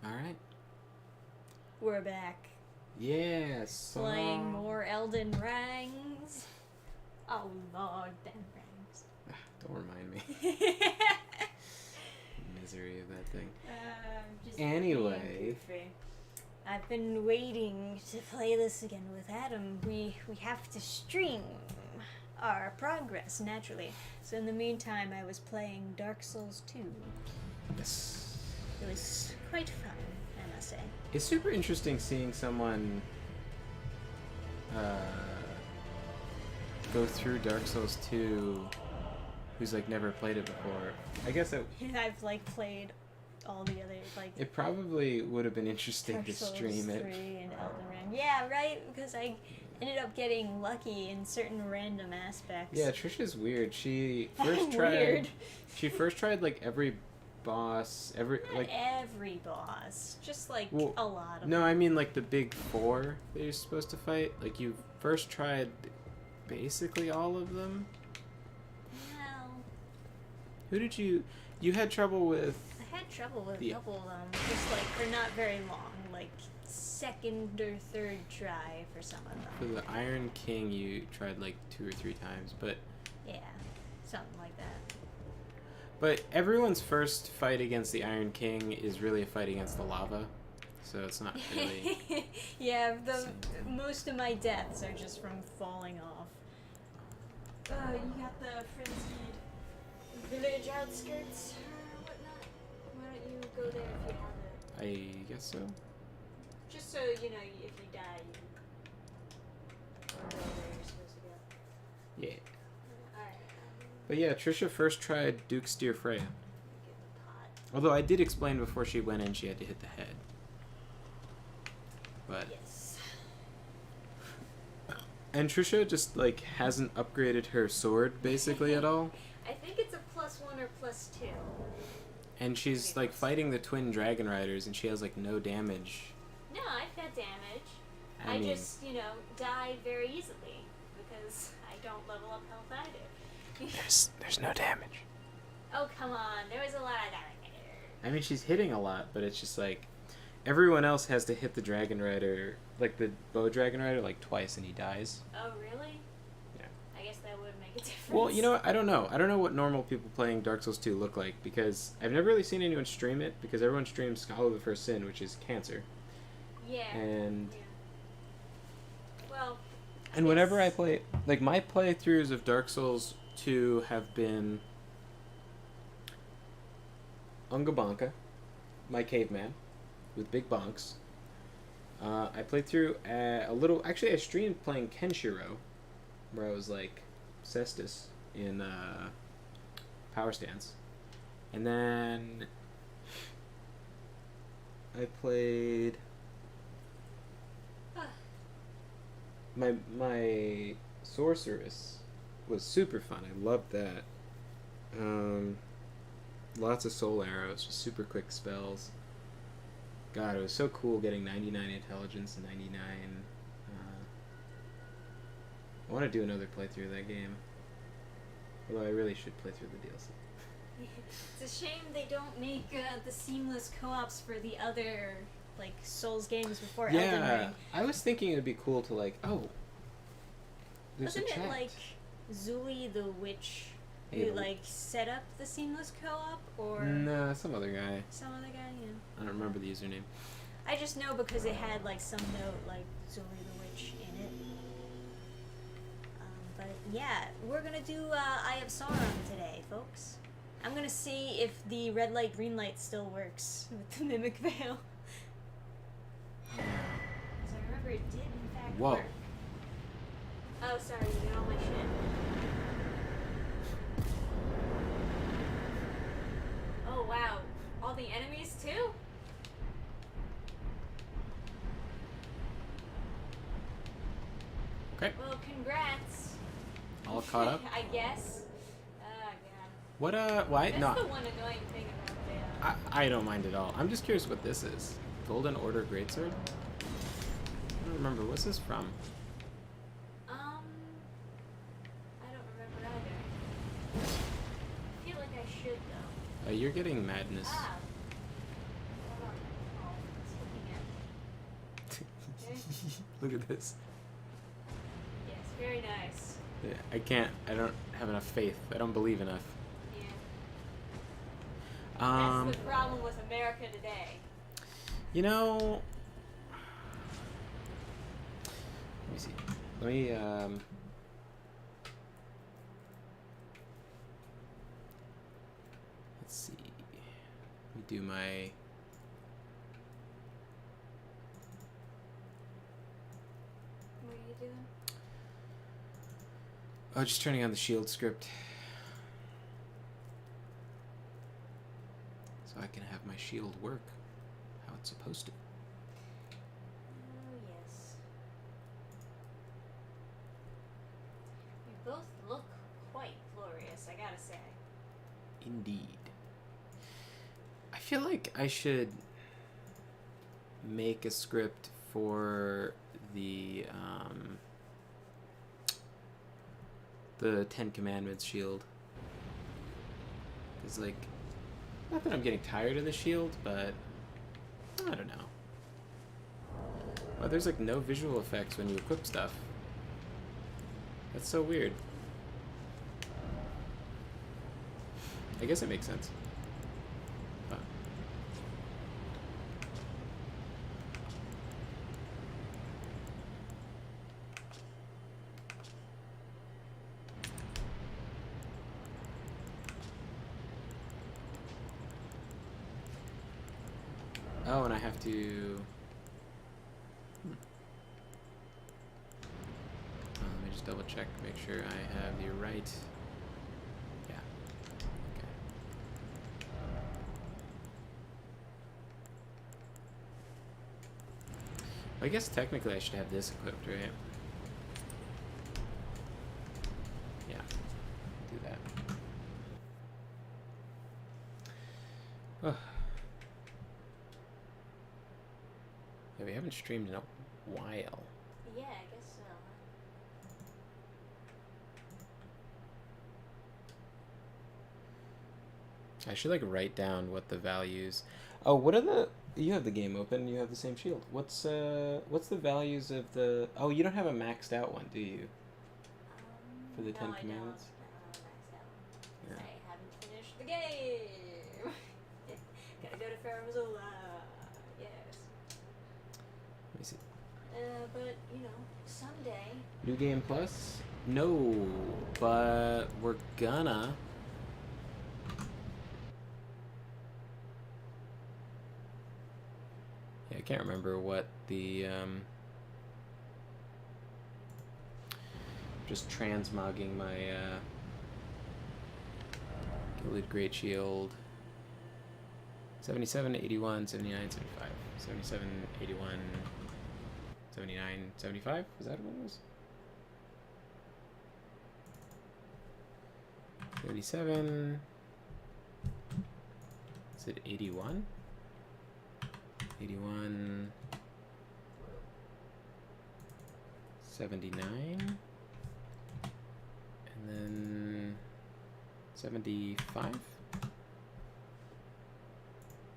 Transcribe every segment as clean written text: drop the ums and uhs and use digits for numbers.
Alright. We're back. Yes. Playing more Elden rings. Oh lord, them rings. Don't remind me. Misery of that thing. Just Anyway. being goofy. I've been waiting to play this again with Adam. We have to stream our progress, naturally. So in the meantime, I was playing Dark Souls 2. Yes. It was quite fun, I must say. It's super interesting seeing someone go through Dark Souls 2 who's like never played it before. I guess I've like played all the other like. It probably would have been interesting Dark to Souls stream it. 3 and Elden Ring. Yeah, right. Because I ended up getting lucky in certain random aspects. Yeah, Trisha's weird. She Weird. She first tried like every boss, Not every boss, just like Well, a lot of No, them. I mean like the big four that you're supposed to fight. Like you first tried basically all of them. Well, Who did you had trouble with? I had trouble with The- a couple of them, just like for not very long, like second or third try for some of For them. the Iron King you tried like 2 or 3 times, but Yeah, something like that. everyone's first fight against the Iron King is really a fight against the lava. So it's not really Yeah, same. most of my deaths are just from falling off. You got the frenzied village outskirts or whatnot. Why don't you go there if you have it? I guess so. Just so you know, if you die, you go where you're supposed to go. Yeah. Alright. But yeah, Trisha first tried Duke's Deer Freya. Get the pot. Although I did explain before she went in she had to hit the head. But Yes. and Trisha just like hasn't upgraded her sword basically at all. I think it's a +1 or +2. And she's like fighting the twin dragon riders and she has like no damage. No, I've got damage. I I mean- just, die very easily because I don't level up health either. There's no damage. Oh, come on. There was a lot of damage. I mean she's hitting a lot, but it's just like everyone else has to hit the dragon rider, like the bow dragon rider, like twice and he dies. Oh, really? Yeah. I guess that would make a difference. Well, you know what? I don't know. I don't know what normal people playing Dark Souls 2 look like because I've never really seen anyone stream it because everyone streams Scholar of the First Sin, which is cancer. Yeah. And Yeah. Well. and whenever I play, like my playthroughs of Dark Souls 2 have been Ungabonka, my caveman, with big bonks. I played through a little. Actually, I streamed playing Kenshiro, where I was like Cestus in Power Stance, and then I played my sorceress was super fun. I loved that. Lots of soul arrows, just super quick spells. God, it was so cool getting 99 intelligence and 99. I want to do another playthrough of that game. Although I really should play through the DLC. It's a shame they don't make the seamless co-ops for the other like Souls games before Elden Ring. I was thinking it'd be cool to like, oh, there's Wasn't a chat. it like Zuli the Witch who Abel. like set up the seamless co-op or Nah, some other guy. some other guy? Yeah. I don't remember the username. I just know because it had like some note like Zuli the Witch in it. But yeah, we're gonna do Eye of Sauron today, folks. I'm gonna see if the red light, green light still works with the Mimic Veil. Because I remember it did in fact Whoa. work. Oh, sorry, you got all my shit. Oh wow, all the enemies too? Okay, Well, congrats. all caught up. I guess. Oh god. What why That's not? the one annoying thing about the I don't mind at all. I'm just curious what this is. Golden Order Greatsword? I don't remember. What's this from? I don't remember either. I feel like I should though. You're getting madness. Ah. Hold on. Look at this. Yes, very nice. Yeah, I don't have enough faith. I don't believe enough. Yeah. That's the problem with America today. You know... Let me see. Let me, let's see. Let me do my... What are you doing? Oh, just turning on the shield script. So I can have my shield work how it's supposed to. Oh, yes. You both look quite glorious, I gotta say. Indeed. I feel like I should make a script for the Ten Commandments shield. It's like, not that I'm getting tired of the shield, but I don't know. Well, there's like no visual effects when you equip stuff. That's so weird. I guess it makes sense. But. Oh, and I have to... let me just double check, make sure I have the right... Yeah. Okay. I guess technically I should have this equipped, right? Yeah. Do that. Oh. Yeah, we haven't streamed in a while. Yeah, I guess so. I should like write down what the values. Oh, what are the? You have the game open. You have the same shield. What's the values of the? Oh, you don't have a maxed out one, do you? For the Ten Commandments. No, I don't. I haven't finished the game. Gotta go to Faramazzola. Yes. Let me see. But you know, someday. New Game Plus? No, but we're gonna. Yeah, I can't remember what the just transmogging my Gilded Great Shield. 77, 81, 79, 75. 77, 81, 79, 75? Is that what it was? 77. Is it 81? 81. 79. And then 75?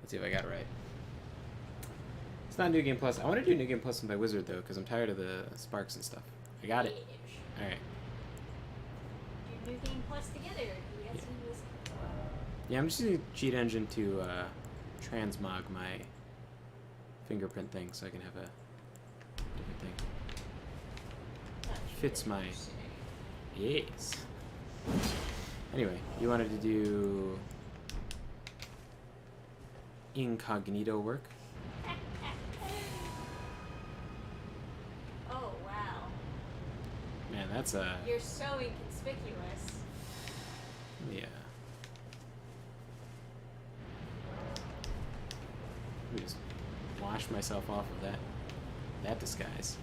Let's see if I got it right. It's not New Game Plus. I want to do New Game Plus with my wizard though, because I'm tired of the sparks and stuff. I got it. Alright. Do New Game Plus together. Yeah. Yeah, I'm just using Cheat Engine to transmog my fingerprint thing so I can have a different thing. Fits my... Yes. Anyway, you wanted to do Incognito work? Oh, wow. Man, that's a... You're so inconspicuous. Yeah. Let me just wash myself off of that disguise.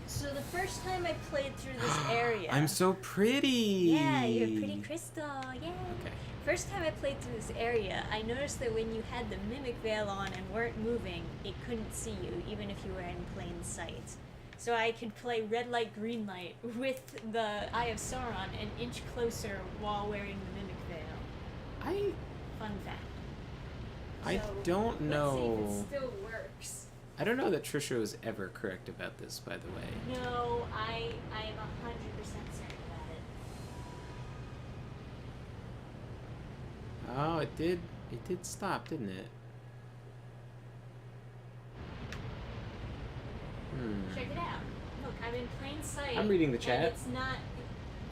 So the first time I played through this area... I'm so pretty! Yeah, you're a pretty crystal, yeah. Okay. First time I played through this area, I noticed that when you had the Mimic Veil on and weren't moving, it couldn't see you, even if you were in plain sight. So I could play red light, green light with the Eye of Sauron an inch closer while wearing the Mimic Veil. Fun fact. I don't know. Let's see if it still works. I don't know that Trisha was ever correct about this, by the way. No, I am 100% certain about it. Oh, it did stop, didn't it? Check it out. Look, I'm in plain sight. I'm reading the chat. And it's not.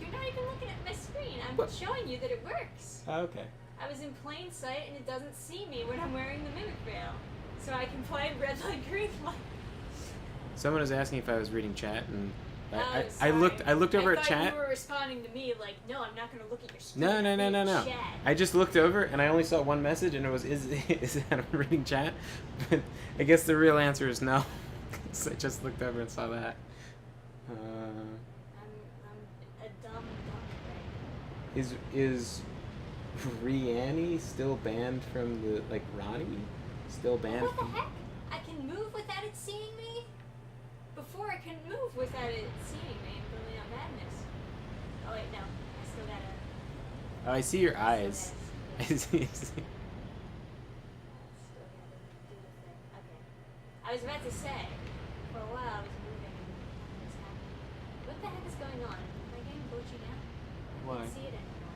You're not even looking at my screen. I'm What? showing you that it works. Oh, okay. I was in plain sight and it doesn't see me when I'm wearing the mimic veil. So I can play red light, green light. Someone was asking if I was reading chat, and I Sorry. looked over I at thought chat. you were responding to me like, no, I'm not going to look at your screen. No. I'm reading chat. I just looked over and I only saw one message, and it was, is that I'm reading chat? But I guess the real answer is no. So I just looked over and saw that. I'm a dumb right? Is Rihanny still banned from the, like, Ronnie? Still banned What the from... heck? I can move without it seeing me? Before I can move without it seeing me and Brilliant Out Madness. Oh wait, no. I still gotta... Oh, I see your eyes. I see. Still gotta do the thing. Okay. I was about to say, for a while I was moving and nothing was happening. What the heck is going on? Is my game glitching out? I Why? can't see it anymore.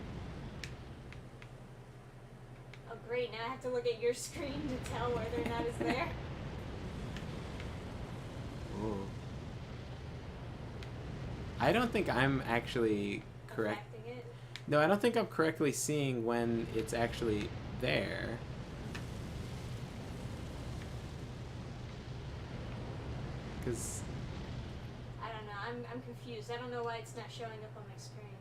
Oh great, now I have to look at your screen to tell whether or not it's there. Ooh. I don't think I'm actually correct. Affecting it. No, I don't think I'm correctly seeing when it's actually there. Because... I don't know. I'm confused. I don't know why it's not showing up on my screen.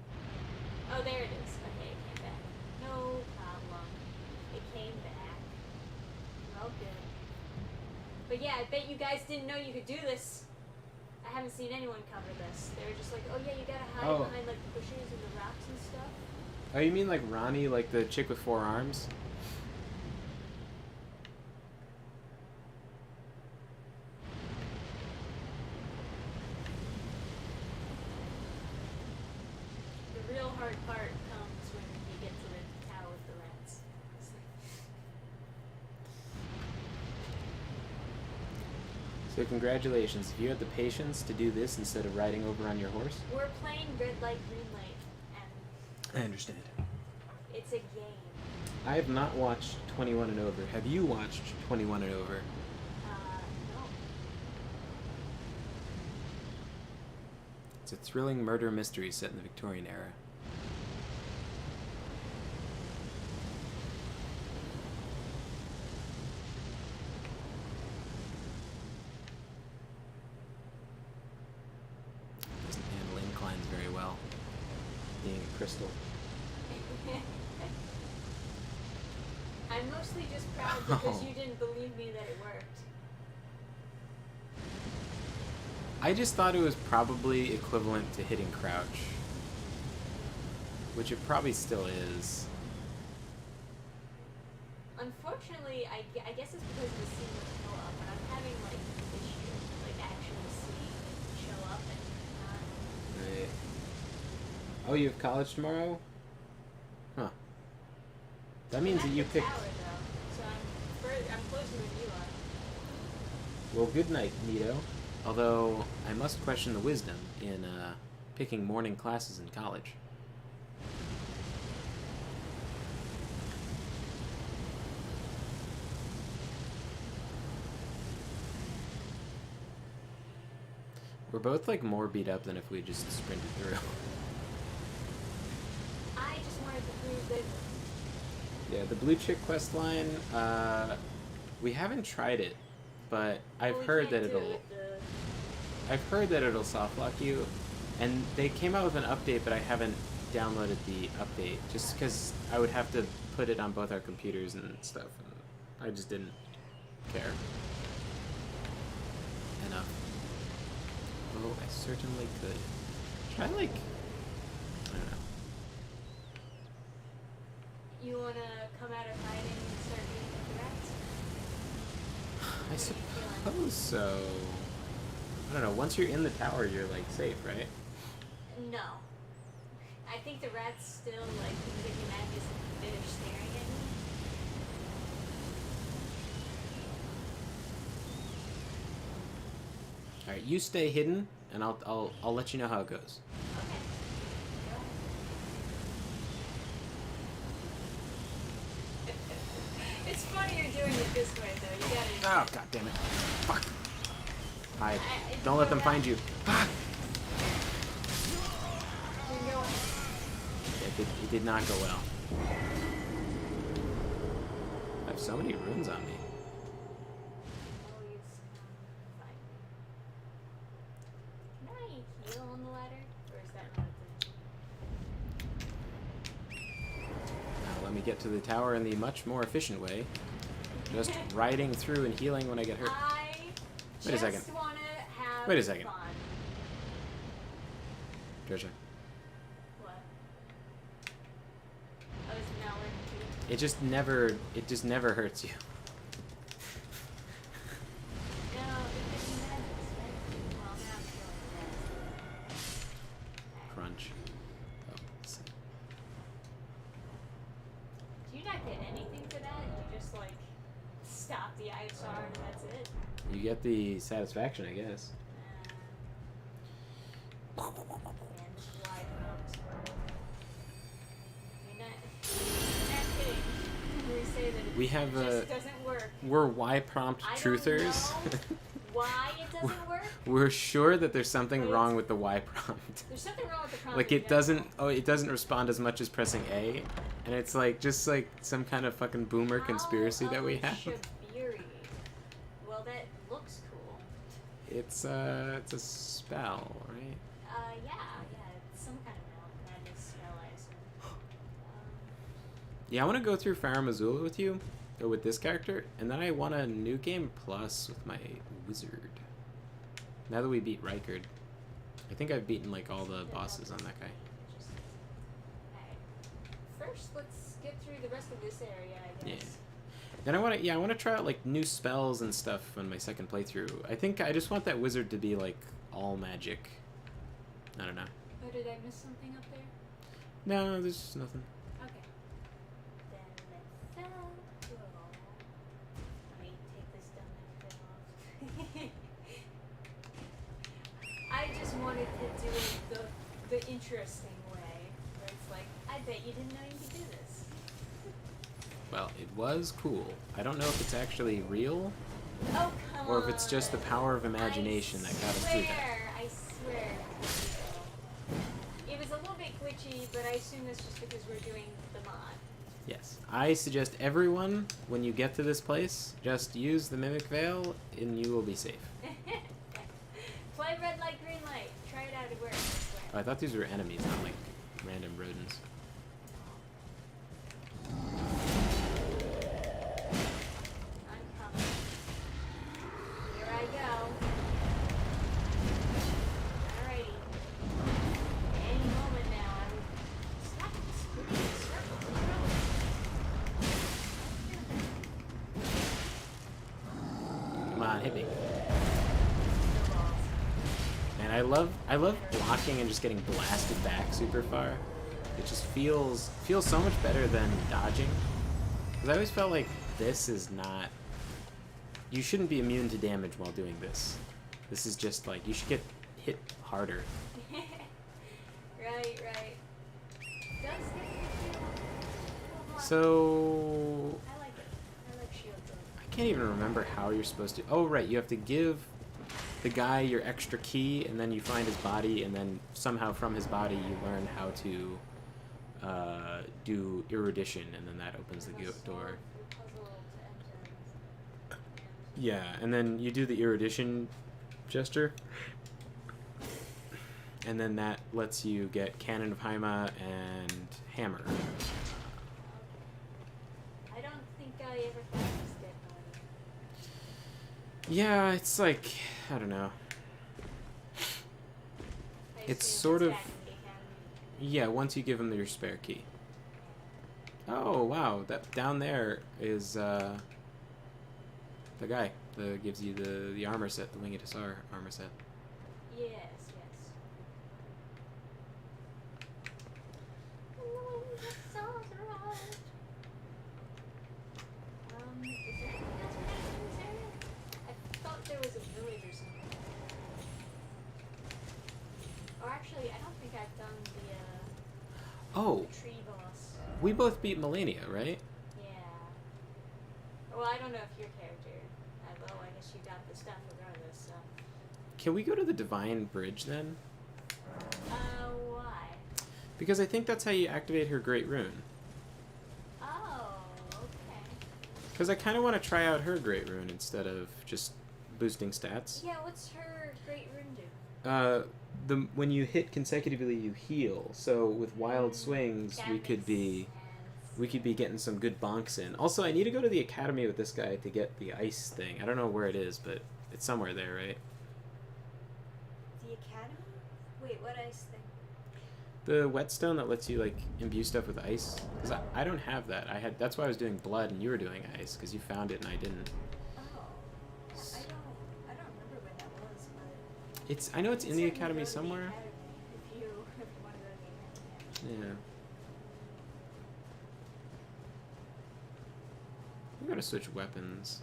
Oh, there it is. Okay, it came back. No problem. It came back. Oh, good. But yeah, I bet you guys didn't know you could do this. I haven't seen anyone cover this. They were just like, oh yeah, you gotta hide Oh. behind like bushes and the rocks and stuff. Oh, you mean like Ronnie, like the chick with 4 arms? The real hard part comes when you get to the tower with the rats. It's like, So congratulations. If you had the patience to do this instead of riding over on your horse. we're playing red light, green light, and I understand. it's a game. I have not watched 21 and Over. Have you watched 21 and Over? No. It's a thrilling murder mystery set in the Victorian era. Doesn't handle inclines very well, being a crystal. I'm mostly just proud because you didn't believe me that it worked. I just thought it was probably equivalent to hitting crouch, which it probably still is. Unfortunately, I guess it's because of the scene with co-op, and I'm having like issues like actually seeing it show up and not. Right. Oh, you have college tomorrow? Huh. That means that you I'm at the picked... tower, though, so I'm closer than you are. Well, good night, Nito. Although, I must question the wisdom in picking morning classes in college. We're both, like, more beat up than if we just sprinted through. I just wanted to prove that. Yeah, the Blue Chick quest line, we haven't tried it, but I've heard that I've heard that it'll soft lock you, and they came out with an update, but I haven't downloaded the update, just because I would have to put it on both our computers and stuff, and I just didn't care enough. Oh, I certainly could. Should I, like, I don't know. You wanna come out of hiding and start eating the rats? I suppose so. I don't know, once you're in the tower, you're, like, safe, right? No. I think the rats still like can get you mad because they're staring at me. All right, you stay hidden, and I'll let you know how it goes. Okay. It's funny you're doing it this way, though. You gotta. Oh, god damn it. Fuck. Hide. Don't let them find you. Fuck. It did not go well. I have so many runes on me. Can I heal on the ladder? Or is that not a thing? Now let me get to the tower in the much more efficient way. Just riding through and healing when I get hurt. Wait a second. Wait a second. Fun. Trisha. What? Oh, is it not working too? It just never hurts you. No, it didn't madness, right? Well, now I'm feeling bad. Crunch. Oh, let's see. Do you not get anything for that? You just, like, stop the ISR and that's it? You get the satisfaction, I guess. Man, this is why you're not kidding. We say that We have just doesn't work. We're why prompt I truthers. don't know why it doesn't work. We're sure that there's something But wrong with the Y prompt. There's something wrong with the prompt. Like in it general. doesn't respond as much as pressing A, and it's like just like some kind of fucking boomer conspiracy that we have. Shabiri. Well, that looks cool. It's a spell, right? Yeah, it's some kind of magic spell, I assume. Yeah, I want to go through Fire Missoula with you, or with this character, and then I want a new game plus with my wizard. Now that we beat Rykard, I think I've beaten like all the bosses on that guy. Alright. First, let's get through the rest of this area, I guess. Yeah. Then I want to try out like new spells and stuff on my second playthrough. I think I just want that wizard to be like all magic. I don't know. Oh, did I miss something up there? No, there's nothing. Okay. Then let's go. Let me take this dumb thing off. I just wanted to do it the interesting way, where it's like, I bet you didn't know you could do this. Well, it was cool. I don't know if it's actually real, Oh, come or if it's just the power of imagination that got us through that. I swear. It was a little bit glitchy, but I assume that's just because we're doing the mod. Yes. I suggest everyone, when you get to this place, just use the Mimic Veil, and you will be safe. Play red light, green light. Try it out, it works. I swear. Oh, I thought these were enemies, not like random rodents. I'm coming. Here I go. Alrighty. Any moment now, I would stop spinning in circles. Come on, hit me. And I love blocking and just getting blasted back super far. It just feels so much better than dodging. Because I always felt like this is not... You shouldn't be immune to damage while doing this. This is just like, you should get hit harder. Right. Does get me feel So... I like it. I like shield build. I can't even remember how you're supposed to... Oh, right, you have to give the guy your extra key, and then you find his body, and then somehow from his body you learn how to do erudition, and then that opens the door. Yeah, and then you do the erudition gesture, and then that lets you get Cannon of Haima and Hammer. I don't think I ever thought this dead body. Yeah, it's like, I don't know. It's sort of... Yeah, once you give him your spare key. Oh, wow, that down there is the guy that gives you the armor set, the Winged Hussar armor set. Yes. Is there anything else we have in this area? I thought there was a village or something. done Oh, the tree boss. we both beat Melania, right? Yeah. Well, I don't know if your character. Well, I guess you got the stuff regardless. So. Can we go to the Divine Bridge then? Why? Because I think that's how you activate her Great Rune. Oh, okay. Because I kind of want to try out her Great Rune instead of just boosting stats. Yeah, what's her Great Rune do? When you hit consecutively, you heal. So with Wild Swings, That we could be makes sense. getting some good bonks in. Also, I need to go to the academy with this guy to get the ice thing. I don't know where it is, but it's somewhere there, right? The academy? Wait, what ice thing? The whetstone that lets you like imbue stuff with ice. Because I don't have that. That's why I was doing blood and you were doing ice because you found it and I didn't. Oh, I don't remember when that was, but I know it's in the certainly academy go to the somewhere. academy if you want to go to the academy. Yeah. We gotta switch weapons.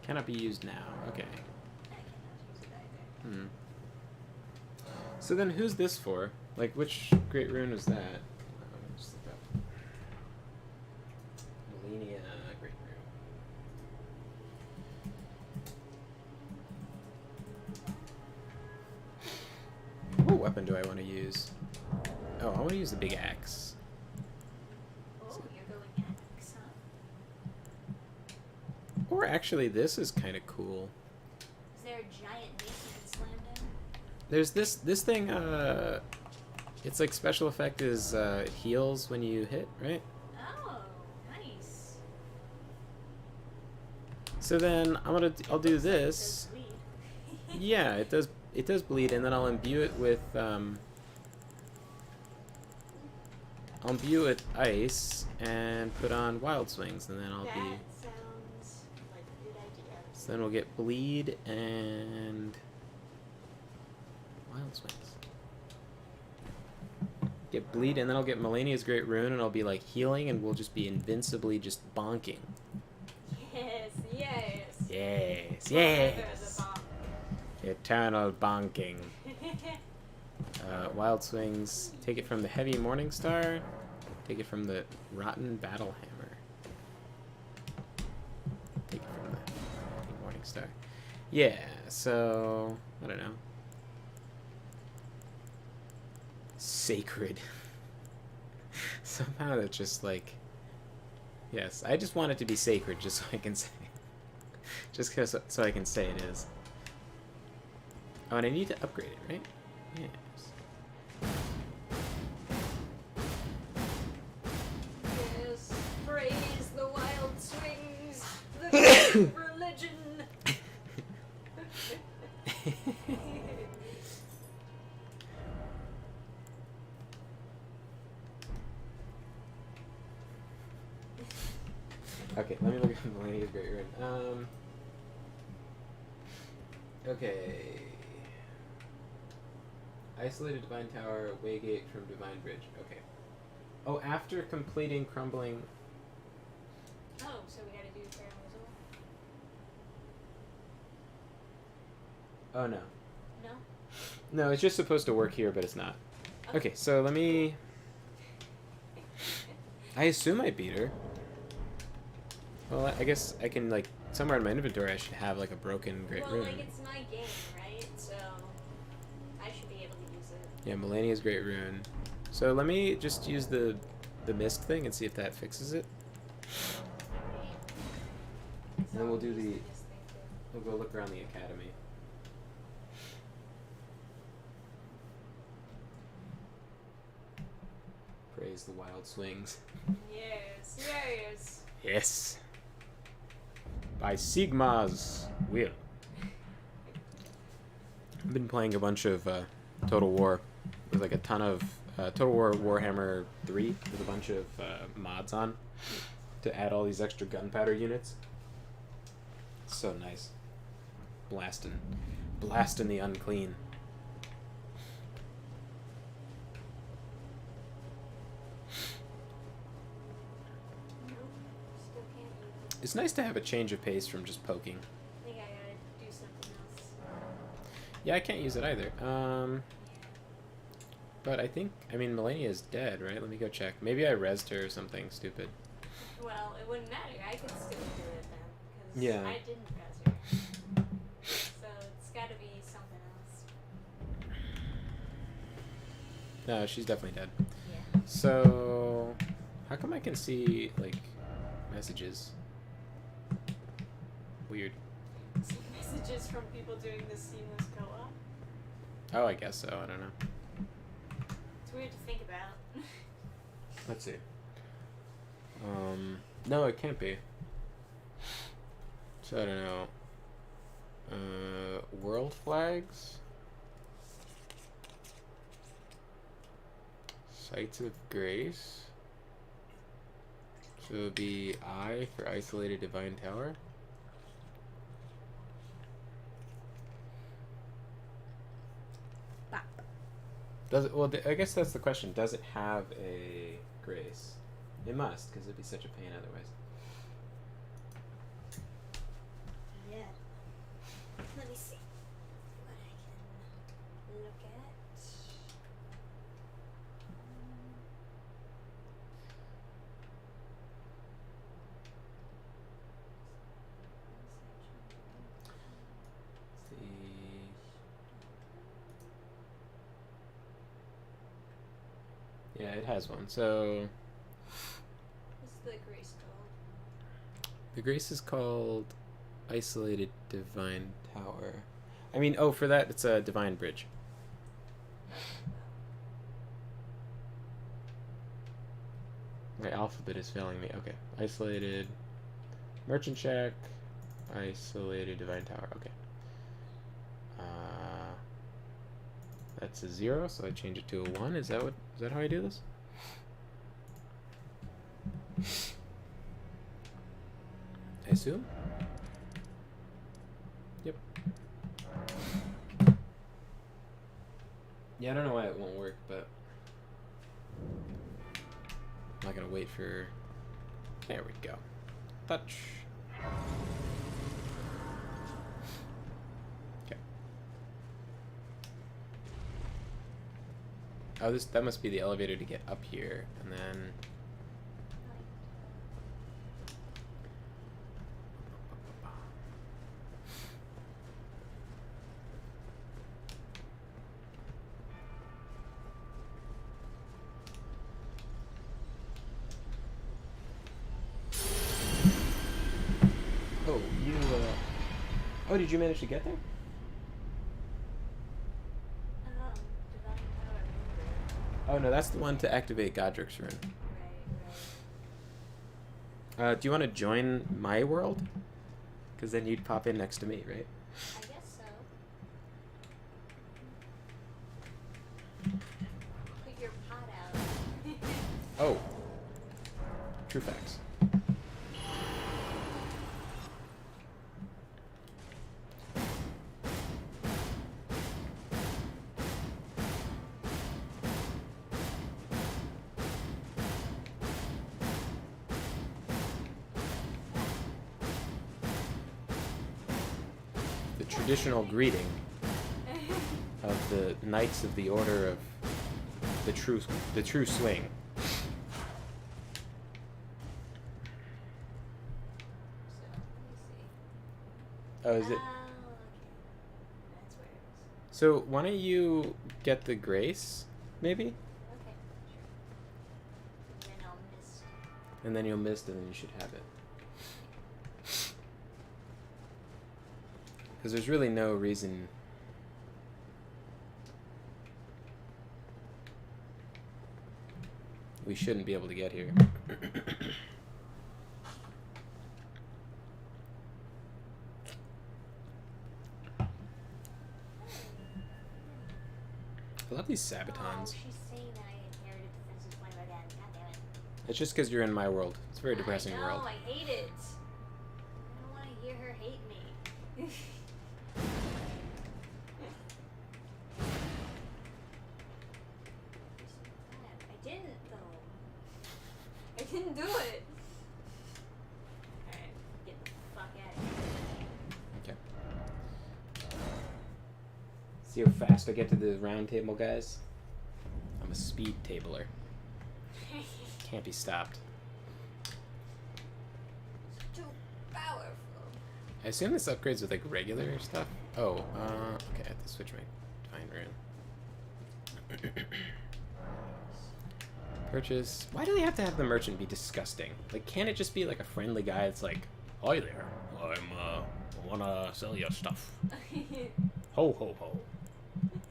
Cannot be used now. Okay. I cannot use it either. Hmm. So then who's this for? Like, which Great Rune was that? Just look up. Melania Great Rune. What weapon do I want to use? Oh, I want to use the big axe. Oh, you're going axe, huh? Or actually, this is kind of cool. Is there a giant mace you can slam down? There's this thing, it's like special effect is heals when you hit, right? Oh, nice. So then I'll do Looks this. like it does bleed. Yeah, it does bleed, and then I'll imbue it with ice and put on Wild Swings, and then I'll That be. sounds like a good idea. So then we'll get bleed and Wild Swings. Get bleed, and then I'll get Melania's Great Rune, and I'll be like healing, and we'll just be invincibly just bonking. Yes, yes. Yes, Forever yes. the bomb. Eternal bonking. Wild Swings. Take it from the Heavy Morning Star. Take it from the Rotten Battle Hammer. Take it from the Heavy Morning Star. Yeah, so I don't know. Sacred. Somehow it's just like, yes, I just want it to be sacred just so I can say, just cause, so I can say it is. Oh, and I need to upgrade it, right? Yes. Yes, praise the Wild Swings, the new religion. Okay, let me look at Melania's Great Rune. Okay. Isolated Divine Tower, Waygate from Divine Bridge. Okay. Oh, after completing Crumbling. Oh, so we gotta do Fair Oh, no. No? No, it's just supposed to work here, but it's not. Okay, so let me. I assume I beat her. Well, I guess I can, like, somewhere in my inventory I should have, like, a broken Great Well, Rune. like, it's my game, right? So, I should be able to use it. Yeah, Melania's Great Rune. So let me just use the mist thing and see if that fixes it. And then we'll do the. We'll go look around the academy. Praise the Wild Swings. Yes, yes. Yes. By Sigma's will. I've been playing a bunch of Total War with like a ton of Total War Warhammer 3 with a bunch of mods on to add all these extra gunpowder units. So nice. Blasting the unclean. Nope, still can't use it. It's nice to have a change of pace from just poking. I think I gotta do something else. Yeah, I can't use it either. But I think, I mean, Melania is dead, right? Let me go check. Maybe I rezzed her or something stupid. Well, it wouldn't matter. I could still do it then. Because Yeah. I didn't res her. So it's gotta be something else. No, she's definitely dead. Yeah. So, how come I can see, like, messages? Weird. Some messages from people doing the seamless co-op. Oh, I guess so. I don't know. It's weird to think about. Let's see. No, it can't be. So I don't know. World flags? Sites of Grace? So it would be I for Isolated Divine Tower? Bop. Does it, well, I guess that's the question. Does it have a grace? It must, because it'd be such a pain otherwise. Yeah. Let me see what I can look at. Yeah, it has one. So What's the grace called? the grace is called Isolated Divine Tower. I mean, oh, for that it's a Divine Bridge. My alphabet is failing me. Okay, Isolated Merchant Shack, Isolated Divine Tower. Okay. That's a 0, so I change it to a 1. Is that how I do this? I assume? Yep. Yeah, I don't know why it won't work, but I'm not gonna wait for. There we go. Touch. Okay. Oh, that must be the elevator to get up here, and then. Oh, you. Oh, did you manage to get there? Divine Power. Oh no, that's the one to activate Godric's Rune. Right. Do you want to join my world? Because then you'd pop in next to me, right? I guess so. Put your pot out. Oh. True facts. The traditional greeting of the Knights of the Order of the True Swing. Oh, is it? Okay. That's where it is. So why don't you get the grace, maybe? Okay, sure. And then I'll miss. And then you'll miss, and then you should have it. Because there's really no reason. We shouldn't be able to get here. I love these Sabatons. Oh, she's saying that I inherited the Princess Flame again. God damn it. It's just because you're in my world. It's a very depressing I know, world. I hate it. I don't want to hear her hate me. I didn't, though. I didn't do it. Alright, get the fuck out of here. Okay. See how fast I get to the round table, guys? I'm a speed tabler. Can't be stopped. Too powerful. I assume this upgrades with like regular stuff. Oh, okay. I have to switch my Divine Rune. Purchase. Why do they have to have the merchant be disgusting? Like, can't it just be like a friendly guy that's like, "Hi there, I wanna sell you stuff." Ho ho ho.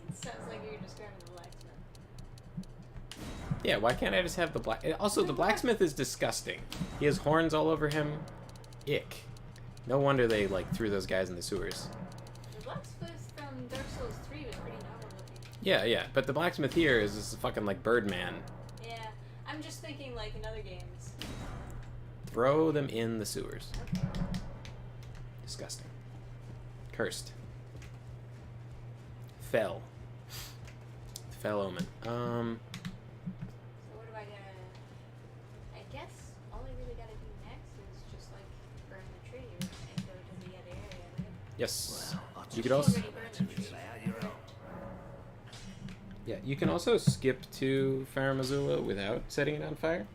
It sounds like you're describing the blacksmith. Yeah, why can't I just have the black? Also, the blacksmith is disgusting. He has horns all over him. Ick. No wonder they like threw those guys in the sewers. The blacksmith from Dark Souls 3 was pretty normal looking. Yeah, yeah, but the blacksmith here is this fucking like Birdman. Yeah, I'm just thinking like in other games. Throw them in the sewers. Okay. Disgusting. Cursed. Fell. Fell omen. So what do I gotta... I guess all I really gotta do next is just like burn the tree and go to the other area, right? Yes. Well, You could also... Already burned the tree. Yeah, you can also skip to Farum Azula without setting it on fire.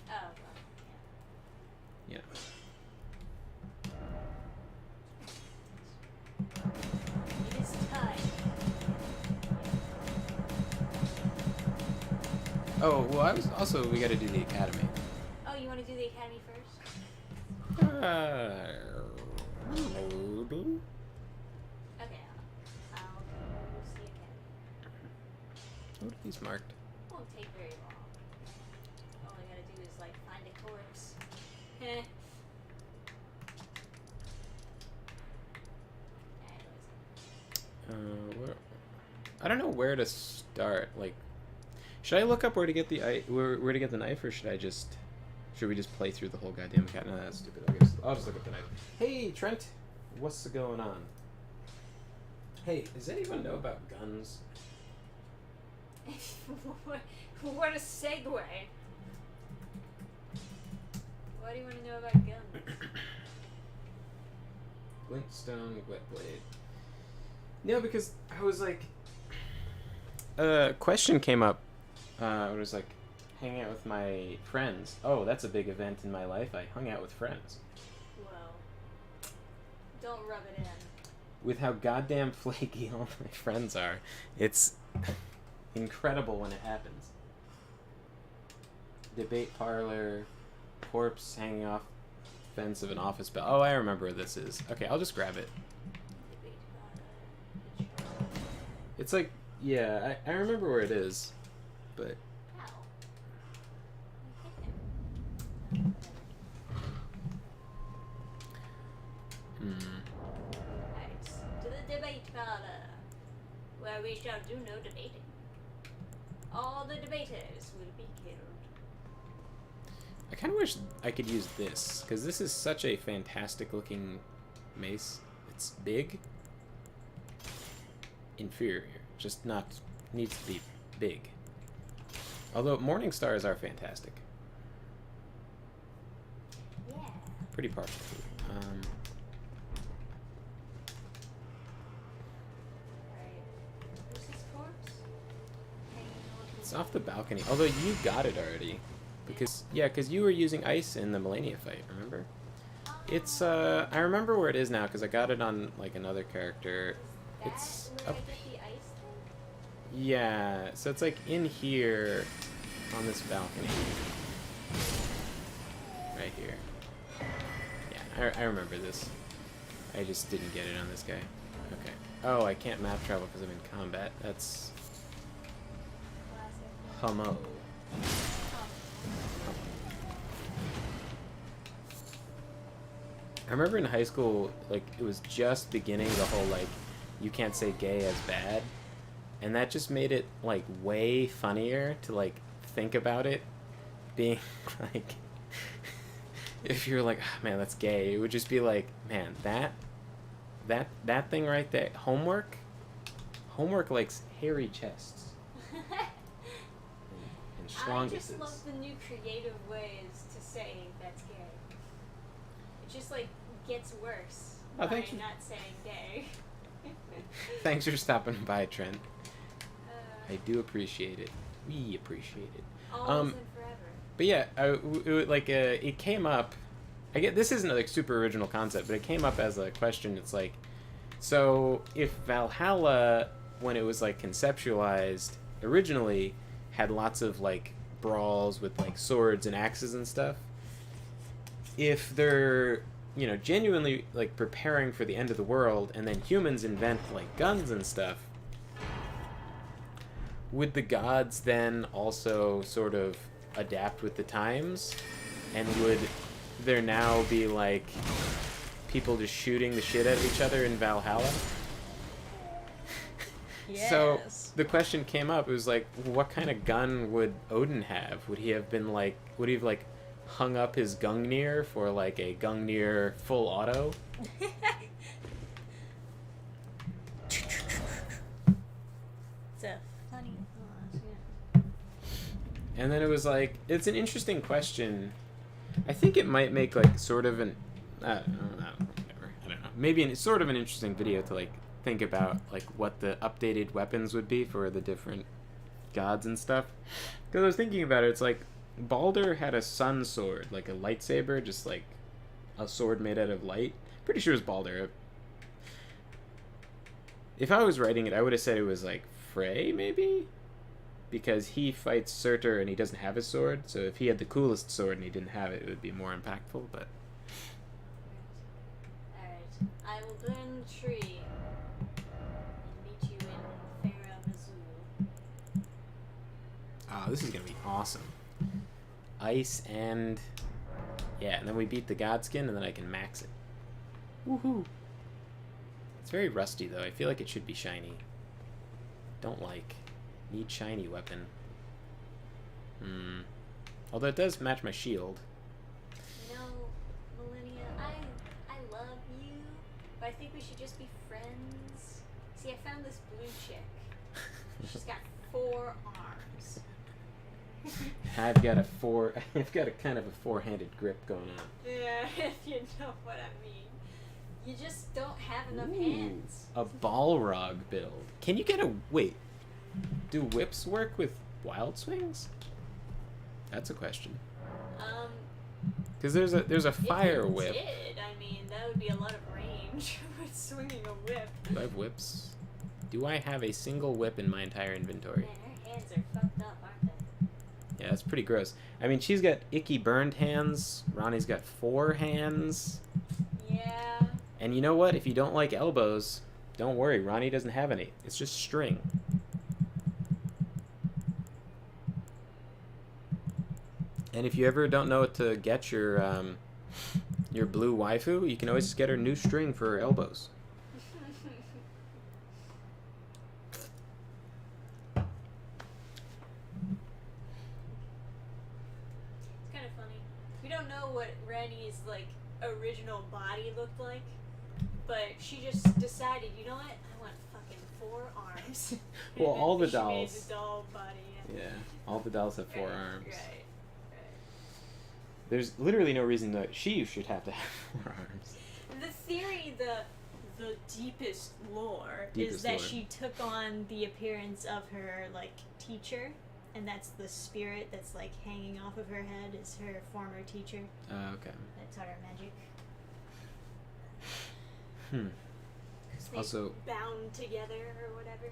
Oh, well, Yeah. yeah. It is time. Oh, well, I was also... We gotta do the academy. Oh, you want to do the academy first? Maybe? Okay, I'll go see academy. What are these marked? Won't take very long. All I gotta do is like find a corpse. Heh. Where... I don't know where to start. Like, should I look up where to get the where to get the knife, or should we just play through the whole goddamn cat? No, that's stupid. I'll just look up the knife. Hey, Trent, what's going on? Hey, does anyone know about guns? What a segue. What do you want to know about guns? Glintstone, wet blade. No, because I was like, a question came up. It was like, hanging out with my friends. Oh, that's a big event in my life. I hung out with friends. Well, don't rub it in. With how goddamn flaky all my friends are, it's incredible when it happens. Debate parlor, corpse hanging off fence of an office bell. Oh, I remember what this is. Okay, I'll just grab it. It's like, yeah, I remember where it is, but... Ow. Right, to the debate parlor, where we shall do no debating. All the debaters will be killed. I kind of wish I could use this, because this is such a fantastic looking mace. It's big. Inferior. Just not... needs to be big. Although Morning Stars are fantastic. Yeah. Pretty partial to it. Right. Where's this corpse? It's off the balcony. Although you got it already. Because, yeah, because you were using ice in the Melania fight, remember? It's, I remember where it is now, because I got it on, like, another character. It's where up... I get the ice thing? Yeah, so it's, like, in here, on this balcony. Right here. Yeah, I remember this. I just didn't get it on this guy. Okay. Oh, I can't map travel because I'm in combat. That's... Hummo. I remember in high school, like, it was just beginning the whole, like, you can't say gay as bad. And that just made it, like, way funnier to, like, think about it being, like, if you're like, oh, man, that's gay, it would just be like, man, that thing right there, homework likes hairy chests. And I just schlonguses. love the new creative ways to say that's gay. It just, like, gets worse Oh, by thank you. not saying gay. Thanks for stopping by, Trent. I do appreciate it. We appreciate it. Always and forever. But yeah, it came up. I get this isn't like super original concept, but it came up as a question. It's like, so if Valhalla, when it was like conceptualized originally, had lots of like brawls with like swords and axes and stuff, if they're genuinely like preparing for the end of the world, and then humans invent like guns and stuff, would the gods then also sort of adapt with the times, and would there now be like people just shooting the shit out of each other in Valhalla? Yes. So the question came up. It was like, what kind of gun would Odin have? Would he have hung up his Gungnir for like a Gungnir full auto? It's a funny thought, yeah. And then it was like, it's an interesting question. I think it might make like sort of an I don't know. Maybe sort of an interesting video to like think about like what the updated weapons would be for the different gods and stuff. Because I was thinking about it, it's like Baldur had a sun sword, like a lightsaber, just like a sword made out of light. Pretty sure it was Baldur. If I was writing it, I would have said it was like Frey, maybe? Because he fights Surtur and he doesn't have his sword, so if he had the coolest sword and he didn't have it, it would be more impactful, but... Alright, I will burn the tree and meet you in Farah, Missoula. Oh, this is gonna be awesome. Ice and... yeah, and then we beat the Godskin and then I can max it. Woohoo! It's very rusty though, I feel like it should be shiny. Don't like... need shiny weapon. Although it does match my shield. Millennia, I love you, but I think we should just be friends. See, I found this blue chick. She's got 4 arms. I've got a kind of a 4-handed grip going on. Yeah, if you know what I mean. You just don't have enough hands. A Balrog build. Can you get a... wait. Do whips work with wild swings? That's a question. Because there's a fire whip. If it did, I mean, that would be a lot of range with swinging a whip. Do I have whips? Do I have a single whip in my entire inventory? Man, her hands are fucked up, aren't they? Yeah, that's pretty gross. I mean, she's got icky burned hands. Ronnie's got 4 hands. Yeah. And you know what? If you don't like elbows, don't worry. Ronnie doesn't have any. It's just string. And if you ever don't know what to get your blue waifu, you can always just get her new string for her elbows. It's kind of funny. We don't know what Rennie's like original body looked like, but she just decided, you know what? I want fucking 4 arms. Well, all the she dolls. made the doll body. Yeah, all the dolls have 4 Right, arms. Right. There's literally no reason that she should have to have 4 arms. The theory, the deepest lore Deepest is that lore. she took on the appearance of her like teacher, and that's the spirit that's like hanging off of her head is her former teacher Okay. that taught her magic. 'Cause they Also, bound together or whatever.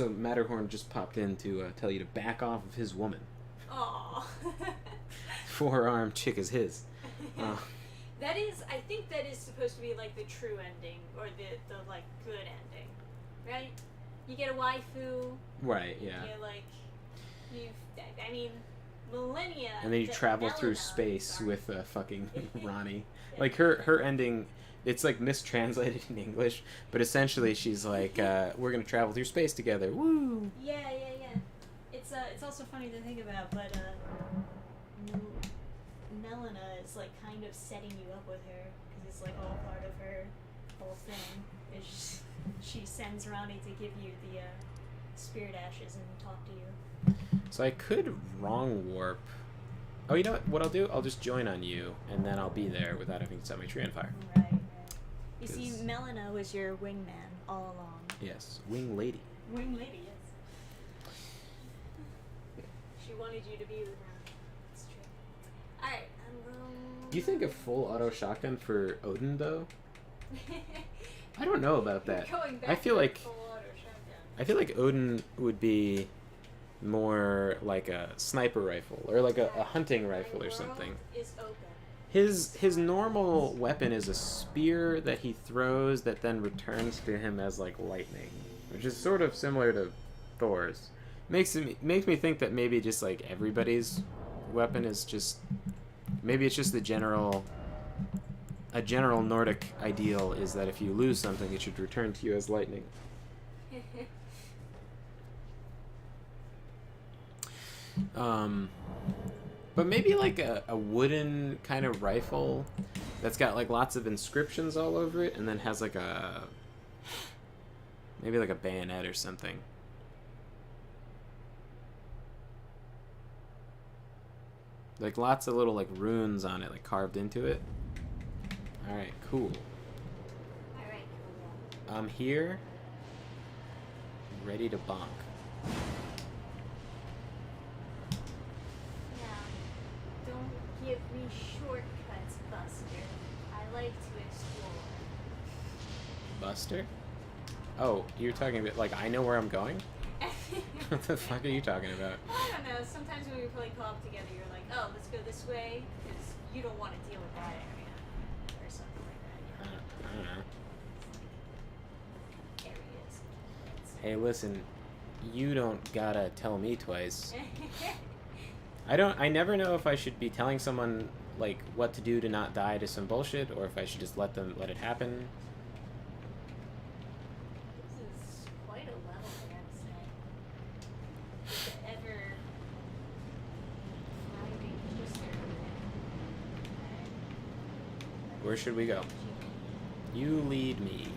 Matterhorn just popped in to tell you to back off of his woman. Aww. 4-arm chick is his. That is, I think that is supposed to be like the true ending, or the like good ending, right? You get a waifu. Right. Yeah. I mean, millennia. And then you travel through Melina, space sorry. with fucking Ronnie. Like her ending, it's like mistranslated in English, but essentially she's like, we're gonna travel through space together. Woo! Yeah. It's also funny to think about, but Melina is like kind of setting you up with her because it's like all part of her whole thing. It's she sends Ronnie to give you the spirit ashes and talk to you. So I could wrong warp. Oh, you know what I'll do? I'll just join on you, and then I'll be there without having to set my tree on fire. Right. You see, Melina was your wingman all along. Yes, wing lady. Wing lady, yes. wanted you to be with him. It's true. Alright, I'm going... Do you think a full auto shotgun for Odin, though? I don't know about that. Going back I feel to like full auto shotgun. I feel like Odin would be more like a sniper rifle or like a hunting rifle or something. Is open. His normal weapon is a spear that he throws that then returns to him as like lightning, which is sort of similar to Thor's. Makes me think that maybe just like everybody's weapon is just maybe it's just a general Nordic ideal is that if you lose something, it should return to you as lightning. But maybe like a wooden kind of rifle that's got like lots of inscriptions all over it and then has like maybe like a bayonet or something. Like lots of little like runes on it, like carved into it. Alright, cool. Alright, cool. I'm here, ready to bonk. Give me shortcuts, Buster. I like to explore. Buster? Oh, you're talking about, like, I know where I'm going? What the fuck are you talking about? I don't know. Sometimes when we play co-op together, you're like, oh, let's go this way, because you don't want to deal with that area. Or something like that. I don't know. Areas. Hey, listen, you don't gotta tell me twice. I never know if I should be telling someone, like, what to do to not die to some bullshit, or if I should just let it happen. This is quite a level, I gotta say. The ever thriving twister. Where should we go? You lead me.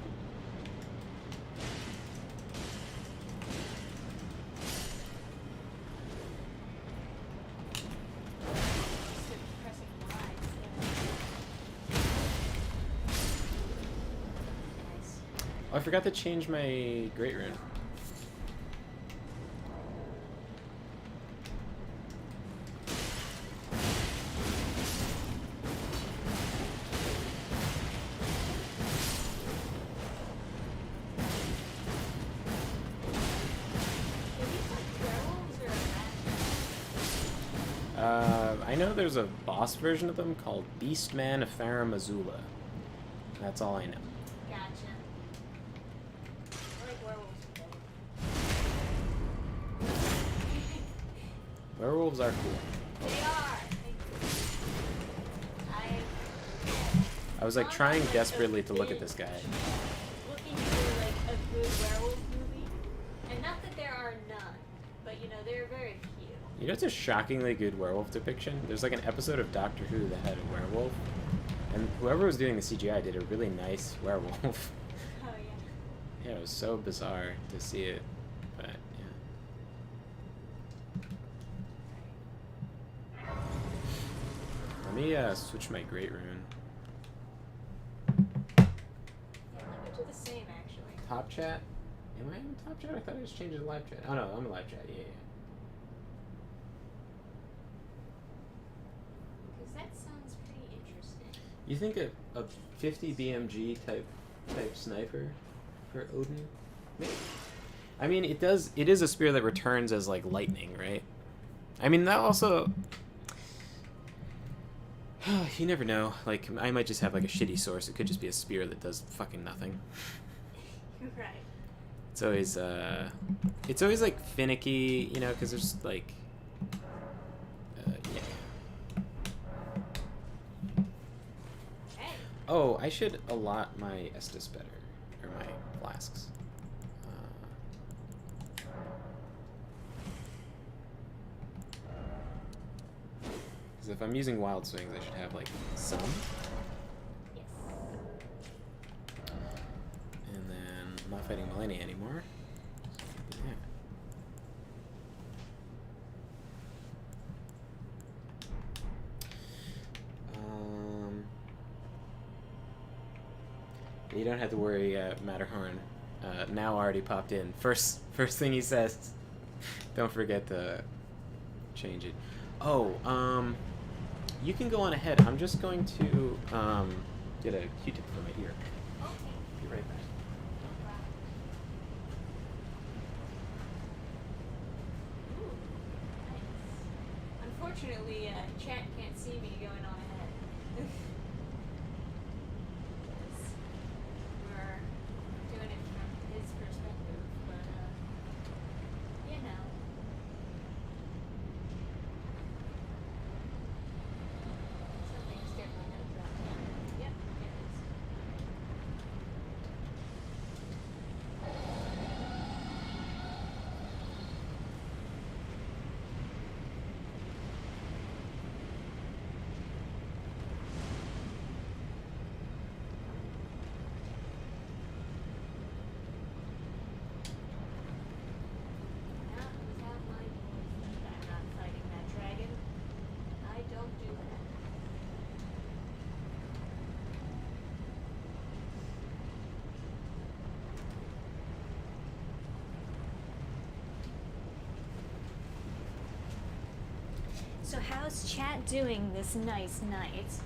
Oh, I forgot to change my Great Rune. I know there's a boss version of them called Beastman of Faramazula. That's all I know. Gotcha. I like werewolves better. Werewolves are cool. They are! I was like trying desperately to look at this guy. Looking for like a good werewolf movie. And not that there are none, but you know, they're very few. You know, it's a shockingly good werewolf depiction. There's like an episode of Doctor Who that had a werewolf, and whoever was doing the CGI did a really nice werewolf. Oh yeah. Yeah, it was so bizarre to see it, but yeah. Let me switch my Great Rune. Yeah, let me do the same actually. Top chat? Am I in top chat? I thought I just changed to live chat. Oh no, I'm in live chat. Yeah. Because that sounds pretty interesting. You think a 50 BMG type sniper for Odin? Maybe. I mean, it is a spear that returns as like lightning, right? I mean, that also. You never know. Like, I might just have like a shitty source. It could just be a spear that does fucking nothing. Right. It's always like finicky, you know, because there's like, yeah. Hey. Oh, I should allot my Estus better, or my flasks. Because if I'm using wild swings, I should have like some. Yes. And then I'm not fighting Millennia anymore. Yeah. You don't have to worry, Matterhorn. Now already popped in. First thing he says, don't forget to change it. Oh, you can go on ahead. I'm just going to get a Q-tip for my ear. Okay. Be right back. Ooh, nice. Unfortunately, chat can't see me going on ahead. We're doing it from his perspective, but you know. Something's definitely gonna drop down. Yep, it is. Not without my boyfriend, I'm not fighting that dragon. I don't do that. So how's chat doing this nice night?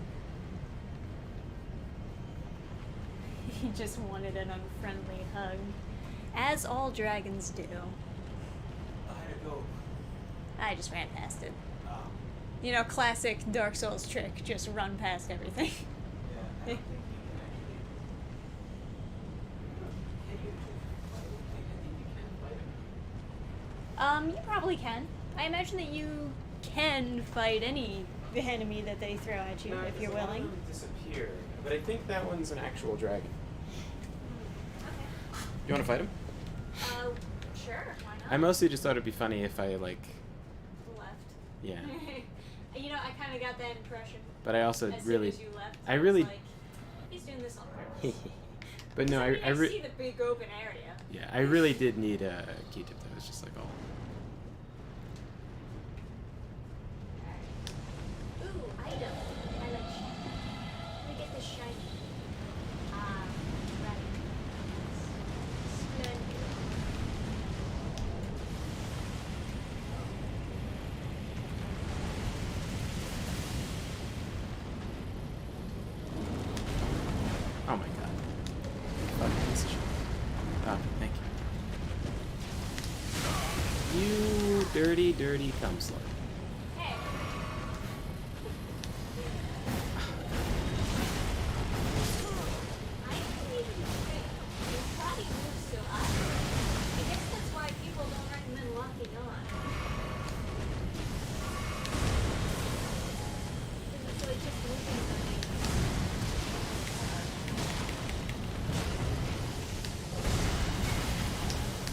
He just wanted an unfriendly hug. As all dragons do. I had to go. I just ran past it. You know, classic Dark Souls trick, just run past everything. Yeah, I don't think you can actually. You probably can. I imagine that you can fight any enemy that they throw at you if you're willing. Disappear, but I think that one's an actual dragon. Okay. You want to fight him? Sure, why not? I mostly just thought it'd be funny if I like, Left. yeah. You know, I kind of got that impression. But I also As really, soon as you left, I was really, like, he's doing this on purpose. but no, I see the big open area. yeah, I really did need a Q-tip that was just like all. Alright. Ooh, item. I like shiny. Let me get this shiny. Right. Splendid. Oh my god. Fucking piece of shit. Oh, thank you. You dirty, dirty cum slut. Hey. I didn't even think his body moves so awkward. I guess that's why people don't recommend locking on. Because it's like just moving something.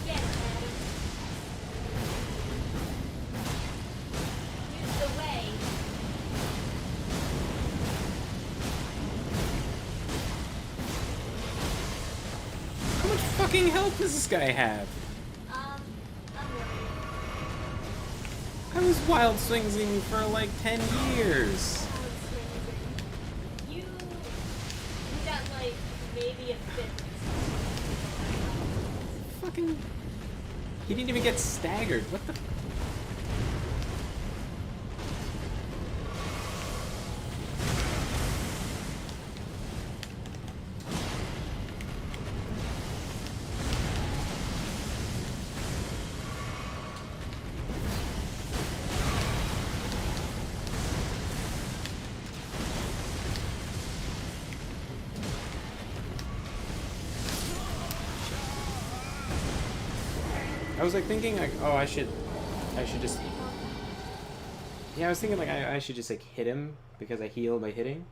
Get it, Adam. Use the way. How much fucking health does this guy have? I'm worried. I was wild swingsing for like 10 years. You got like maybe a fifth. Fucking. He didn't even get staggered. What the? I was like thinking like, oh, I should just. Yeah, I was thinking like I should just like hit him because I heal by hitting.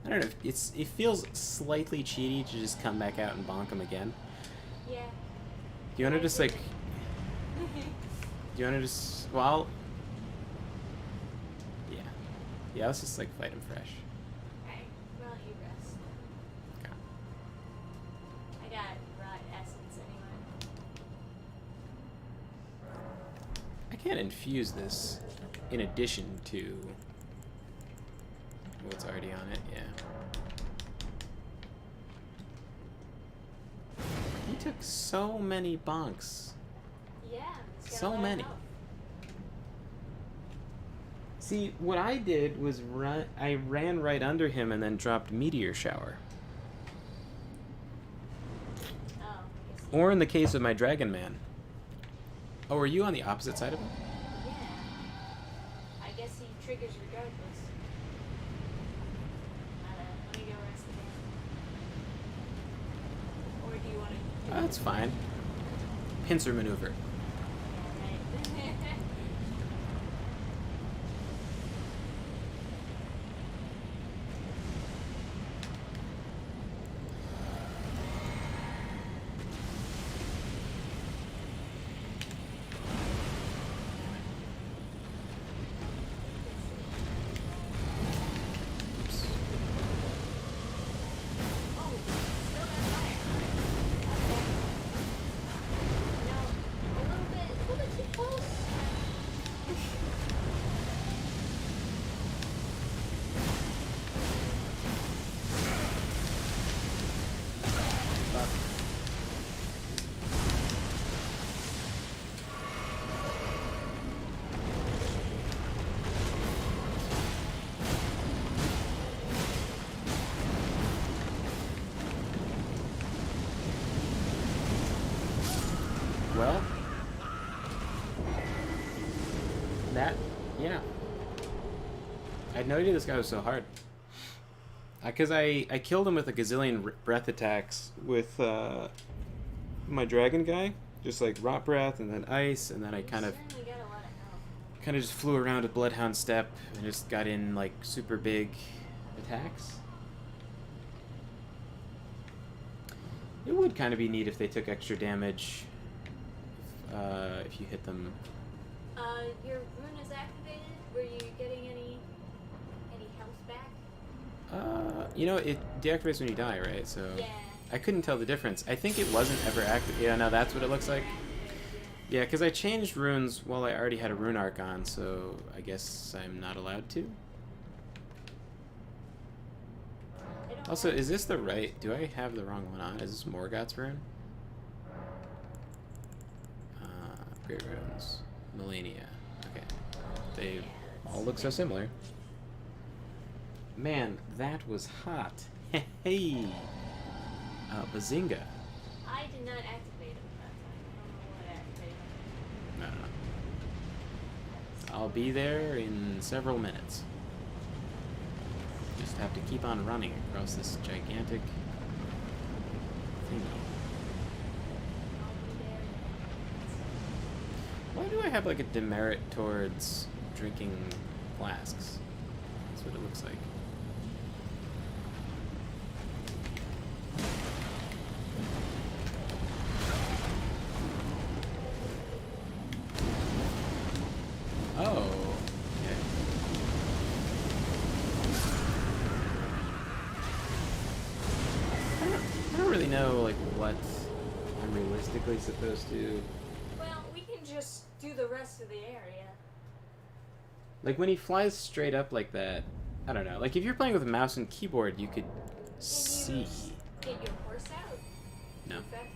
I don't know. It feels slightly cheaty to just come back out and bonk him again. Yeah. Do you want to just like? Do you want to just? Well. Yeah. Yeah. Let's just like fight him fresh. Alright, well, you rest. Okay. I got rot essence anyway. I can't infuse this in addition to what's already on it. Yeah. He took so many bonks. Yeah. He's got a So lot of many. health. See, what I did was I ran right under him and then dropped Meteor Shower. Oh, I guess. Or in the case of my Dragon Man. Oh, are you on the opposite side of him? Yeah. I guess he triggers regardless. Let me go rest the game. Or do you want to? That's fine. Pincer maneuver. Yeah, right. Oops. Oh, still got fire. Okay. No, a little bit too close. Fuck. Well, yeah. I had no idea this guy was so hard. Because I killed him with a gazillion breath attacks with my dragon guy. Just like rot breath and then ice, and then I kind of Certainly got a lot of health. just flew around with Bloodhound step and just got in like super big attacks. It would kind of be neat if they took extra damage if you hit them. Your rune is activated. Were you getting any health back? You know, it deactivates when you die, right? So Yeah. I couldn't tell the difference. I think it wasn't ever active. Yeah, no, that's what it looks like. Yeah, because I changed runes while I already had a rune arc on, so I guess I'm not allowed to. I don't Also, know. is this the right... Do I have the wrong one on? Is this Morgoth's rune? Great runes. Melania. Okay. They all look so similar. Man, that was hot. Hey! Bazinga. I did not activate him that time. I don't know what activated him. No, no, no. I'll be there in several minutes. Just have to keep on running across this gigantic thingy. I'll be there. Why do I have like a demerit towards drinking flasks? That's what it looks like. Oh, okay. I don't really know like what I'm realistically supposed to. Well, we can just do the rest of the area. Like when he flies straight up like that, I don't know. Like if you're playing with a mouse and keyboard, you could see. Get your horse out? No. In fact,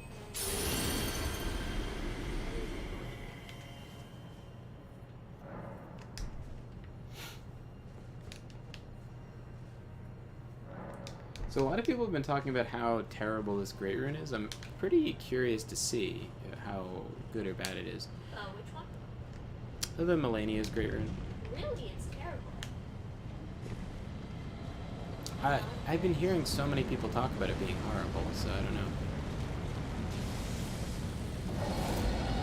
So a lot of people have been talking about how terrible this Great Rune is. I'm pretty curious to see how good or bad it is. which one? The Melania's Great Rune. Really, it's terrible. I've been hearing so many people talk about it being horrible, so I don't know.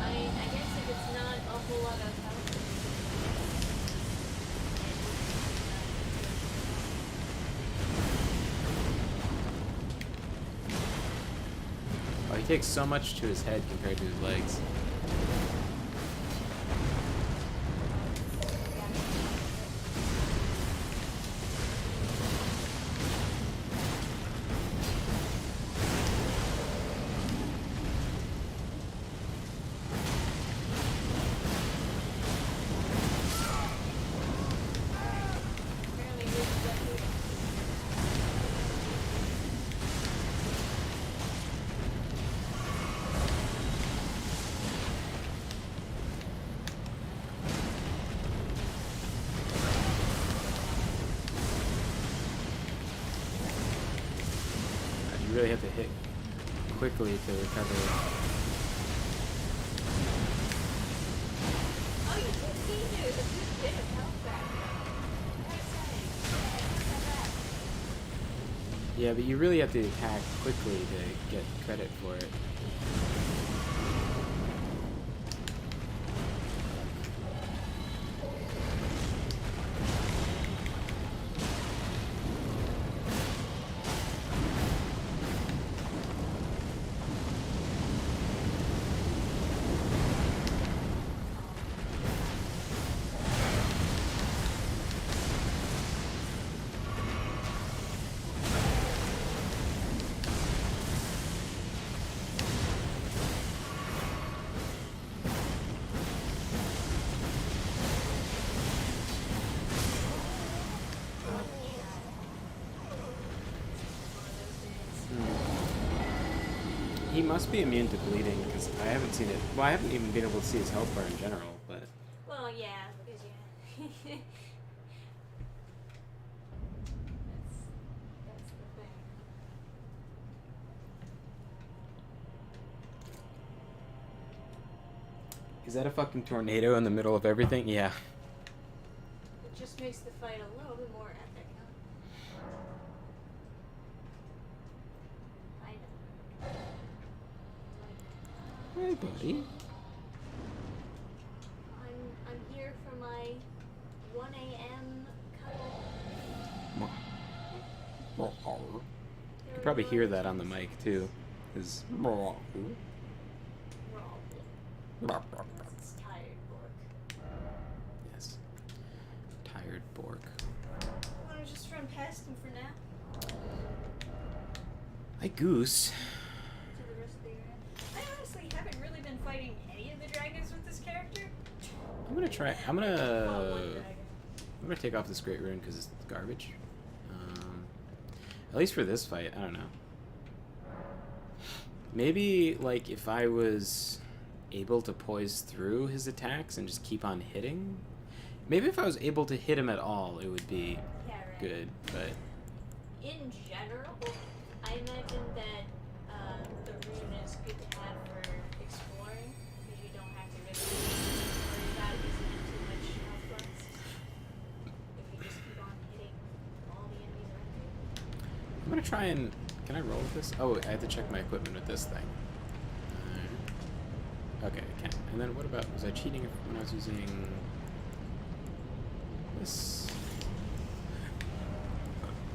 I guess if it's not a whole lot of health. Oh, he takes so much to his head compared to his legs. Apparently, this is definitely. really have to hit quickly to recover. Oh, you did see there's a good bit of health back though. I gotta say. Yeah, but you really have to attack quickly to get credit for it. He must be immune to bleeding because I haven't seen it. Well, I haven't even been able to see his health bar in general, but. Well, yeah, because yeah. that's the thing. Is that a fucking tornado in the middle of everything? Yeah. It just makes the fight a little bit more epic, huh? I know. Hey, buddy. I'm here for my 1 a.m. cuddle. You can probably hear that on the mic too. Is It's tired Bork. yes, tired Bork. Want to just run past him for now? Hi, Goose. To the rest of the area. I honestly haven't really been fighting any of the dragons with this character. I'm gonna try. Well, one I'm dragon. gonna take off this Great Rune because it's garbage. At least for this fight, I don't know. Maybe like if I was able to poise through his attacks and just keep on hitting. Maybe if I was able to hit him at all, it would be good. But in general, I imagine that the rune is good to have for exploring because you don't have to really worry about using it too much health bars. If you just keep on hitting all the enemies around you. I'm gonna try and. Can I roll with this? Oh, I have to check my equipment with this thing. Okay, I can. And then what about, was I cheating when I was using this?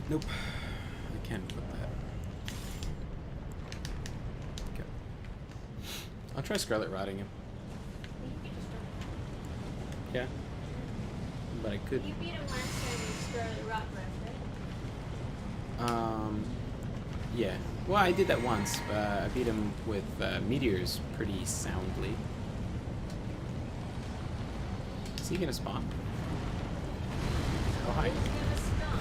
Nope. I can put that. Okay. I'll try Scarlet Rotting him. You could just run. Yeah. But I could. You beat him last time with Scarlet Rot Breath, right? Yeah. Well, I did that once. I beat him with meteors pretty soundly. Is he gonna spawn? Oh, hi. He's gonna stun.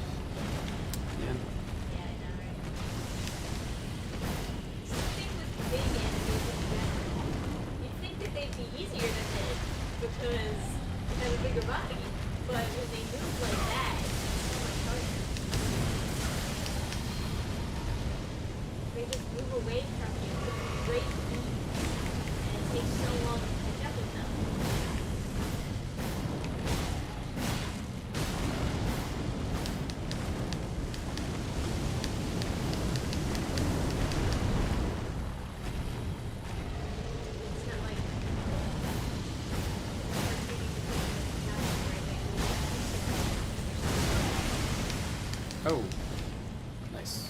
Yeah. Yeah, I know, right? It's the thing with big enemies in general. You'd think that they'd be easier to hit because they have a bigger body, but when they move like that, it's so much harder. They just move away from you with great ease, and it takes so long to catch up with them. It's not like Oh. Nice.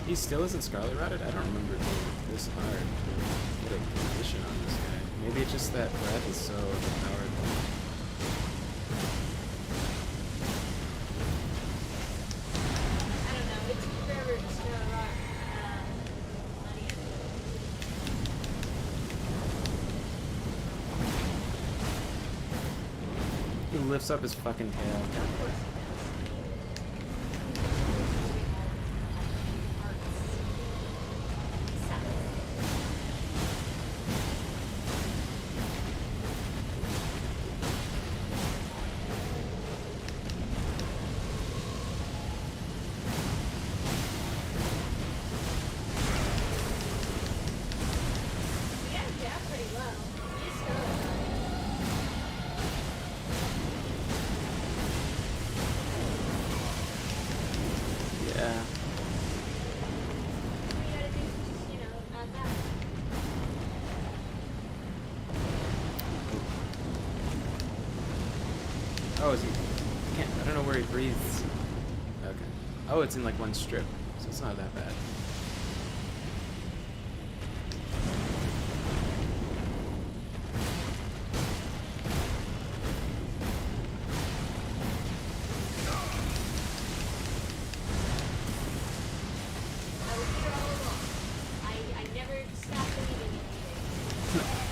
He still isn't Scarlet Rotted? I don't remember it being this hard to get a condition on this guy. Maybe it's just that breath is so overpowered. I don't know, it took forever to spell rock. He lifts up his fucking tail. Yeah. All you gotta do is just, you know, add that. Oh, is he? I don't know where he breathes. Okay. Oh, it's in like one strip, so it's not that bad. I was here all along. I never stopped believing in anything.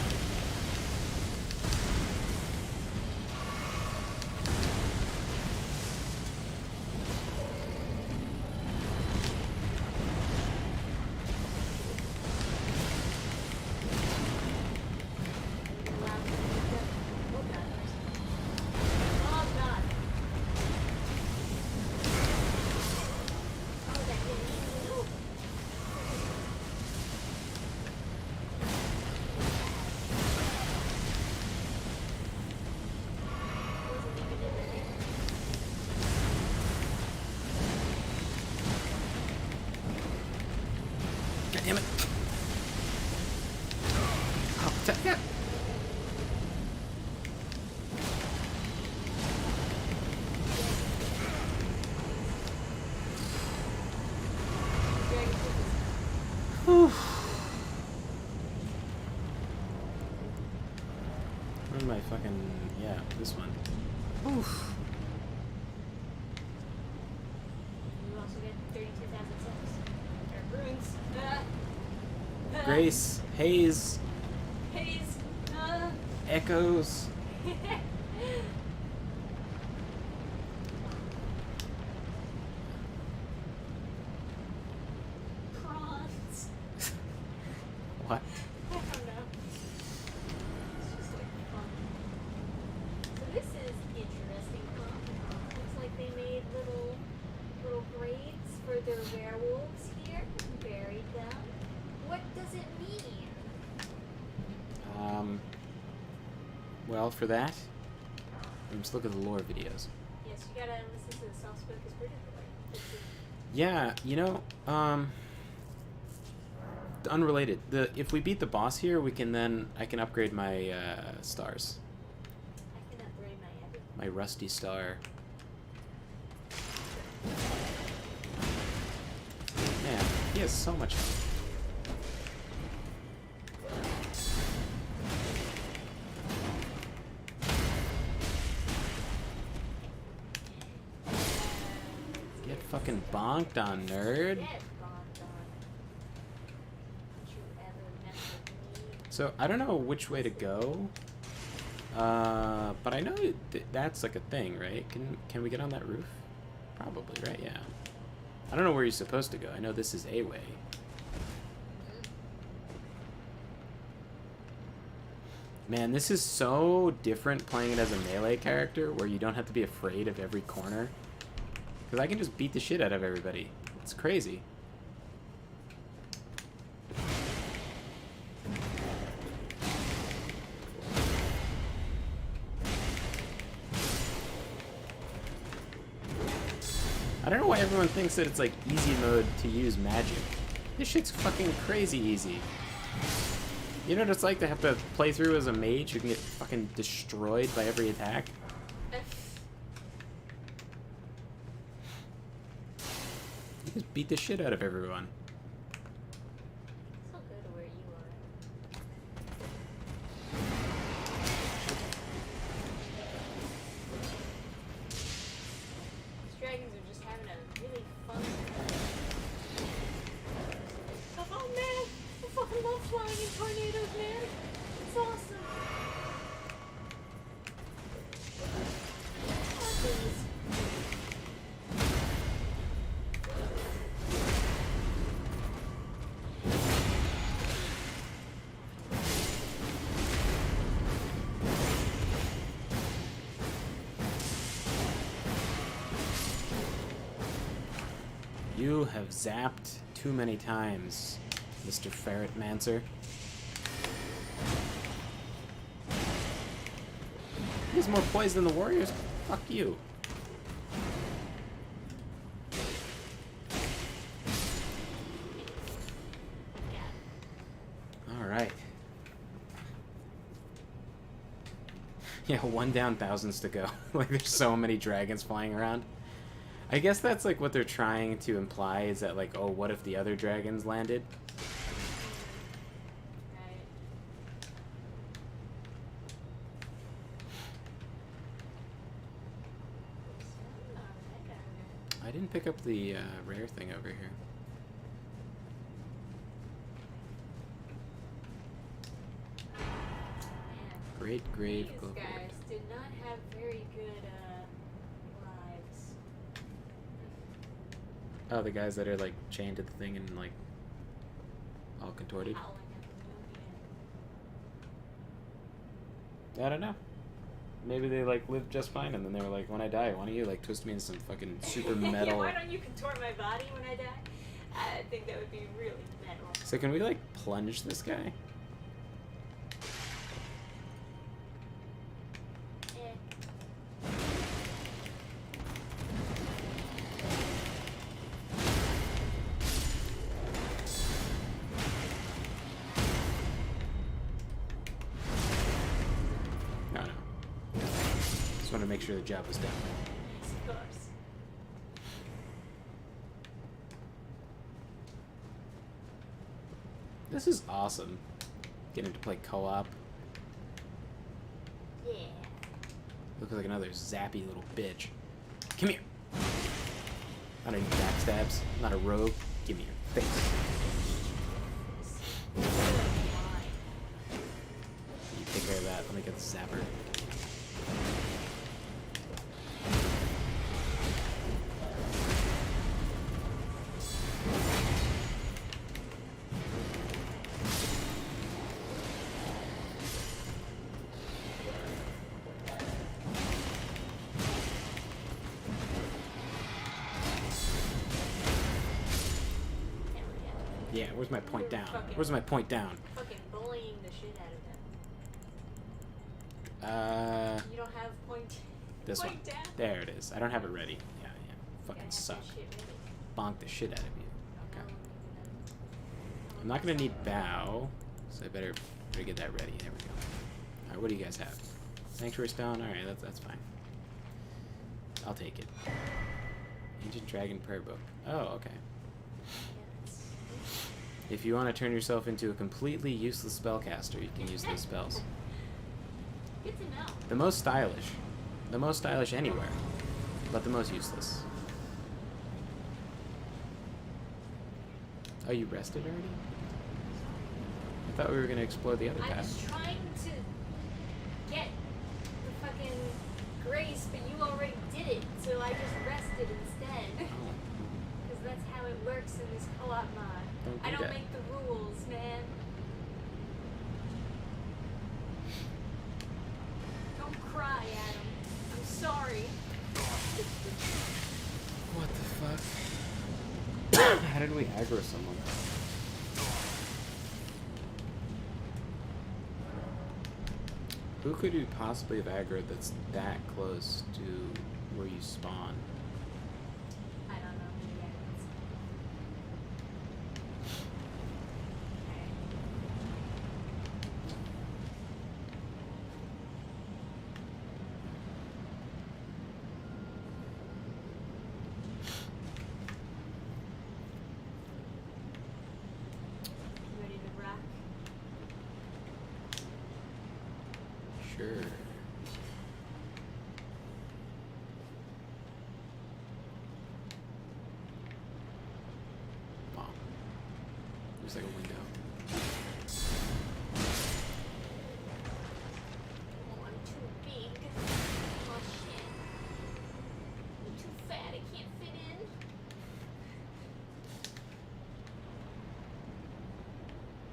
God damn it! Oh, yeah. Whew. Where's my fucking... yeah, this one. Oof. You also get 32,000 subs. Or runes. Grace, haze, Haze. echoes. Prawns. What? I don't know. It's just like fun. So this is interesting, huh? Looks like they made little grades for their werewolves here. Buried them. What does it mean? Well, for that, let's look at the lore videos. Yes, you gotta listen to the soft-spoken spirit lore. Yeah, you know, unrelated. If we beat the boss here, we can then I can upgrade my stars. I can upgrade my everything. My rusty star. Man, he has so much health. Get fucking bonked on, nerd. Get bonked on. Don't you ever mess with me. So I don't know which way to go, but I know that's like a thing, right? Can we get on that roof? Probably, right? Yeah. I don't know where you're supposed to go. I know this is a way. Man, this is so different playing it as a melee character, where you don't have to be afraid of every corner. Because I can just beat the shit out of everybody. It's crazy. I don't know why everyone thinks that it's like easy mode to use magic. This shit's fucking crazy easy. You know what it's like to have to play through as a mage who can get fucking destroyed by every attack? You just beat the shit out of everyone. So good where you are. These dragons are just having a really fun time. Oh man! I fucking love flying in tornadoes, man! It's awesome! Oh, please. You have zapped too many times, Mr. Ferret Mancer. He's more poised than the warriors? Fuck you. Yeah, one down, thousands to go. Like, there's so many dragons flying around. I guess that's, like, what they're trying to imply is that, like, oh, what if the other dragons landed? Right. I didn't pick up the rare thing over here. Great grave. These guys did not have very good lives. Oh, the guys that are like chained to the thing and like all contorted. Howling at the moon, I don't know. Maybe they like lived just fine, and then they were like, when I die, why don't you like twist me in some fucking super metal? Yeah, why don't you contort my body when I die? I think that would be really metal. So can we like plunge this guy? To make sure the job was done. Yes, of course. This is awesome. Getting to play co-op. Yeah. Looks like another zappy little bitch. Come here. I don't need backstabs. I'm not a rogue. Give me your face. You take care of that. Let me get the zapper. Yeah, where's my point down? Where's my point down? Fucking bullying the shit out of them. You don't have point. This point one. Down? There it is. I don't have it ready. Yeah. Fucking suck. Bonk the shit out of you. Okay. I'm not gonna need bow, so I better get that ready. There we go. All right, what do you guys have? Sanctuary stone. All right, that's fine. I'll take it. Ancient Dragon Prayer Book. Oh, okay. If you want to turn yourself into a completely useless spellcaster, you can use those spells. Good to know. The most stylish. The most stylish anywhere, but the most useless. Oh, you rested already? I thought we were going to explore the other I path. was trying to get the fucking grace, but you already did it, so I just rested instead. Oh. Because that's how it works in this co-op mod. I don't make the rules, man. Don't cry, Adam. I'm sorry. What the fuck? How did we aggro someone? Who could you possibly have aggroed that's that close to where you spawn? I don't know who the Adams. Ready to rock? Sure. Wow. There's like a window. Oh, I'm too big. Oh shit. I'm too fat, I can't fit in.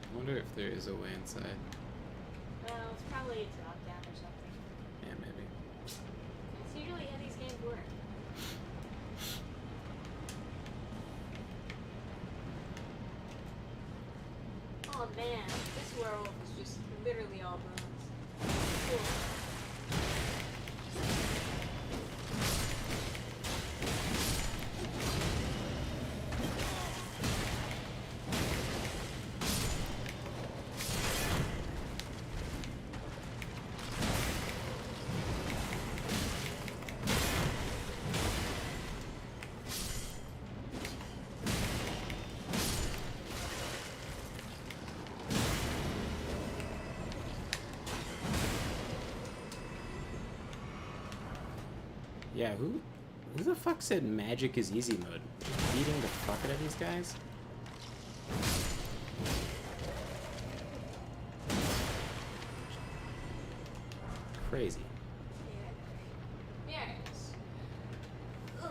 I wonder if there is a way inside. Well, it's probably a drop down or something. Yeah, maybe. That's usually how these games work. Oh man, this werewolf is just literally all bones. Cool. Yeah, who the fuck said magic is easy mode? Beating the fuck out of these guys? Crazy. Yes. Ugh.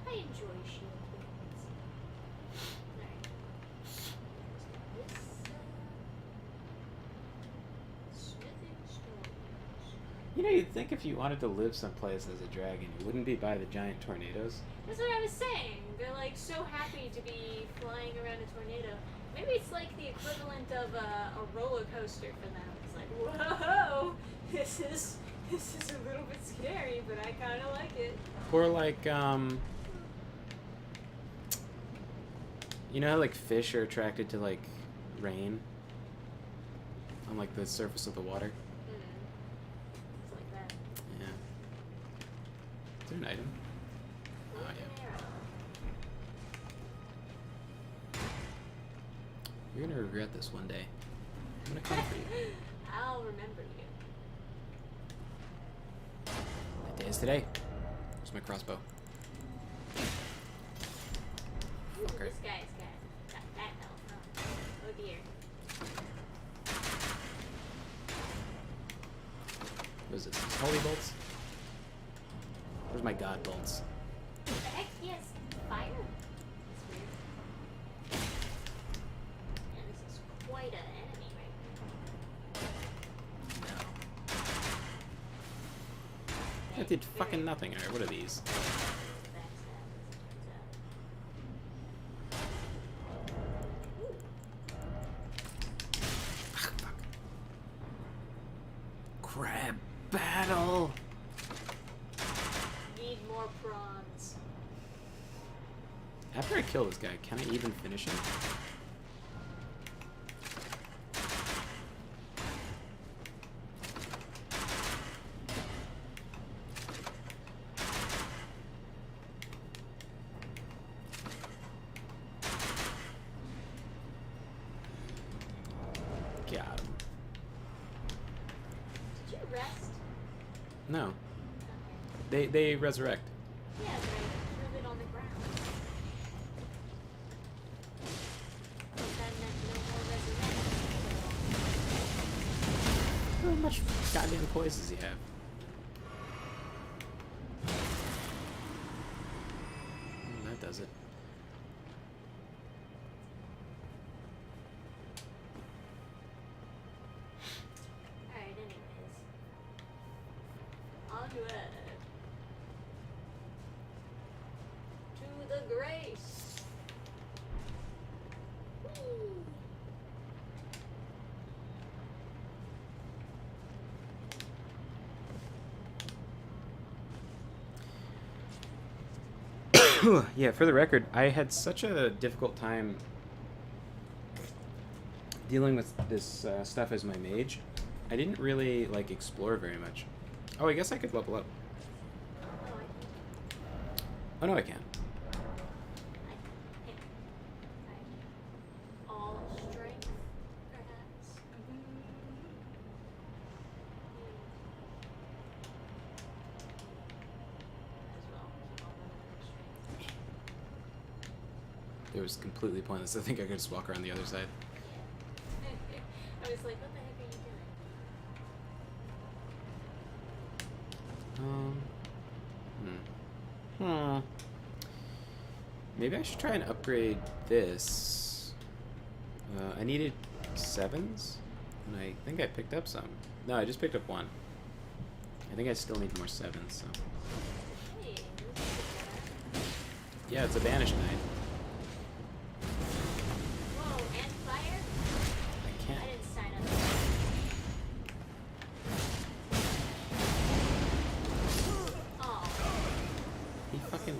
I enjoy shield weapons. Alright. This, smithing stones. You know, you'd think if you wanted to live someplace as a dragon, you wouldn't be by the giant tornadoes. That's what I was saying. They're like so happy to be flying around a tornado. Maybe it's like the equivalent of a roller coaster for them. It's like, whoa, this is a little bit scary, but I kind of like it. Or like, you know how like fish are attracted to like rain on like the surface of the water? It's like that. Yeah. Is there an item? Oh yeah. You're gonna regret this one day. I'm gonna come for you. I'll remember you. That day is today. Where's my crossbow? Ooh, Fucker. this guy's got that health, huh? Oh dear. What is it? Holy bolts? Where's my god bolts? What the heck? He has fire? That's weird. Man, this is quite an enemy right No. That did fucking nothing. Alright, what are these? Ah, fuck. Crab battle! Need more prawns. After I kill this guy, can I even finish him? Got him. Did you rest? No. Okay. They resurrect. Yeah, but I threw it on the ground. But that meant no more resurrection. How much goddamn poise does he have? That does it. Alright, anyways. Onward. To the grace. Whee! Yeah, for the record, I had such a difficult time dealing with this stuff as my mage. I didn't really like explore very much. Oh, I guess I could level up. Oh, I think Oh no, I can. I can't. All strength, perhaps. As well. All strength. It was completely pointless. I think I could just walk around the other side. I was like, what the heck are you doing? Maybe I should try and upgrade this. I needed 7s, and I think I picked up some. No, I just picked up 1. I think I still need more 7s, so. Hey, this is better. Yeah, it's a banished knight. Whoa, and fire? I can't. I didn't sign up. Oh, He fucking.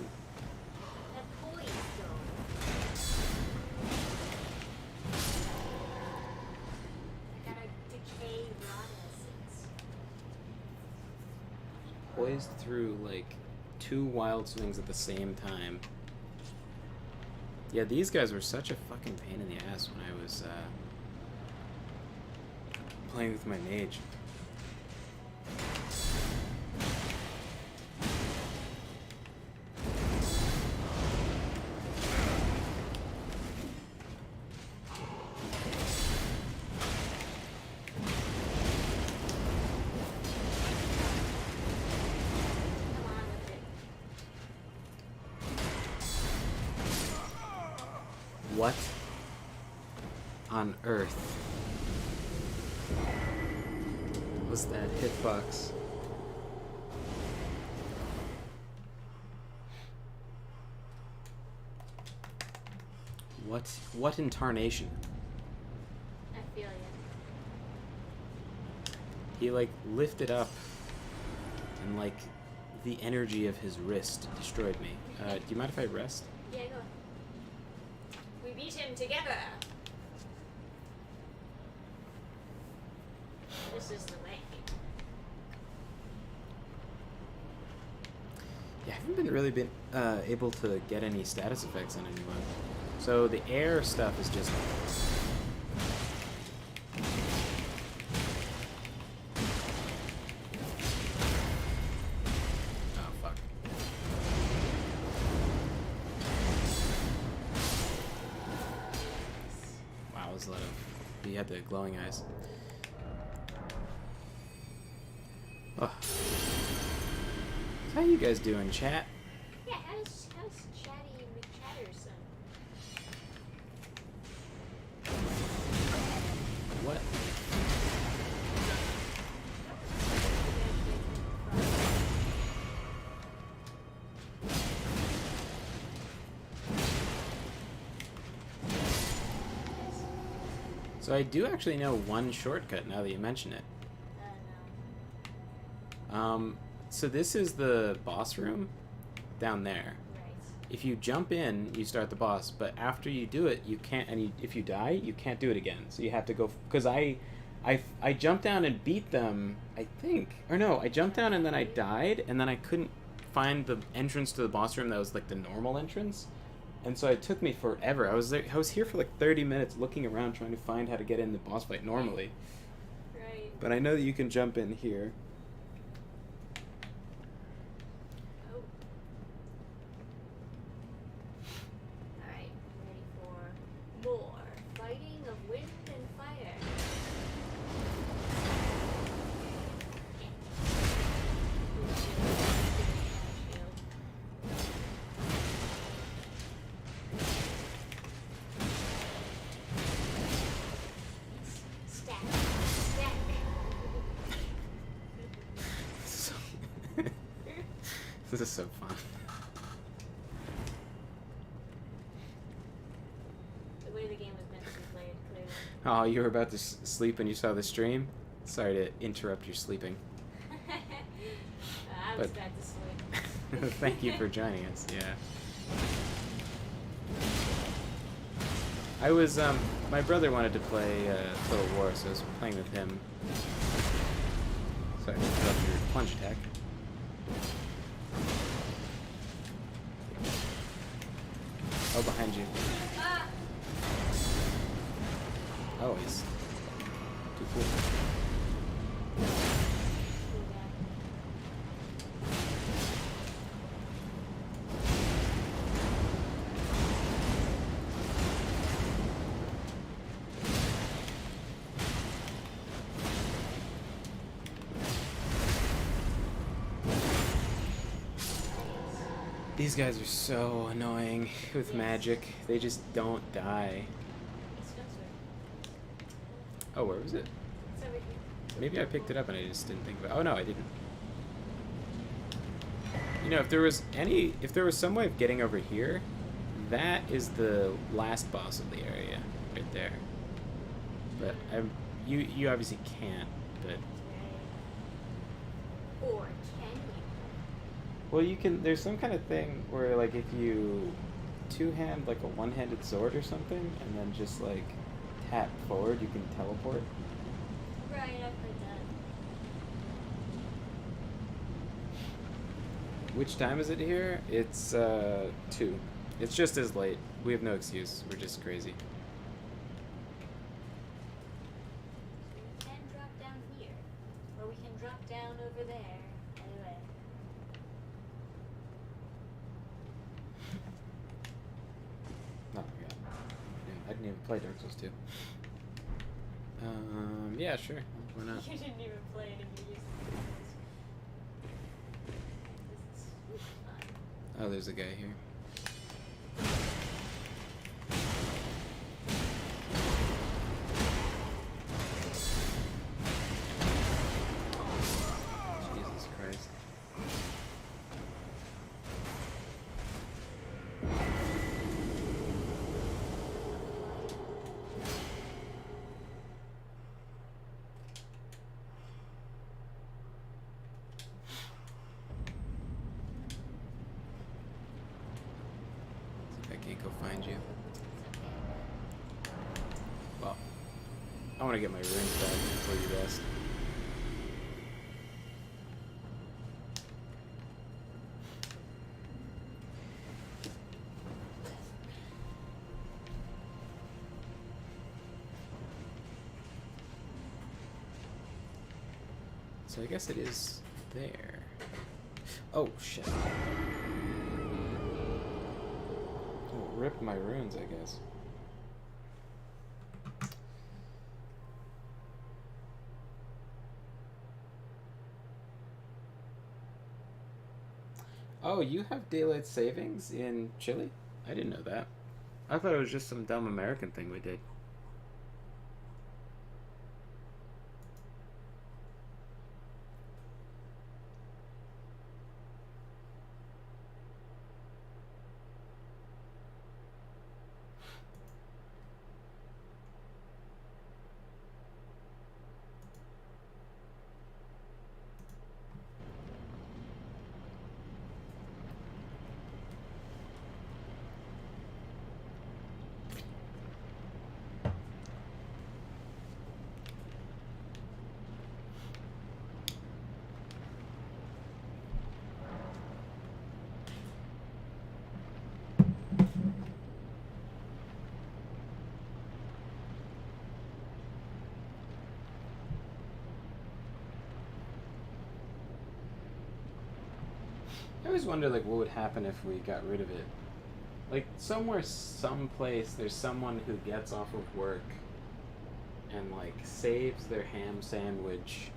that poise though. I got a decay rod essence. Poised through like 2 wild swings at the same time. Yeah, these guys were such a fucking pain in the ass when I was playing with my mage. What on earth was that hitbox? What in tarnation? I feel you. He like lifted up and like the energy of his wrist destroyed me. Do you mind if I rest? Yeah, go. We beat him together. This is the way. Yeah, I haven't really been able to get any status effects on anyone. So the air stuff is just... Oh, fuck. Wow, it was a lot of... He had the glowing eyes. Oh. How you guys doing, chat? Yeah, how's Chatty McChatterson? What? So I do actually know one shortcut now that you mention it. No. So this is the boss room down there. Right. If you jump in, you start the boss, but after you do it, you can't, and if you die, you can't do it again. So you have to go, because I jumped down and beat them, I think. Or no, I jumped down and then I died, and then I couldn't find the entrance to the boss room that was like the normal entrance. And so it took me forever. I was here for like 30 minutes looking around trying to find how to get in the boss fight normally. Right. But I know that you can jump in here. Oh. Alright, ready for more fighting of wind and fire. Stack. So this is so fun. The way the game was meant to be played, clearly. Oh, you were about to sleep and you saw the stream? Sorry to interrupt your sleeping. I was But- about to sleep. Thank you for joining us, yeah. I was, my brother wanted to play Total War, so I was playing with him. Sorry, interrupt your plunge attack. Oh, behind you. Ah! Oh, he's too cool. These guys are so annoying with magic. They just don't die. It's Spencer. Oh, where was it? It's over here. Maybe I picked it up and I just didn't think about it. Oh no, I didn't. You know, if there was some way of getting over here, that is the last boss of the area, right there. But you obviously can't. But Or can you? well, you can. There's some kind of thing where like if you two-hand like a one-handed sword or something, and then just like tap forward, you can teleport. Right, I've heard that. Which time is it here? It's 2. It's just as late. We have no excuse. We're just crazy. We can drop down here. Or we can drop down over there. Anyway. Oh my god. I didn't even play Dark Souls 2. Yeah, sure. Why not? You didn't even play it and you used This is fun. Oh, there's a guy here. Can't go find you. Well, I want to get my runes back before you rest. So I guess it is there. Oh, shit. Oh, rip my runes, I guess. Oh, you have daylight savings in Chile? I didn't know that. I thought it was just some dumb American thing we did. I always wonder, like, what would happen if we got rid of it. Like, somewhere, someplace, there's someone who gets off of work and, like, saves their ham sandwich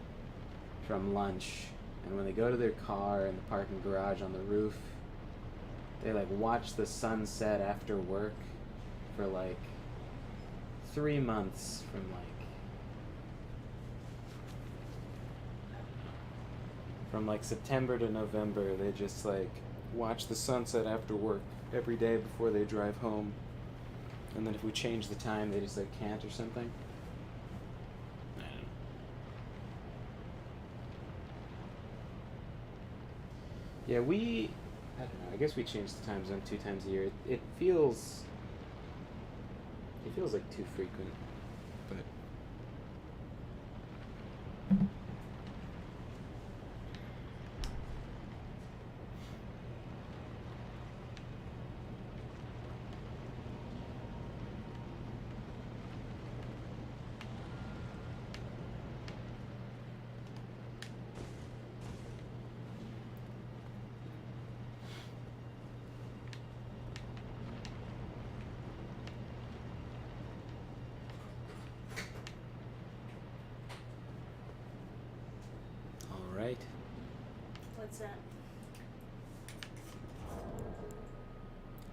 from lunch, and when they go to their car in the parking garage on the roof, they, like, watch the sunset after work for, like, 3 months from, like, September to November. They just, like, watch the sunset after work every day before they drive home. And then if we change the time, they just, like, can't or something. I don't know. Yeah, I don't know. I guess we change the time zone 2 times a year. It feels like too frequent, but... Right. What's that?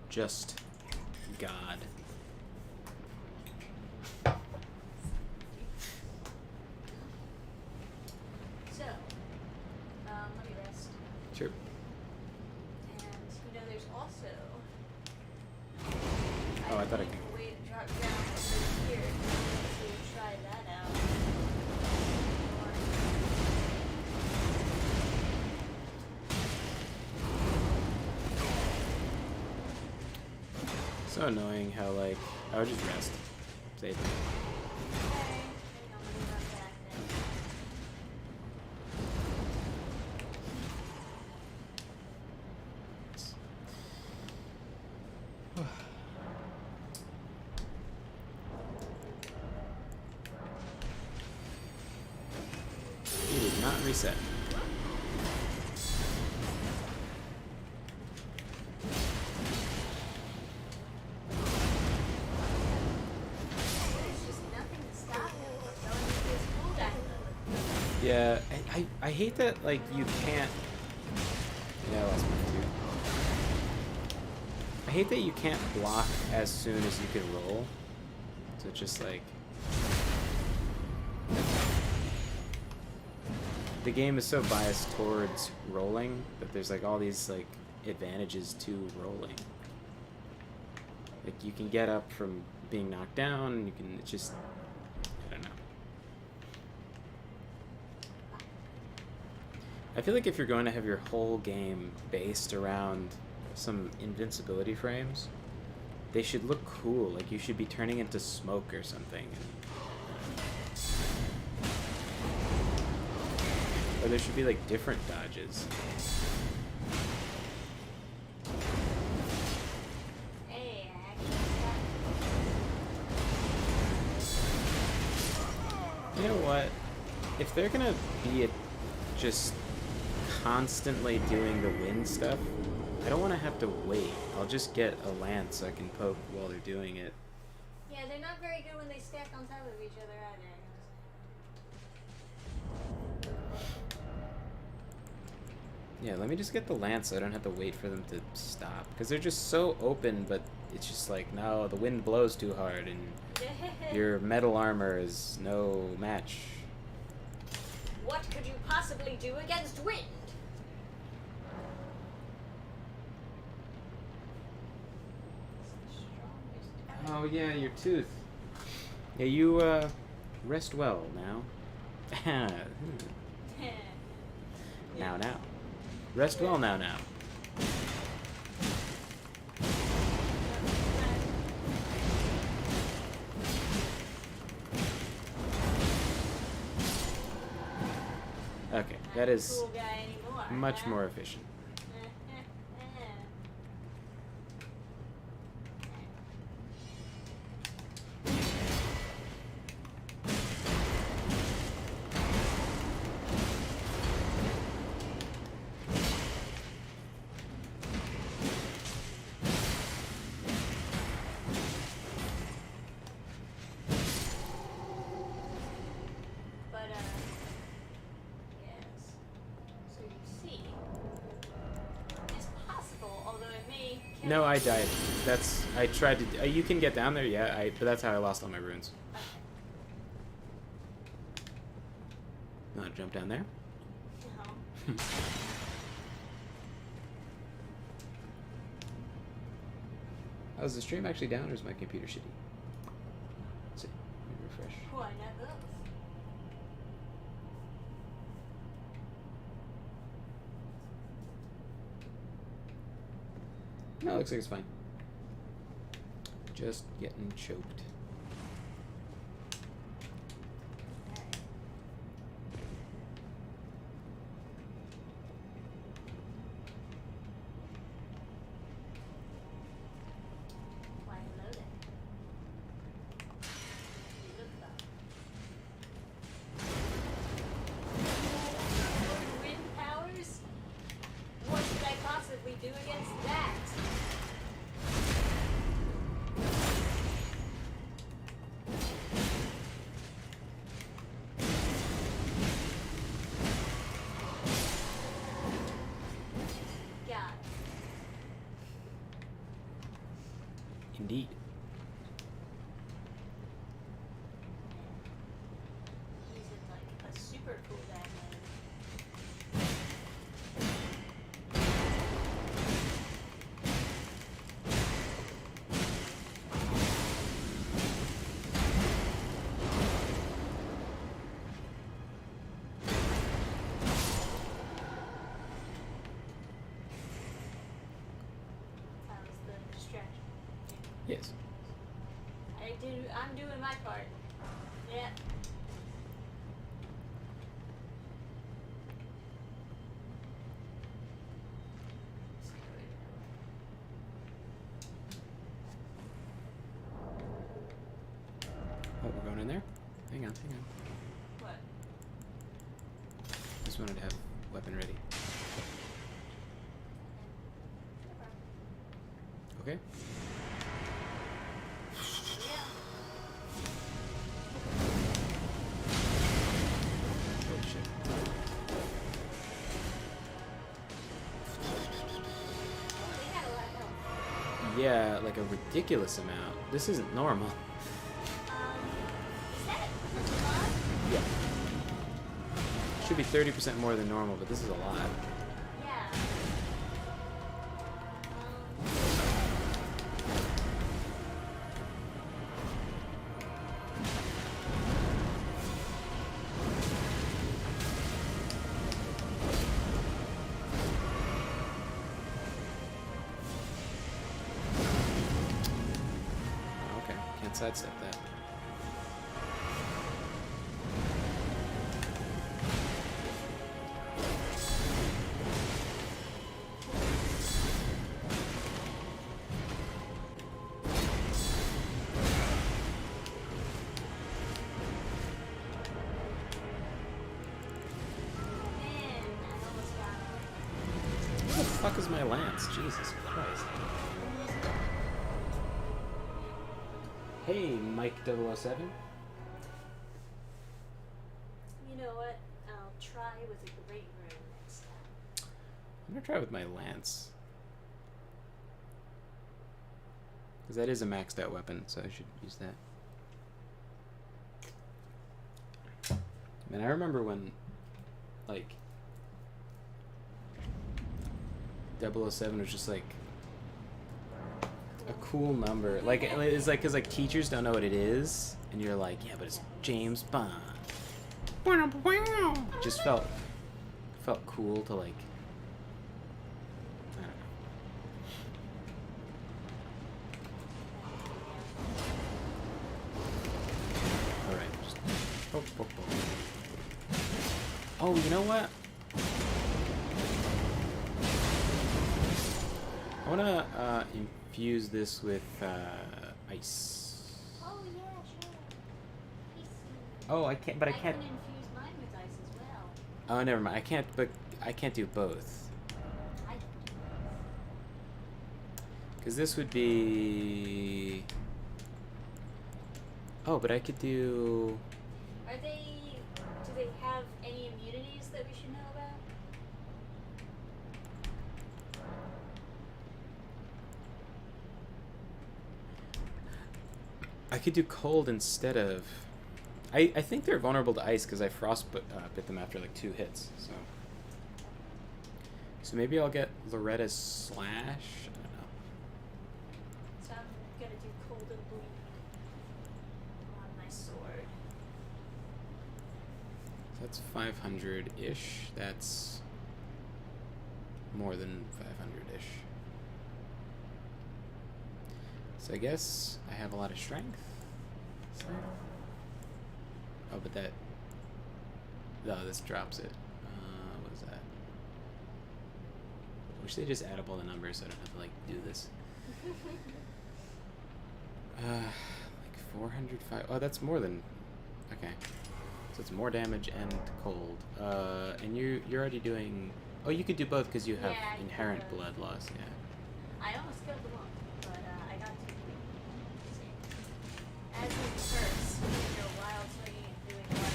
Just God. So, let me rest. Sure. And, you know, there's also... Oh, I thought I think could... a way to drop down over here to try that out. So annoying how, like, I would just rest. Save it. Okay, hang on, let me run back then. You did not reset. Yeah, I hate that, like, you can't... Yeah, I lost my too. I hate that you can't block as soon as you can roll. So it's just, like... The game is so biased towards rolling that there's, like, all these, like, advantages to rolling. Like, you can get up from being knocked down, you can... It's just... I don't know. I feel like if you're going to have your whole game based around some invincibility frames, they should look cool. Like, you should be turning into smoke or something. Or there should be, like, different dodges. Hey, You know what? If they're gonna be just constantly doing the wind stuff, I don't want to have to wait. I'll just get a lance so I can poke while they're doing it. yeah, they're not very good when they stack on top of each other either. Yeah, let me just get the lance so I don't have to wait for them to stop. Because they're just so open, but it's just like, no, the wind blows too hard and your metal armor is no match. What could you possibly do against wind? Oh yeah, your tooth. Yeah, you rest well now. Now. Rest well now. Okay, that is Cool guy anymore, much huh? more efficient. But, yes. So you see, it's possible, although it may kill No, you. I died. I tried to. You can get down there, yeah. But that's how I lost all my runes. You want to jump down there? No. Oh, is the stream actually down, or is my computer shitty? Let's see. Let me refresh. Why not both? No, it looks like it's fine. Just getting choked. Why hello there? You look though. Wind powers? What could I possibly do against that? God. Indeed. He's in like a super cool guy mode. That was the distraction. Yes. I'm doing my part. Yeah. Oh, we're going in there? Hang on. What? Just wanted to have weapon ready. Okay. Yeah. Oh shit. Oh, they had a lot of help. Yeah, like a ridiculous amount. This isn't normal. Is that a lot? Yeah. Should be 30% more than normal, but this is a lot. Yeah. can sidestep that. Man, I almost got him. Where the fuck is my lance? Jesus Christ. Hey, Mike007. You know what? I'll try with a great rune next time. I'm gonna try with my lance. Because that is a maxed out weapon, so I should use that. Man, I remember when, like, 007 was just like a cool number. Like, it's like, because like teachers don't know what it is, and you're like, yeah, but it's James Bond. It just felt cool to, like, I don't know. Alright, just poke, poke, poke. Oh, you know what? I wanna infuse this with ice. Oh yeah, sure. Oh, I can't, but I can't. can infuse mine with ice as well. Oh, never mind. I can't, but I can't do both. I can do Because this would be. Oh, but I could do. Are they? Do they have any immunities that we should know about? I could do cold instead of. I think they're vulnerable to ice because I frostbit them after like 2 hits. So maybe I'll get Loretta's slash. I don't know. So I'm gonna do cold and bleed on my sword. That's 500-ish. That's more than 500-ish. So I guess I have a lot of strength. So. Oh, but that. No, this drops it. What is that? I wish they just add up all the numbers so I don't have to, like, do this. Like 405. Oh, that's more than. Okay. So it's more damage and cold. And you're already doing. Oh, you could do both because you have inherent blood loss. Yeah. I almost killed the monk, but I got too weak. As is the curse, you're wild swinging and doing a lot of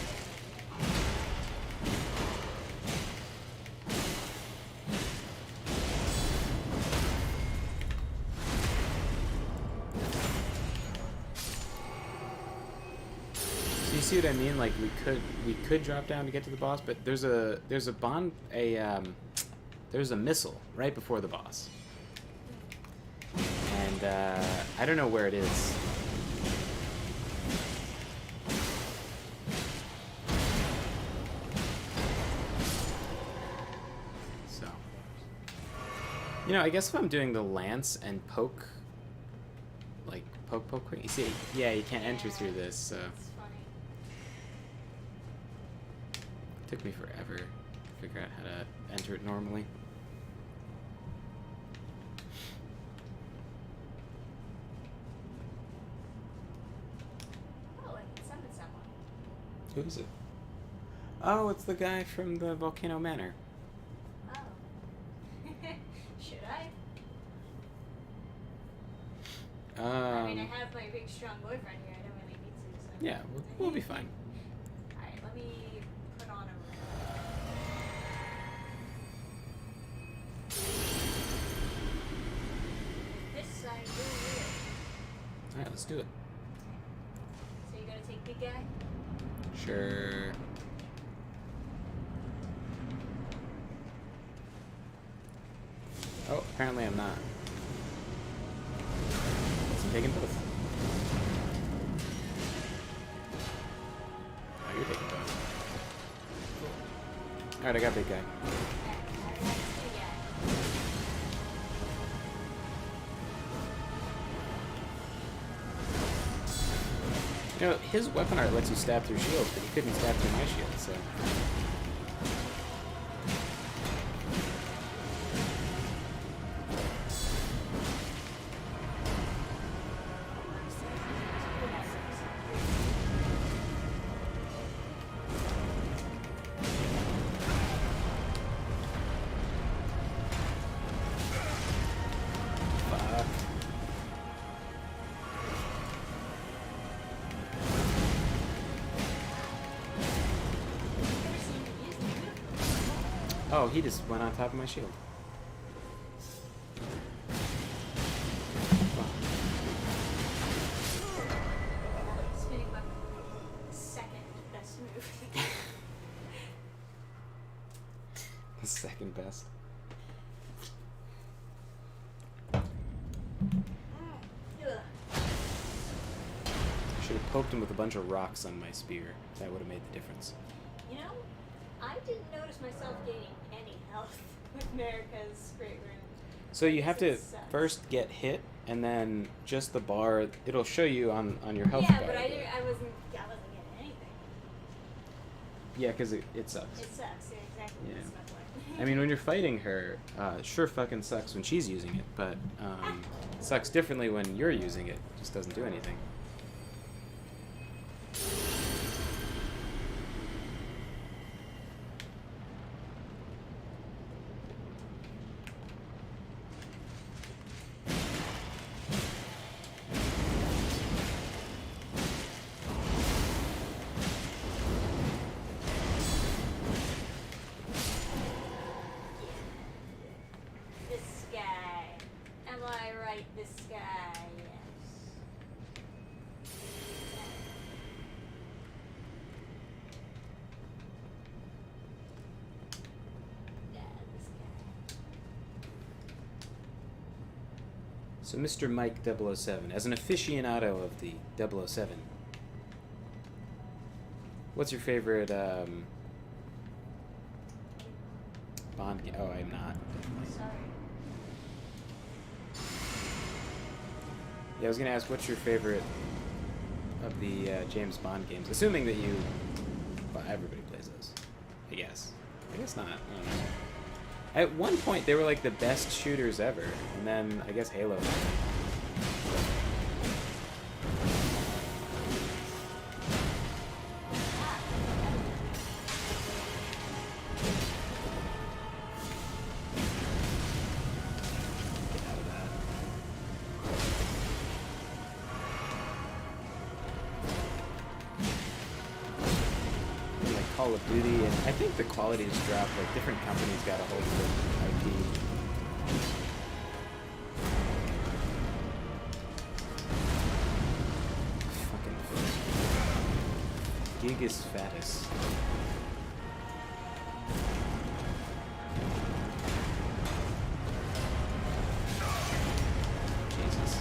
So you see what I mean? Like we could drop down to get to the boss, but there's a there's a missile right before the boss, and I don't know where it is. So, you know, I guess if I'm doing the lance and poke, like poke, you see, yeah, you can't enter through this, so. It's funny. It took me forever to figure out how to enter it normally. Oh, I can summon someone. Who is it? Oh, it's the guy from the Volcano Manor. Oh. Should I? I mean, I have my big, strong boyfriend here. I don't really need to. So. Yeah, we'll be fine. Alright, let me put on a ring. This side really weird. Alright, let's do it. So you're gonna take big guy? Sure. Oh, apparently I'm not. I'm taking both. Oh, you're taking both. Alright, I got big guy. Yeah, I have big guy. You know, his weapon art lets you stab through shields, but he couldn't stab through my shield, so... Oh, he just went on top of my shield. Spinning weapon. Second best move. The second best. Should have poked him with a bunch of rocks on my spear. That would have made the difference. You know, I didn't notice myself gaining any health with America's Great Rune. So you have to It sucks. first get hit, and then just the bar, it'll show you on your health Yeah, bar. but I wasn't getting anything. Yeah, because it sucks. It sucks. Yeah, exactly. Yeah. That's my point. I mean, when you're fighting her, it sure fucking sucks when she's using it, but it sucks differently when you're using it. It just doesn't do anything. This guy. Am I right? This guy. Yes. Yeah, this guy. So Mr. Mike 007, as an aficionado of the 007, what's your favorite Bond game? Oh, I'm not. Sorry. Yeah, I was gonna ask, what's your favorite of the James Bond games? Assuming that you, well, everybody plays those. I guess. I guess not. I don't know. At one point, they were like the best shooters ever, and then I guess Halo. Get out of that. And like Call of Duty, and I think the quality has dropped. Like different companies got a hold of the IP. Fucking Gigas Fatus. Jesus.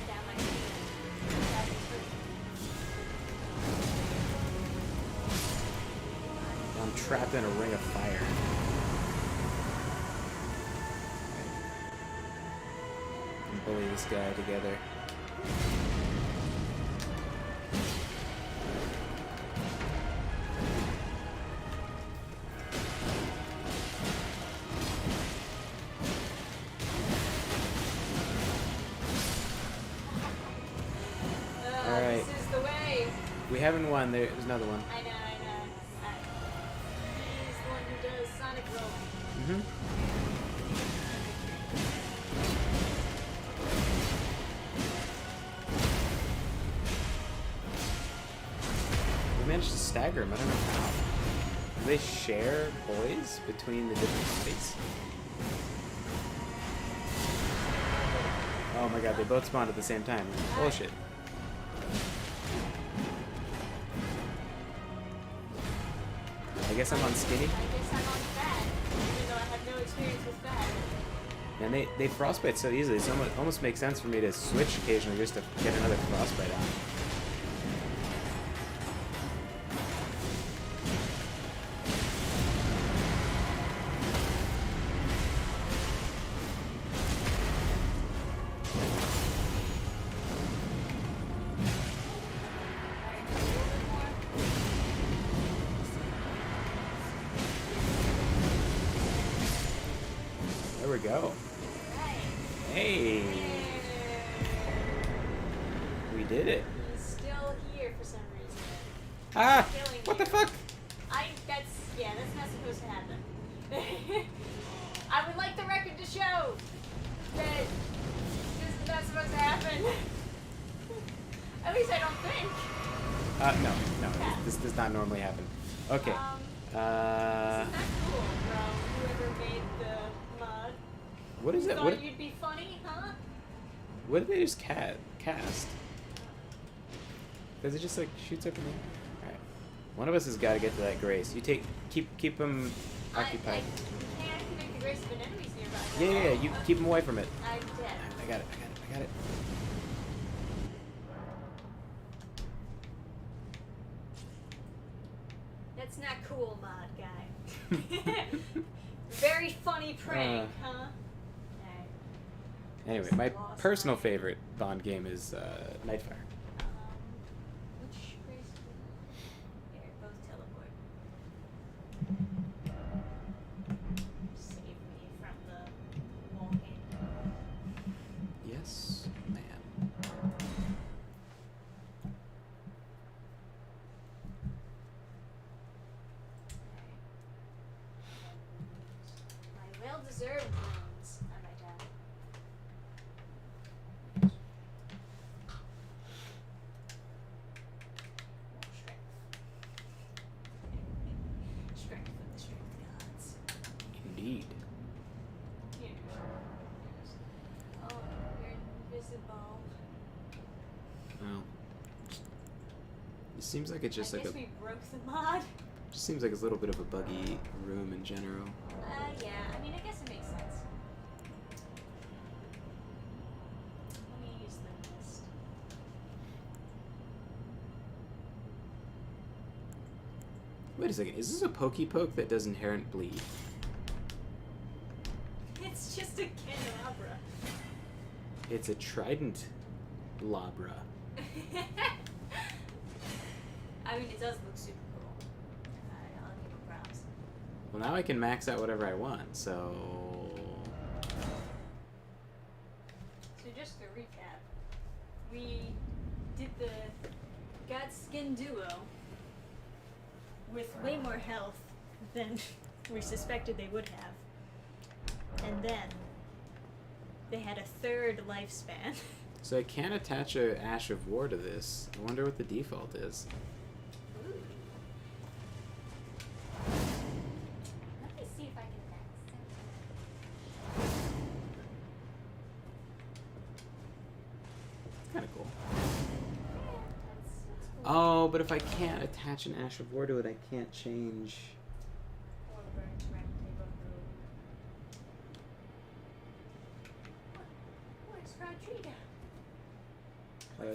Down my feet. I'm trapped in a ring of fire. And bully this guy together. Alright. This is the way. We haven't won. There's another one. I know. He's the one who does Sonic Roll. Mm-hmm. We managed to stagger him. I don't know how. Do they share boys between the different states? Oh my god, they both spawned at the same time. Bullshit. I guess I'm on skinny. I guess I'm on fat, even though I have no experience with fat. And they frostbite so easily. It almost makes sense for me to switch occasionally just to get another frostbite on. Hey, we did it. He's still here for some reason. Ah, Killing what you. the fuck? That's not supposed to happen. I would like the record to show that this is not supposed to happen. At least I don't think. No, this does not normally happen. Okay. This is not cool, bro. Whoever made the mod. What is You it? thought you'd be funny, huh? What did they just cast? Does it just like shoots up in the air? Alright. One of us has got to get to that grace. You keep him occupied. I can't activate the grace of an enemy's nearby. Yeah, you keep him away from it. I'm dead. I got it. That's not cool, mod guy. Very funny prank, huh? Alright. Anyway, my personal favorite Bond game is Nightfire. Which grace? Here, both teleport. Save me from the walking. Yes, man. My well-deserved wounds, I might add. Strength of the strength gods. Indeed. Here. Oh, you're invisible. Well, it seems like it's just I like guess a. we broke the mod. Just seems like it's a little bit of a buggy room in general. Yeah, I mean, I guess it makes sense. Let me use the mist. Wait a second, is this a pokey poke that does inherent bleed? It's just a candelabra. It's a trident labra. I mean, it does look super cool. I'll give it props. Well, now I can max out whatever I want, so. So just to recap, we did the Godskin duo with way more health than we suspected they would have. And then they had a third lifespan. So I can't attach a Ash of War to this. I wonder what the default is. Ooh. Let me see if I can max it. Kind of cool. Yeah, that's cool. Oh, but if I can't attach an Ash of War to it, I can't change. Or burnt red table Where's Rodrigo?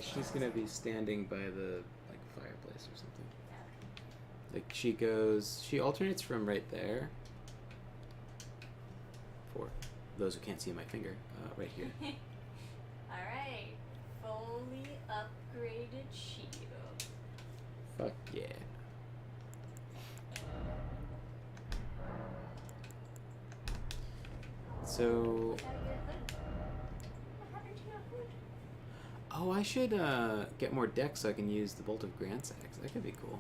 She's gonna be standing by the like fireplace or something. Like she alternates from right there. For those who can't see my finger, right here. Alright. Fully upgraded shield. Fuck yeah. So, Gotta get a hood. What happened to your hood? oh, I should get more decks so I can use the Bolt of Grant's Axe. That could be cool.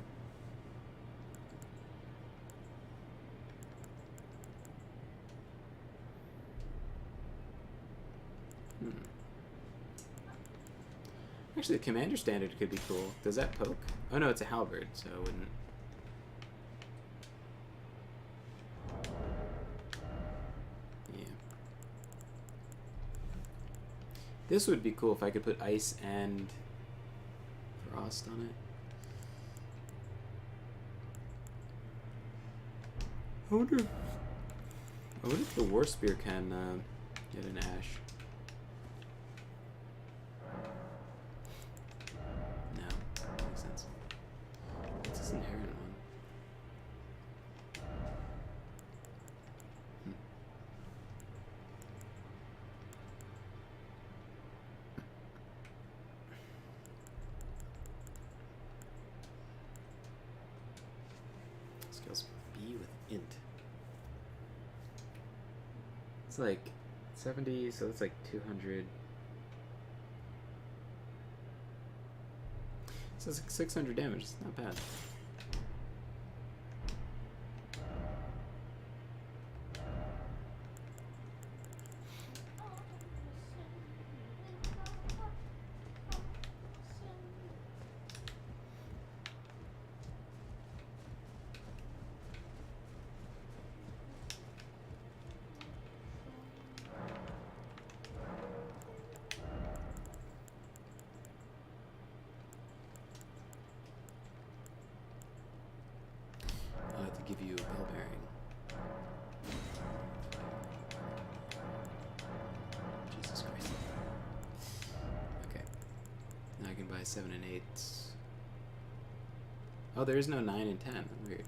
Actually, the Commander Standard could be cool. Does that poke? Oh no, it's a halberd, so it wouldn't. Yeah. This would be cool if I could put ice and frost on it. I wonder if the War Spear can get an ash. No, that makes sense. It's this inherent one. Skills B with int. It's like 70, so that's like 200. So it's like 600 damage. It's not bad. I'll have to give you a bell bearing. Jesus Christ. Okay. Now I can buy 7 and 8s. Oh, there is no 9 and 10. Weird.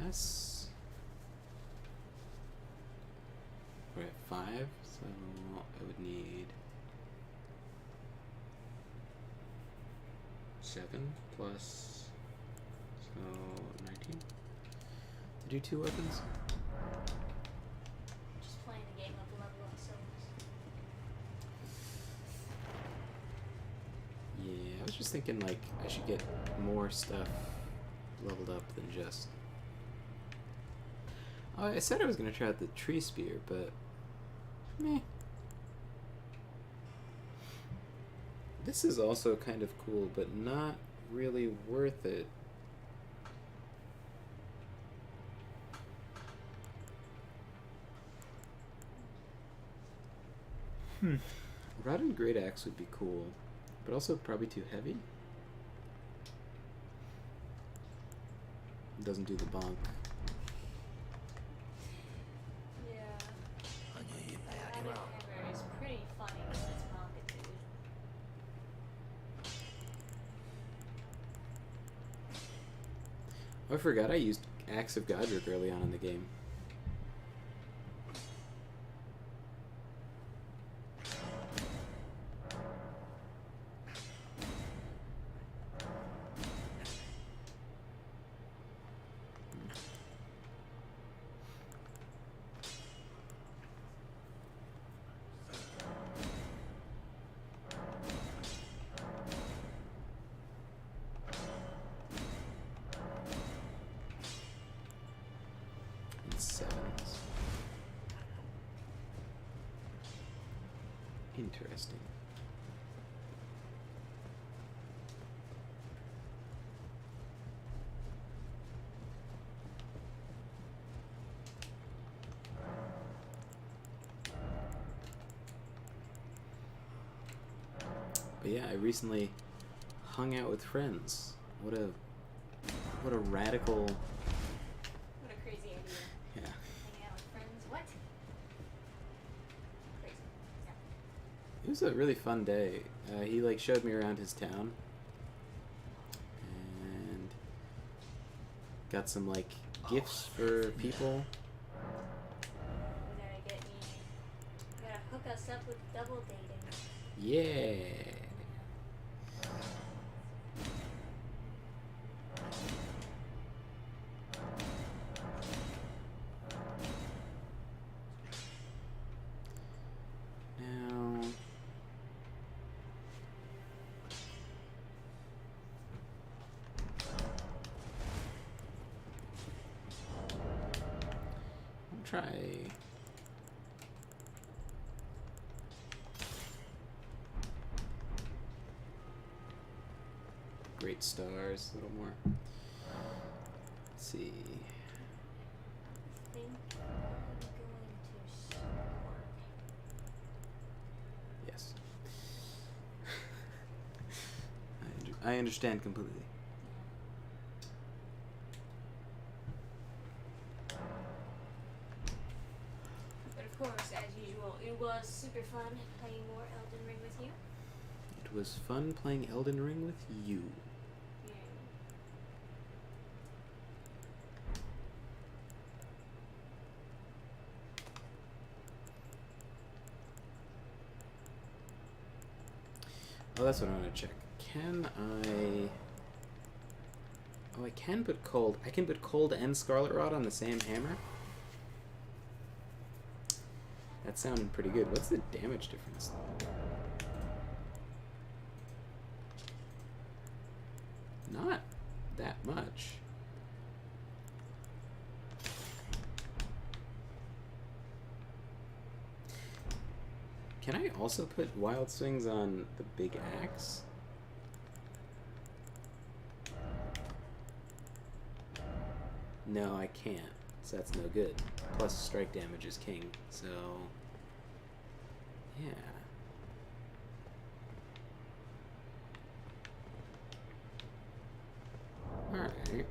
Guess we're at 5, so I would need 7 plus, so 19 to do 2 weapons. Just playing the game up level up souls. Yeah, I was just thinking like I should get more stuff leveled up than just. Oh, I said I was gonna try out the tree spear, but meh. This is also kind of cool, but not really worth it. Rod and Great Axe would be cool, but also probably too heavy. Doesn't do the bonk. Yeah. Hammer is pretty funny with its magnitude. Oh, I forgot I used Axe of Godric early on in the game. Interesting. But yeah, I recently hung out with friends. What a radical. What a crazy idea. Yeah. Hanging out with friends. What? Crazy. Yeah. It was a really fun day. He like showed me around his town and got some like gifts for people. You gotta hook us up with double dating. Yeah. Now, I'll try. Great stars, a little more. Let's see. I think I'm going to sword. Yes. I understand completely. But of course, as usual, it was super fun playing more Elden Ring with you. It was fun playing Elden Ring with you. Oh, that's what I want to check. Can I... Oh, I can put cold. I can put cold and Scarlet Rot on the same hammer? That sounded pretty good. What's the damage difference? Not that much. Can I also put Wild Swings on the big axe? No, I can't. So that's no good. Plus strike damage is king. So yeah. Alright.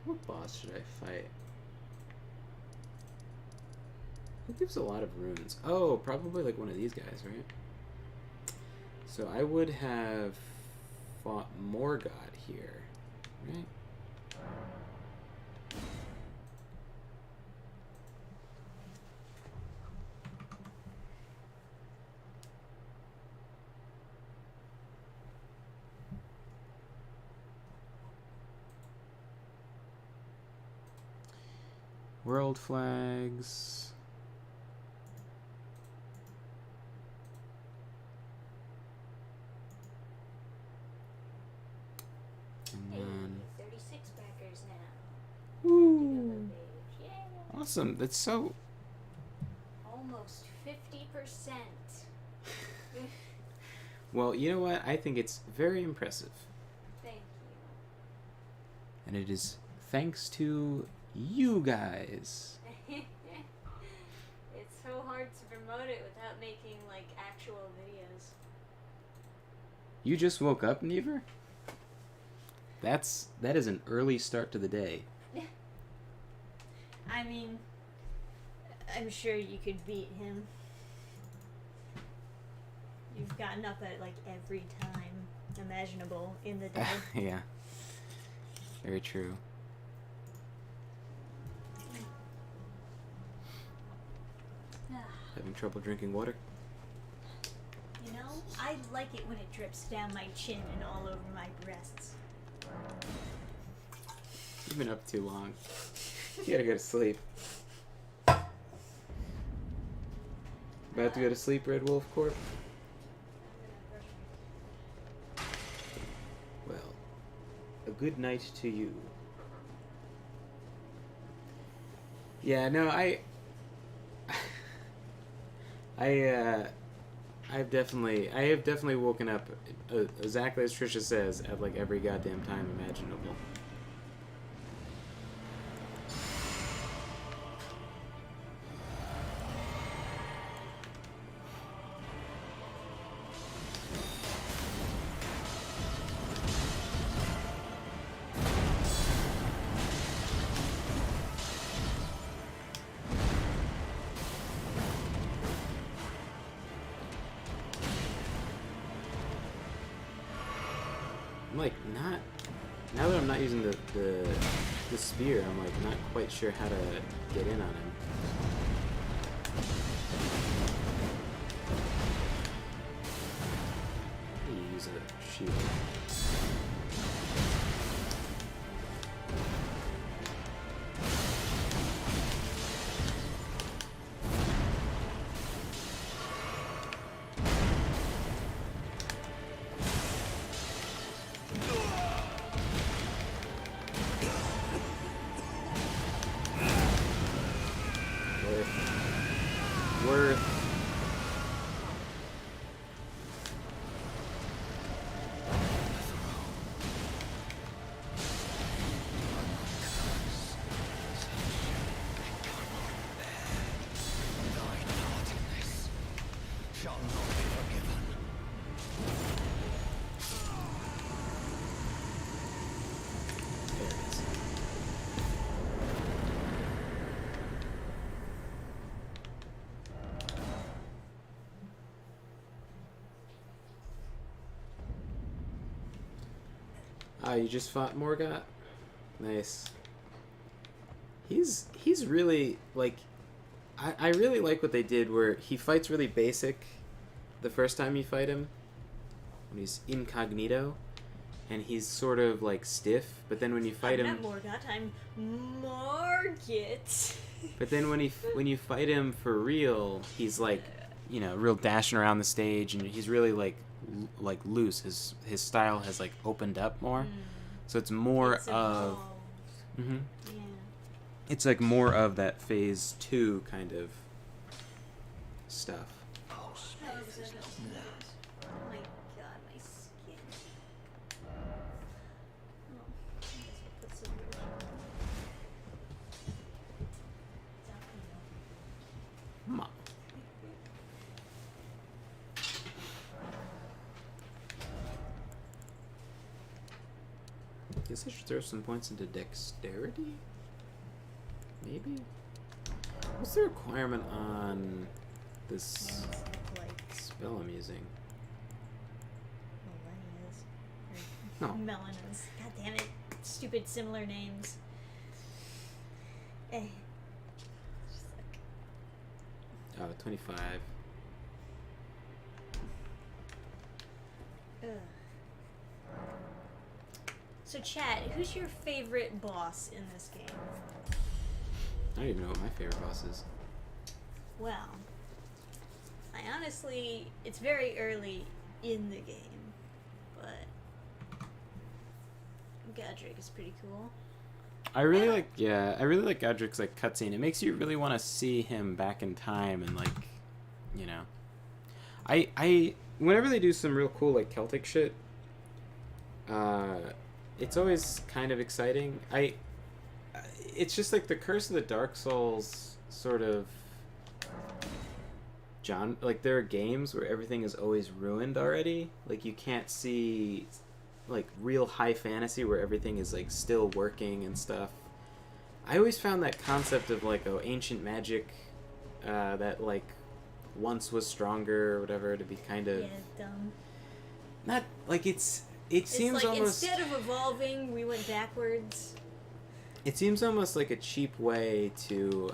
What boss should I fight? Who gives a lot of runes? Oh, probably like one of these guys, right? So I would have fought Morgott here, right? World flags. And then 36 backers now. woo. Awesome. That's so Almost 50%. well, you know what? I think it's very impressive. Thank you. And it is thanks to you guys. It's so hard to promote it without making like actual videos. You just woke up, Never? That is an early start to the day. I mean, I'm sure you could beat him. You've gotten up at like every time imaginable in the day. Yeah. Very true. Having trouble drinking water? You know, I like it when it drips down my chin and all over my breasts. You've been up too long. You gotta go to sleep. About to go to sleep, Red Wolf Corp? Well, a good night to you. Yeah, no, I have definitely woken up exactly as Trisha says at like every goddamn time imaginable. I'm like not now that I'm not using the spear, I'm like not quite sure how to get in on him. How do you use a shield? Worth. There it is. Ah, you just fought Morgot? Nice. He's really, like... I really like what they did where he fights really basic the first time you fight him. When he's Incognito. And he's sort of, like, stiff. But then when you fight him... I'm not Morgot, I'm Margit. But then when you fight him for real, he's, like, you know, real dashing around the stage. And he's really, like loose. His style has, like, opened up more. So it's more of... Mm-hmm. Yeah. It's like more of that phase 2 kind of stuff. Oh my god, my skin. Oh, I guess we'll put some Come on. Guess I should throw some points into dexterity? Maybe? What's the requirement on this spell I'm using? Millennia's. No. Melanas. God damn it. Stupid similar names. Eh. Oh, 25. Ugh. So, Chad, who's your favorite boss in this game? I don't even know what my favorite boss is. Well, I honestly, it's very early in the game, but Godric is pretty cool. I really like Godric's like cutscene. It makes you really want to see him back in time and like, you know, I whenever they do some real cool like Celtic shit, it's always kind of exciting. It's just like the Curse of the Dark Souls sort of like there are games where everything is always ruined already. Like you can't see like real high fantasy where everything is like still working and stuff. I always found that concept of like ancient magic that like once was stronger or whatever to be kind of dumb. Not like it seems like almost instead of evolving we went backwards. It seems almost like a cheap way to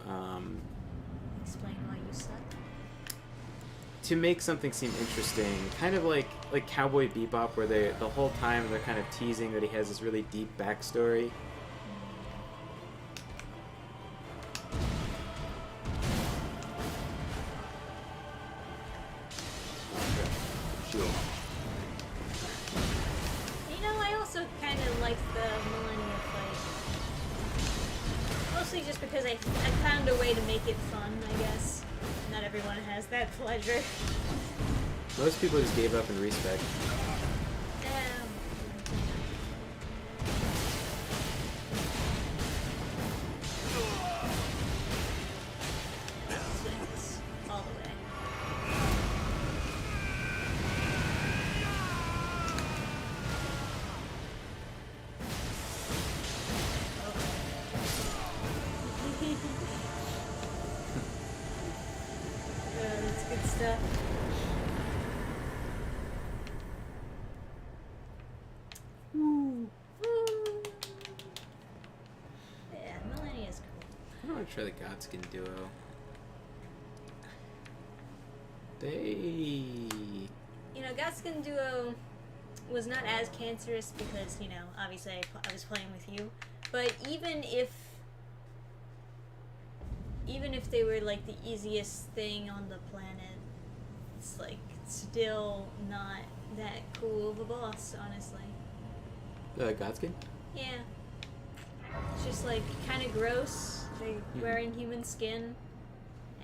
Explain why you suck. To make something seem interesting, kind of like Cowboy Bebop, where the whole time they're kind of teasing that he has this really deep backstory. Shield. You know, I also kind of like the Millennia fight. Mostly just because I found a way to make it fun, I guess. Not everyone has that pleasure. Most people just gave up in respect. All the way. That's good stuff. Woo. Yeah, Millennia is cool. I want to try the Godskin duo. You know, Godskin Duo was not as cancerous because, you know, obviously I was playing with you. But even if they were like the easiest thing on the planet, it's like still not that cool of a boss, honestly. Godskin? Yeah. It's just like kind of gross. They're wearing human skin.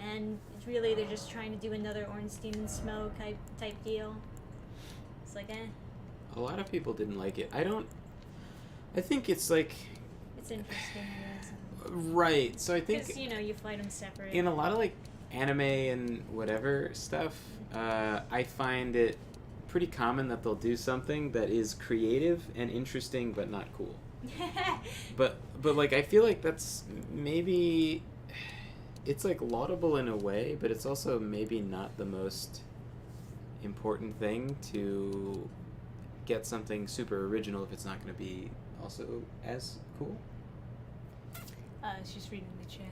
And it's really they're just trying to do another Ornstein and Smoke type deal. It's like, eh. A lot of people didn't like it. I think it's like... It's interesting, I guess. Right, so I think... Because, you know, you fight them separate. In a lot of, like, anime and whatever stuff, I find it pretty common that they'll do something that is creative and interesting but not cool. But like, I feel like that's maybe... It's, like, laudable in a way, but it's also maybe not the most important thing to get something super original if it's not going to be also as cool. It's just reading the chat.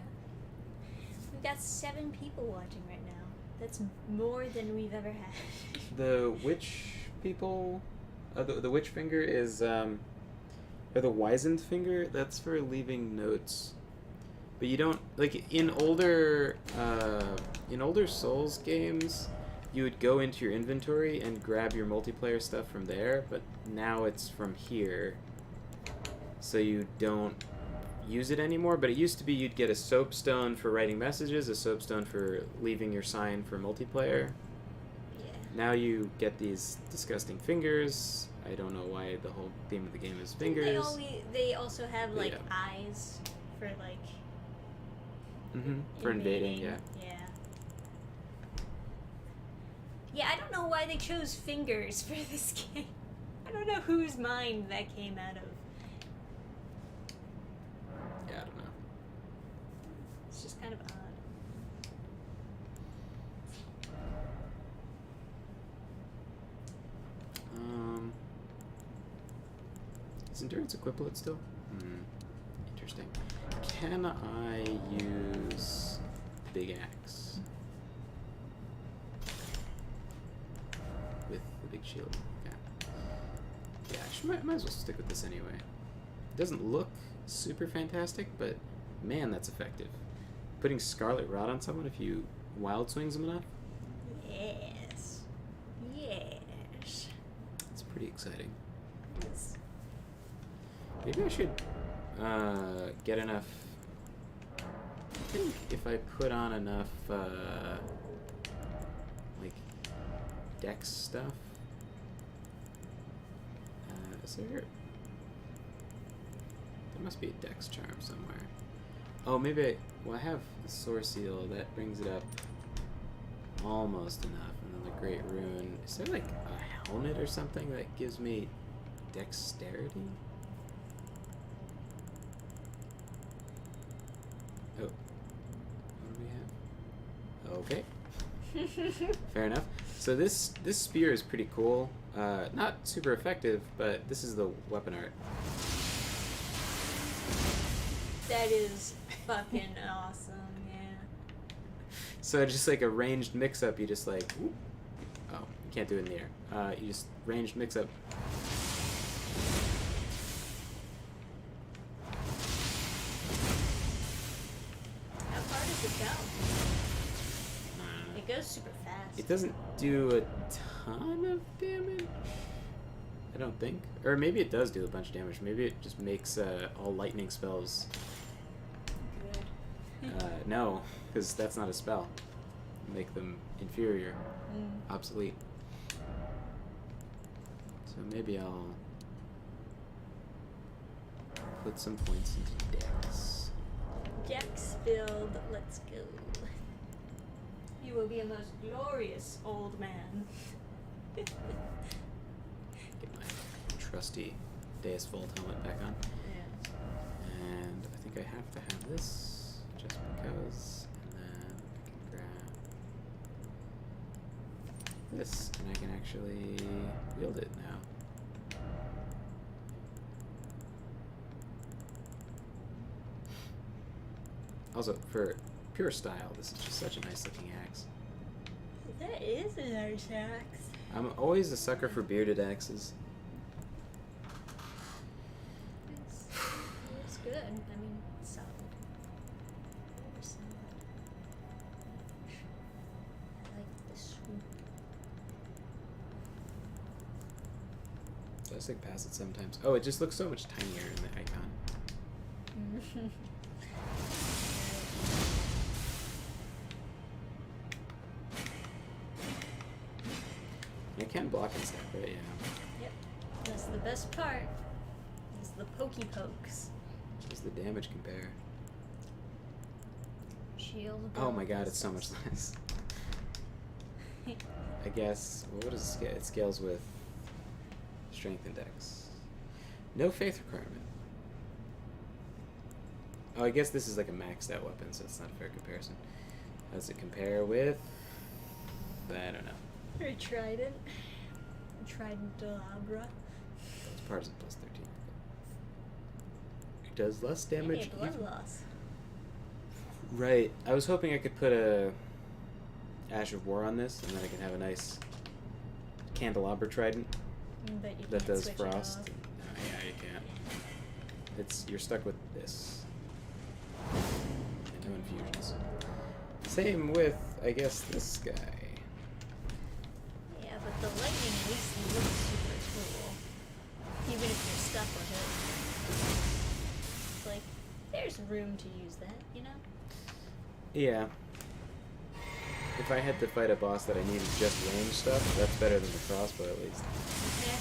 We've got 7 people watching right now. That's more than we've ever had. The witch people, the witch finger is, or the wizened finger, that's for leaving notes. But you don't, like, in older Souls games, you would go into your inventory and grab your multiplayer stuff from there, but now it's from here, so you don't use it anymore. But it used to be you'd get a soapstone for writing messages, a soapstone for leaving your sign for multiplayer. Yeah. Now you get these disgusting fingers. I don't know why the whole theme of the game is fingers. They also have, like, Yeah. eyes for, like... For invading, yeah. Yeah. Yeah, I don't know why they chose fingers for this game. I don't know whose mind that came out of. Yeah, I don't know. It's just kind of odd. Is endurance equiplet still? Interesting. Can I use big axe with the big shield? Okay. Yeah, might as well stick with this anyway. It doesn't look super fantastic, but man, that's effective. Putting Scarlet Rot on someone if you wild swings them enough? Yes. Yes. It's pretty exciting. Yes. Maybe I should get enough. I think if I put on enough like dex stuff. Is there? There must be a dex charm somewhere. Oh, maybe I have the Source Seal that brings it up almost enough, and then the Great Rune. Is there like a helmet or something that gives me dexterity? Oh. What do we have? Okay. Fair enough. So this spear is pretty cool. Not super effective, but this is the weapon art. That is fucking awesome, yeah. So just like a ranged mix-up, you just like... Whoop. Oh, you can't do it in the air. You just ranged mix-up. How far does it go? It goes super fast. It doesn't do a ton of damage, I don't think. Or maybe it does do a bunch of damage. Maybe it just makes all lightning spells. Good. No, because that's not a spell. Make them inferior, obsolete. So maybe I'll put some points into Dex. Dex build, let's go. You will be a most glorious old man. Get my trusty Deus Volt helmet back on. Yeah. And I think I have to have this just because. And then I can grab this, and I can actually wield it now. Also, for pure style, this is just such a nice looking axe. That is a nice axe. I'm always a sucker for bearded axes. It's good. I mean, it's solid. Very solid. I like the swoop. I just like pass it sometimes. Oh, it just looks so much tinier in the icon. You can block and stuff, right? Yeah. Yep. That's the best part. Is the pokey pokes. Does the damage compare? Shield. Oh my god, it's so much less. I guess. Well, what does it scale? It scales with strength and dex. No faith requirement. Oh, I guess this is like a maxed out weapon, so it's not a fair comparison. How does it compare with? I don't know. Or trident. Trident Delabra. It's partisan plus 13. It does less damage. Hey, blood loss. Right. I was hoping I could put a Ash of War on this, and then I can have a nice Candelabra Trident But you that can't does switch frost. It off. No, yeah, you can't. You're stuck with this. And no infusions. Same with, I guess, this guy. Yeah, but the lightning makes you look super cool. Even if you're stuck with it. It's like, there's room to use that, you know? Yeah. If I had to fight a boss that I needed just range stuff, that's better than the crossbow at least. Yeah.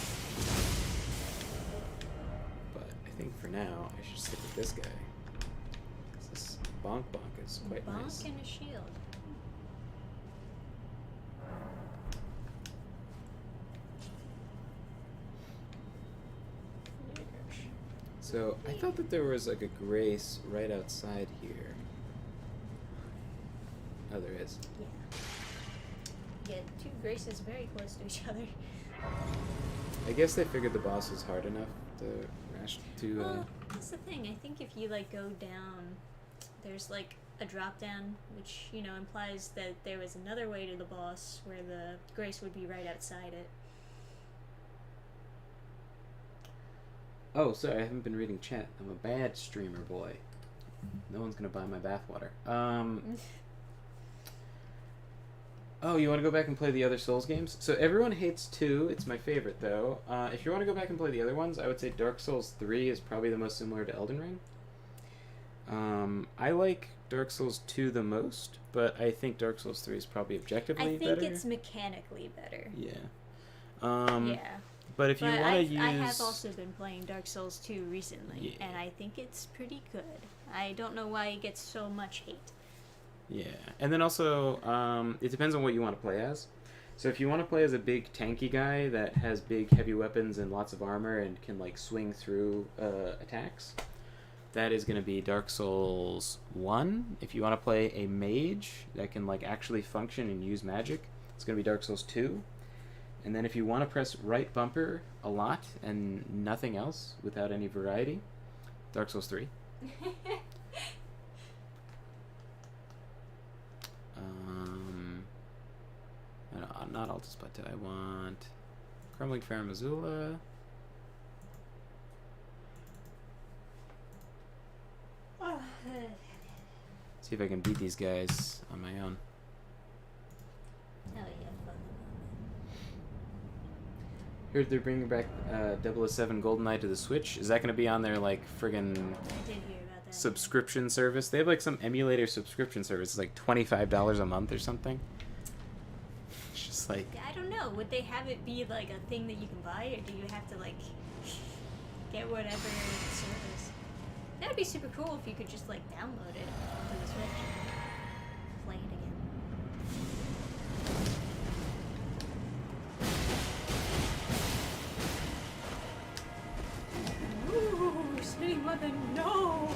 But I think for now, I should stick with this guy. This Bonk is quite Bonk nice. and a shield. So, I thought that there was like a grace right outside here. Oh, there is. Yeah. Yeah, two graces very close to each other. I guess they figured the boss was hard enough to Well, that's the thing. I think if you like go down, there's like a drop down, which, you know, implies that there was another way to the boss where the grace would be right outside it. Oh, sorry, I haven't been reading chat. I'm a bad streamer boy. No one's gonna buy my bathwater. Oh, you want to go back and play the other Souls games? So everyone hates 2. It's my favorite, though. If you want to go back and play the other ones, I would say Dark Souls 3 is probably the most similar to Elden Ring. I like Dark Souls 2 the most, but I think Dark Souls 3 is probably objectively better. I think it's mechanically better. Yeah. Yeah. But if you want to use... I have also been playing Dark Souls 2 recently, Yeah. and I think it's pretty good. I don't know why it gets so much hate. Yeah, and then also, it depends on what you want to play as. So if you want to play as a big tanky guy that has big heavy weapons and lots of armor and can like swing through attacks, that is going to be Dark Souls 1. If you want to play a mage that can like actually function and use magic, it's going to be Dark Souls 2. And then if you want to press right bumper a lot and nothing else without any variety, Dark Souls 3. Not Altus Plateau. I want Crumbling Fair Missoula. See if I can beat these guys on my own. Oh, yeah, fun. Heard they're bringing back 007 GoldenEye to the Switch. Is that going to be on their like friggin' I did hear about that. subscription service? They have like some emulator subscription service. It's like $25 a month or something. It's just like... I don't know. Would they have it be like a thing that you can buy, or do you have to like get whatever service? That would be super cool if you could just like download it onto the Switch and play it again. Ooh, spinning mother, no!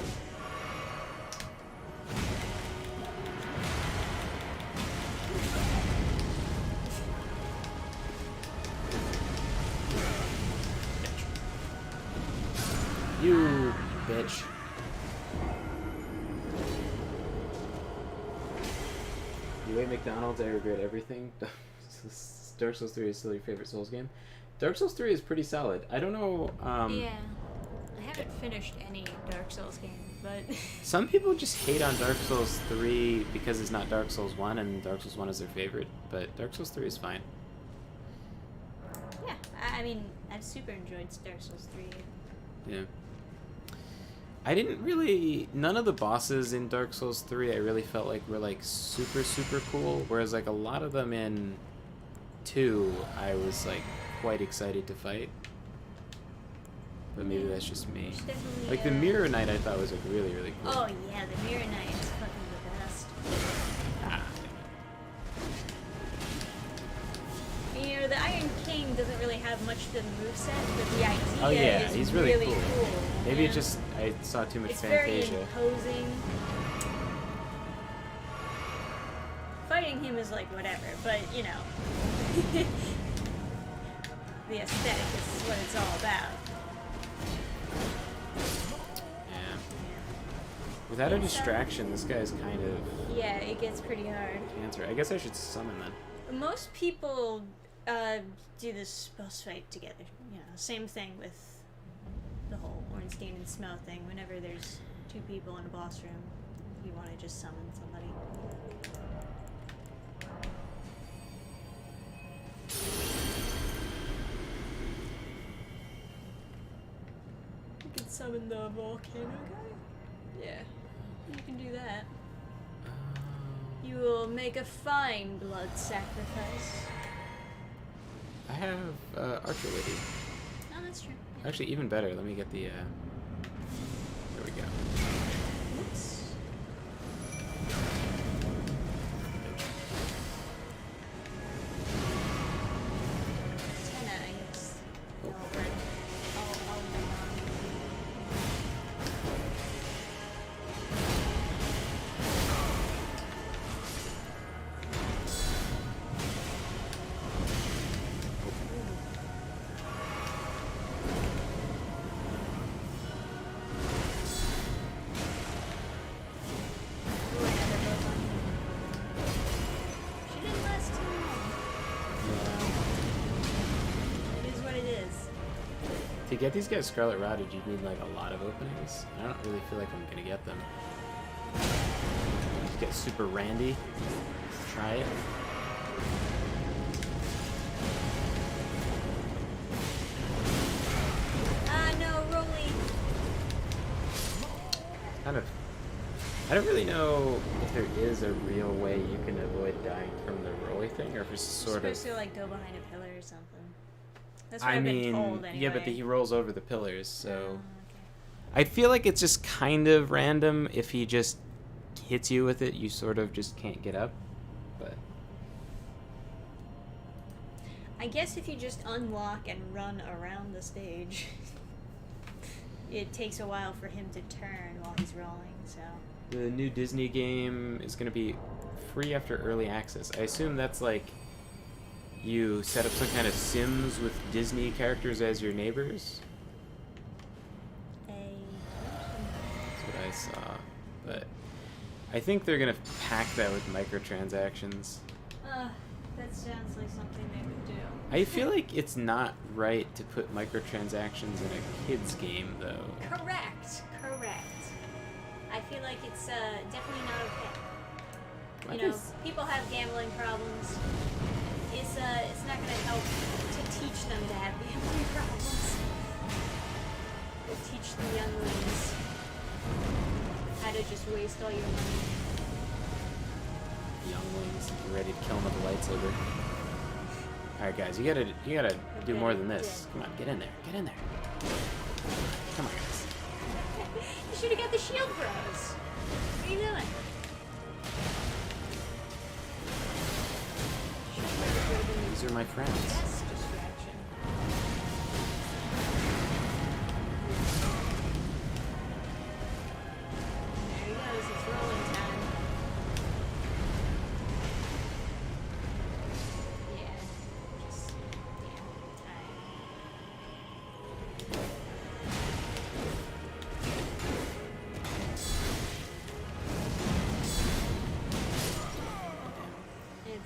You bitch. You ate McDonald's, I regret everything. Dark Souls 3 is still your favorite Souls game? Dark Souls 3 is pretty solid. I don't know... Yeah. I haven't finished any Dark Souls game, but... Some people just hate on Dark Souls 3 because it's not Dark Souls 1, and Dark Souls 1 is their favorite. But Dark Souls 3 is fine. Yeah, I mean, I've super enjoyed Dark Souls 3. Yeah. I didn't really... None of the bosses in Dark Souls 3 I really felt like were, like, super, super cool. Whereas, like, a lot of them in 2, I was, like, quite excited to fight. But maybe that's just me. Like, the Mirror Knight I thought was, like, really, really cool. Oh, yeah, the Mirror Knight is fucking the best. Ah. You know, the Iron King doesn't really have much to the moveset, but the idea Oh, yeah, is he's really cool. Maybe yeah. it just... I saw too much It's Fantasia. very imposing. Fighting him is like whatever, but you know. the aesthetic is what it's all about. Yeah. Without a distraction, this guy's kind of Yeah, it gets pretty hard. cancer. I guess I should summon then. Most people do this boss fight together. You know, same thing with the whole Ornstein and Smell thing. Whenever there's two people in a boss room, you want to just summon somebody. You can summon the volcano guy? Yeah, you can do that. You will make a fine blood sacrifice. I have Archer Lady. Oh, that's true. Yeah. Actually, even better. Let me get the. There we go. Oops. Tenna, I guess. Oh. I'll bring on. Ooh, I had her both on. She didn't last too long. It is what it is. To get these guys Scarlet Rotted, you need like a lot of openings. I don't really feel like I'm gonna get them. Just get super randy. Try it. Ah, no, Rolly. Kind of. I don't really know if there is a real way you can avoid dying from the rolly thing, or if it's You're sort of. supposed to like go behind a pillar or something. That's what I I've mean, been told anyway. yeah, but he rolls over the pillars, so. Oh, okay. I feel like it's just kind of random. If he just hits you with it, you sort of just can't get up. But I guess if you just unlock and run around the stage, it takes a while for him to turn while he's rolling, so. the new Disney game is going to be free after early access. I assume that's like you set up some kind of Sims with Disney characters as your neighbors. That's what I saw. But I think they're going to pack that with microtransactions. That sounds like something they would do. I feel like it's not right to put microtransactions in a kid's game, though. Correct. I feel like it's definitely not okay. What You know, is- people have gambling problems. It's not gonna help to teach them to have gambling problems. Or teach the younglings how to just waste all your money. Younglings ready to kill him with a lightsaber. All right, guys, you gotta do more than this. Come on, get in there. Come on, guys. You should have got the shield bros. What are you doing? These are my friends. That's distraction. There he goes, it's rolling time. Yeah, just damn time. It's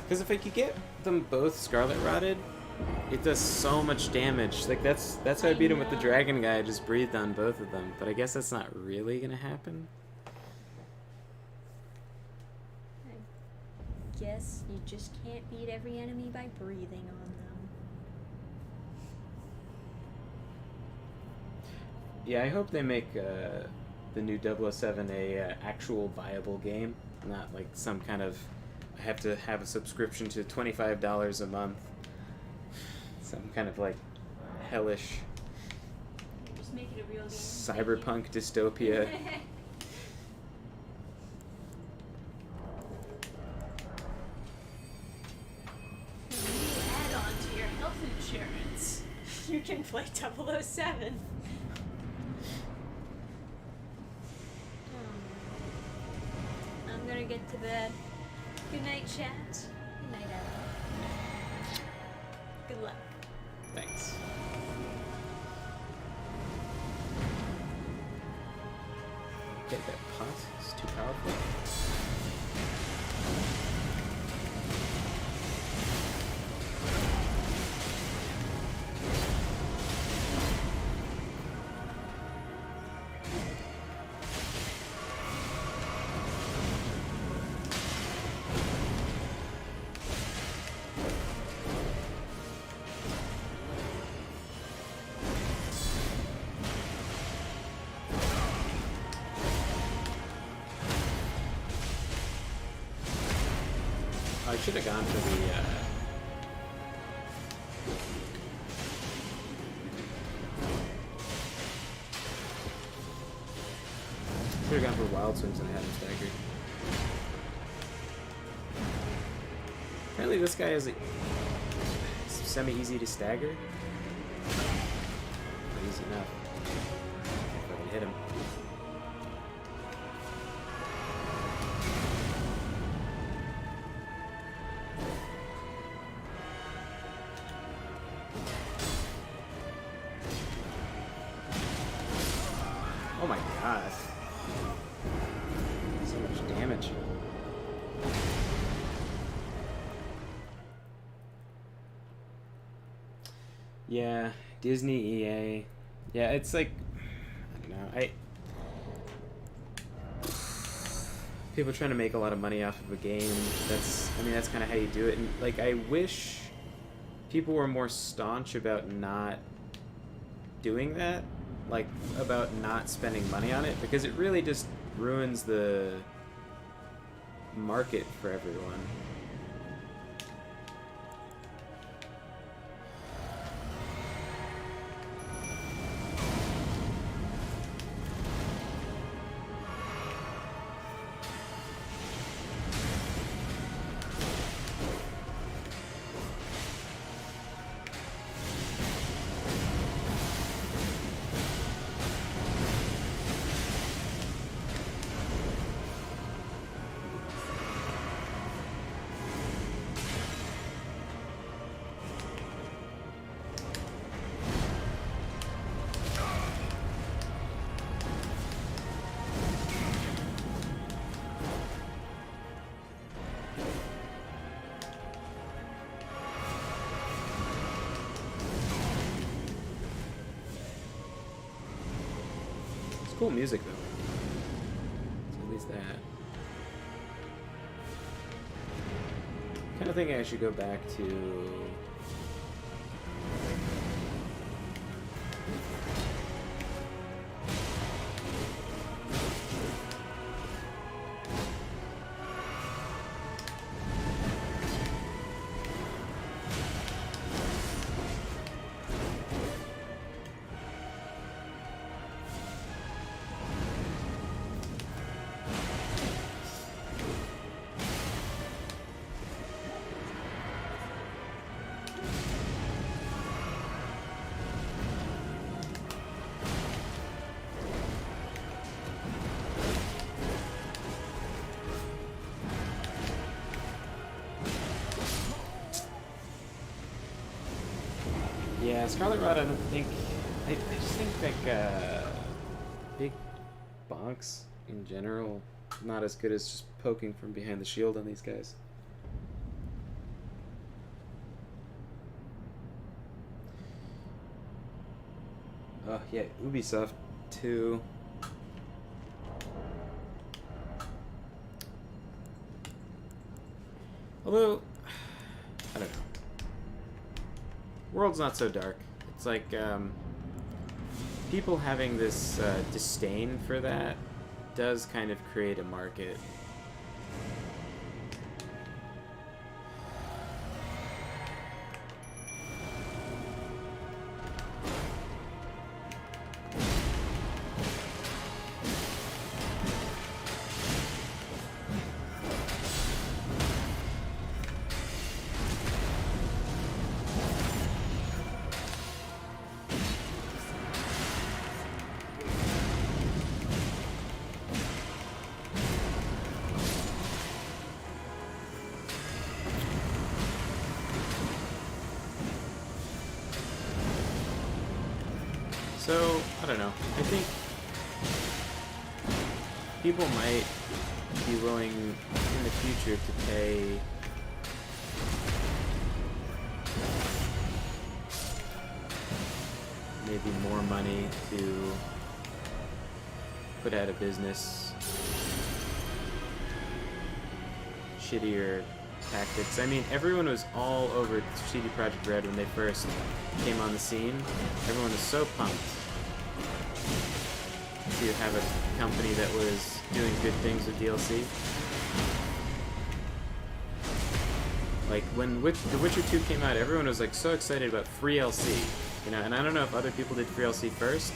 Because if I could get them both Scarlet Rotted, it does so much damage. Like that's how I beat him with the know. dragon guy. I just breathed on both of them. But I guess that's not really gonna happen. I guess you just can't beat every enemy by breathing on them. Yeah, I hope they make the new 007 a actual viable game, not like some kind of I have to have a subscription to $25 a month. Some kind of like hellish Just make it a real game. cyberpunk dystopia. Add on to your health insurance. You can play 007. I'm gonna get to bed. Good night, chat. Good night, Ellen. Good luck. Thanks. Get that pot. It's too powerful. I should have gone for the, should have gone for wild swings and had him staggered. Apparently this guy is semi-easy to stagger. Not easy enough. If I can hit him. Oh my god. So much damage. Yeah, Disney, EA. Yeah, it's like, I don't know. People trying to make a lot of money off of a game. That's kind of how you do it. And like, I wish people were more staunch about not doing that. Like, about not spending money on it, because it really just ruins the market for everyone. Cool music though. So at least that. Kind of think I should go back to. Yeah, Scarlet Rot, I don't think. I just think like big bonks in general not as good as just poking from behind the shield on these guys. Oh yeah, Ubisoft too. Although, I don't know. World's not so dark. It's like, people having this disdain for that does kind of create a market. So, I don't know. I think people might be willing in the future to pay maybe more money to put out of business shittier tactics. I mean, everyone was all over CD Projekt Red when they first came on the scene. Everyone was so pumped to have a company that was doing good things with DLC. Like, when The Witcher 2 came out, everyone was like so excited about free LC. You know, and I don't know if other people did free LC first,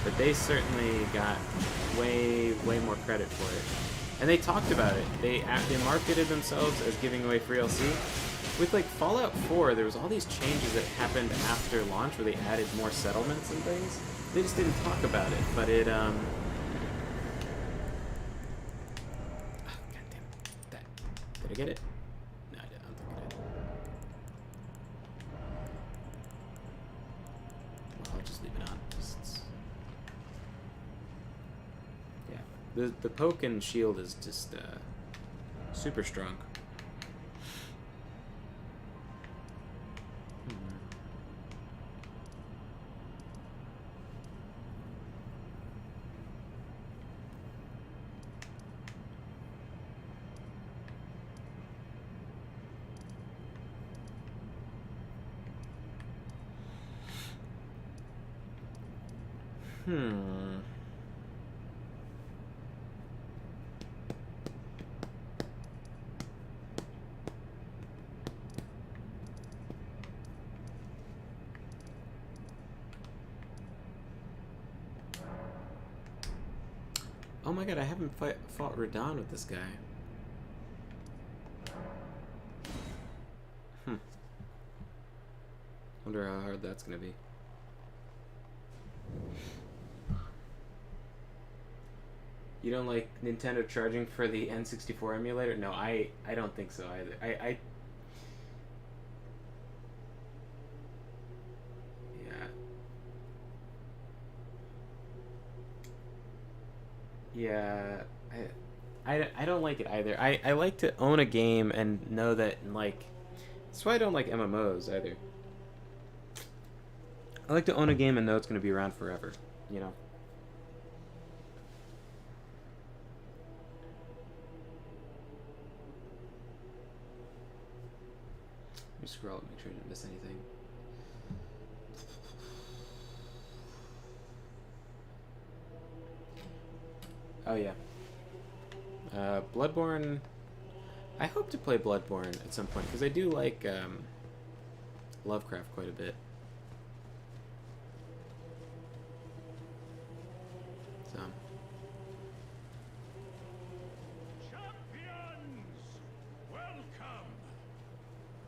but they certainly got way more credit for it. And they talked about it. They marketed themselves as giving away free LC. With like Fallout 4, there was all these changes that happened after launch where they added more settlements and things. They just didn't talk about it, but it God damn. Did I get it? No, I don't think I did. Well, I'll just leave it on. Yeah. The poke and shield is just super strong. Oh my god, I haven't fought Radon with this guy. Wonder how hard that's gonna be. You don't like Nintendo charging for the N64 emulator? No, I don't think so either. Yeah, I don't like it either. I like to own a game and know that, like, that's why I don't like MMOs either. I like to own a game and know it's going to be around forever, you know? Let me scroll up, make sure I didn't miss anything. Oh yeah. Bloodborne. I hope to play Bloodborne at some point because I do like Lovecraft quite a bit. So. Champions, welcome.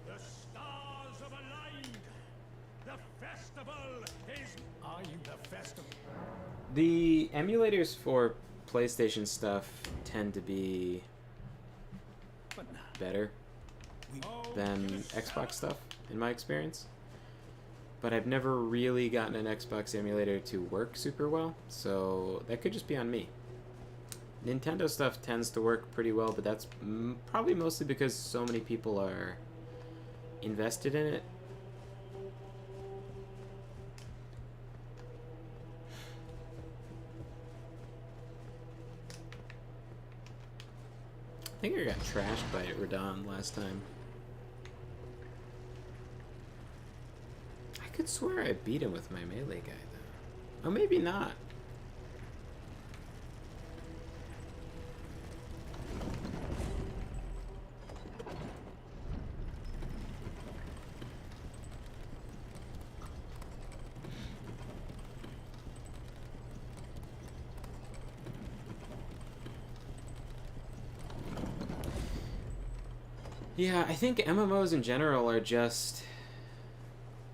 The stars have aligned. The festival is. Are you the festival? The emulators for PlayStation stuff tend to be better than Xbox stuff, in my experience. But I've never really gotten an Xbox emulator to work super well, so that could just be on me. Nintendo stuff tends to work pretty well, but that's probably mostly because so many people are invested in it. I think I got trashed by Radon last time. I could swear I beat him with my melee guy, though. Oh, maybe not. Yeah, I think MMOs in general are just,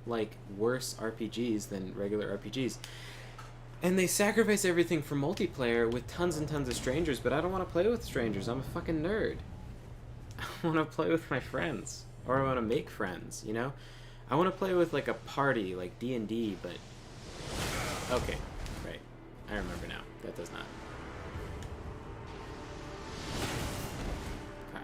like, worse RPGs than regular RPGs. And they sacrifice everything for multiplayer with tons and tons of strangers, but I don't want to play with strangers. I'm a fucking nerd. I want to play with my friends. Or I want to make friends, you know? I want to play with, like, a party, like D&D, but Okay, right. I remember now. That does not. Okay.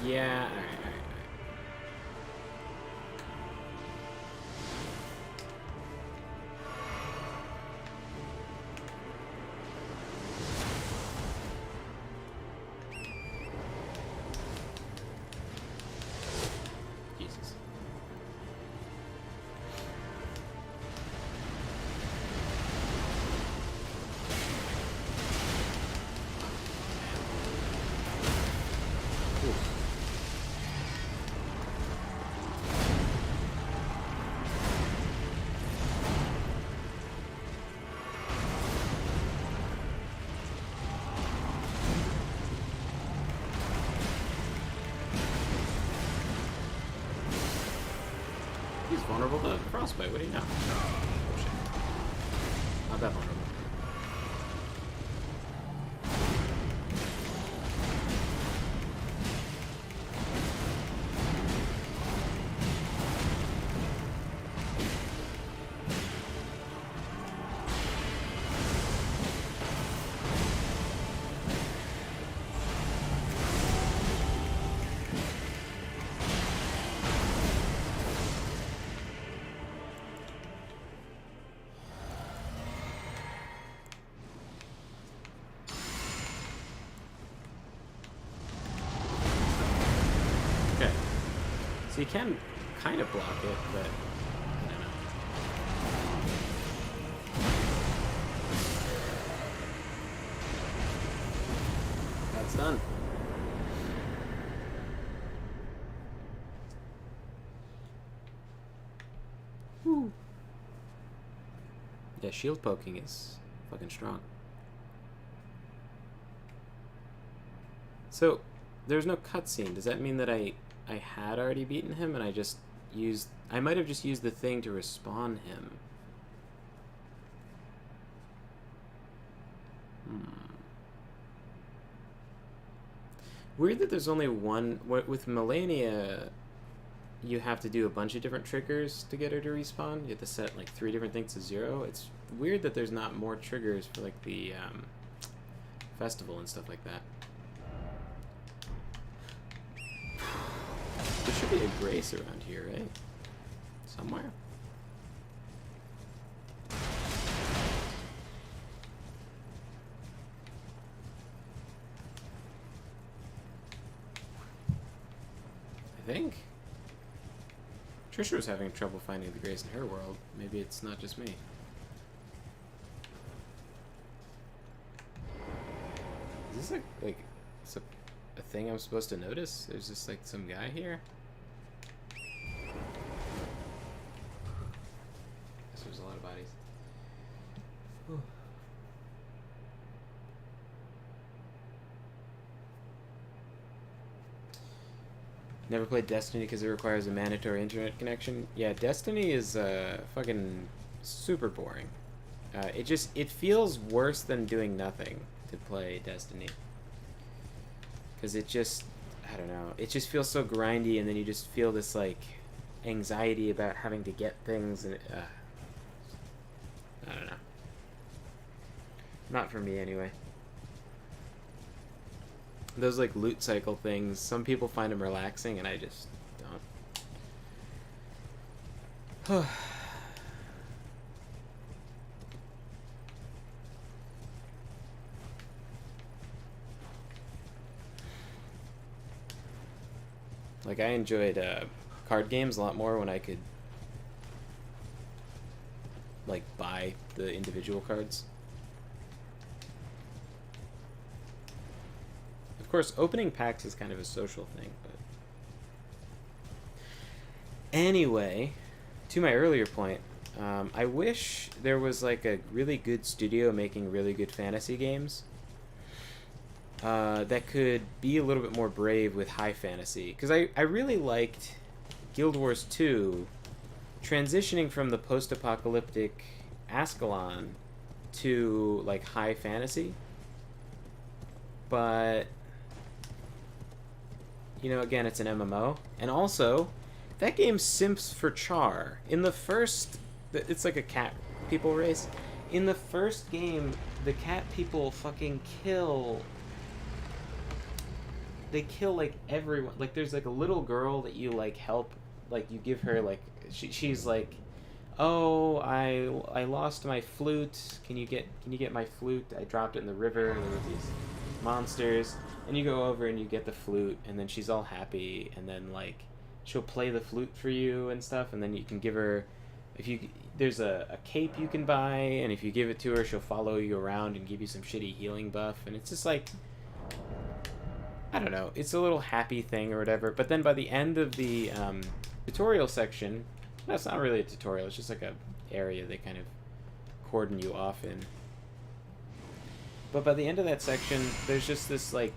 Yeah, alright, alright, alright. Jesus. Oof. He's vulnerable to frostbite. What do you know? Oh shit. Not that vulnerable. Okay. So you can kind of block it, but I don't know. That's done. Woo. Yeah, shield poking is fucking strong. So, there's no cutscene. Does that mean that I had already beaten him and I just used... I might have just used the thing to respawn him. Weird that there's only one... With Melania, you have to do a bunch of different triggers to get her to respawn. You have to set like 3 different things to 0. It's weird that there's not more triggers for like the festival and stuff like that. There should be a grace around here, right? Somewhere. I think. Trisha was having trouble finding the grace in her world. Maybe it's not just me. Is this like it's a thing I'm supposed to notice? There's just like some guy here. Guess there's a lot of bodies. Whew. Never played Destiny because it requires a mandatory internet connection. Yeah, Destiny is fucking super boring. It feels worse than doing nothing to play Destiny. Because it just, I don't know, it just feels so grindy, and then you just feel this like anxiety about having to get things, and I don't know. Not for me anyway. Those like loot cycle things, some people find them relaxing, and I just don't. Like, I enjoyed card games a lot more when I could like buy the individual cards. Of course, opening packs is kind of a social thing, but anyway, to my earlier point, I wish there was like a really good studio making really good fantasy games that could be a little bit more brave with high fantasy, because I really liked Guild Wars 2 transitioning from the post-apocalyptic Ascalon to like high fantasy, but you know, again, it's an MMO, and also that game simps for char. In the first, it's like a cat people race. In the first game, the cat people fucking kill. They kill like everyone. Like there's like a little girl that you like help. Like you give her like she's like, oh, I lost my flute. Can you get my flute? I dropped it in the river. There were these monsters, and you go over and you get the flute, and then she's all happy, and then like she'll play the flute for you and stuff, and then you can give her, if you there's a cape you can buy, and if you give it to her, she'll follow you around and give you some shitty healing buff, and it's just like, I don't know, it's a little happy thing or whatever. But then by the end of the tutorial section, that's not really a tutorial, it's just like a area they kind of cordon you off in. But by the end of that section, there's just this like,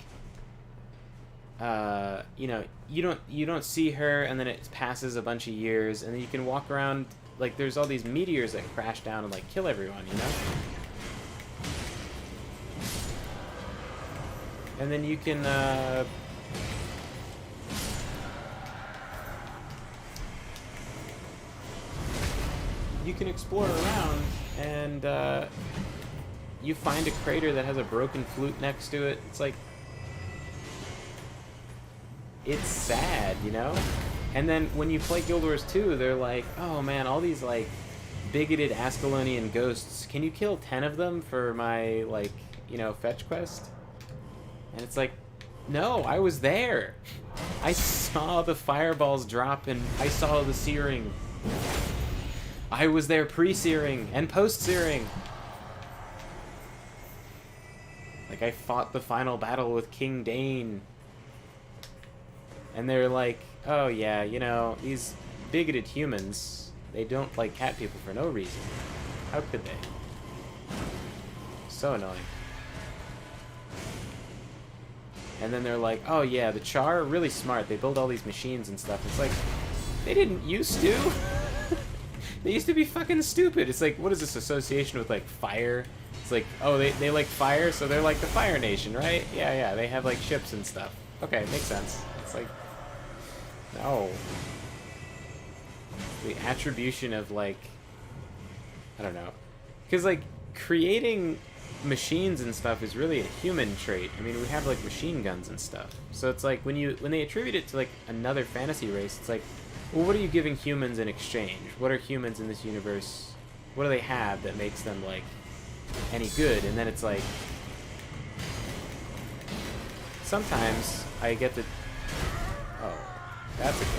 you know, you don't see her, and then it passes a bunch of years, and then you can walk around, like there's all these meteors that crash down and like kill everyone, you know? And then you can explore around, and you find a crater that has a broken flute next to it. It's like, it's sad, you know? And then when you play Guild Wars 2, they're like, oh man, all these like bigoted Ascalonian ghosts, can you kill 10 of them for my like, you know, fetch quest? And it's like, no, I was there. I saw the fireballs drop, and I saw the searing. I was there pre-searing and post-searing. Like, I fought the final battle with King Dane. And they're like, oh yeah, you know, these bigoted humans, they don't like cat people for no reason. How could they? So annoying. And then they're like, oh yeah, the Char are really smart. They build all these machines and stuff. It's like, they didn't used to. They used to be fucking stupid. It's like, what is this association with like fire? It's like, oh, they like fire, so they're like the Fire Nation, right? Yeah, they have like ships and stuff. Okay, makes sense. It's like, no. The attribution of like, I don't know. Because like, creating machines and stuff is really a human trait. I mean, we have like machine guns and stuff. So it's like, when they attribute it to like another fantasy race, it's like, well, what are you giving humans in exchange? What are humans in this universe? What do they have that makes them like any good? And then it's like, sometimes I get the, oh, that's a guy.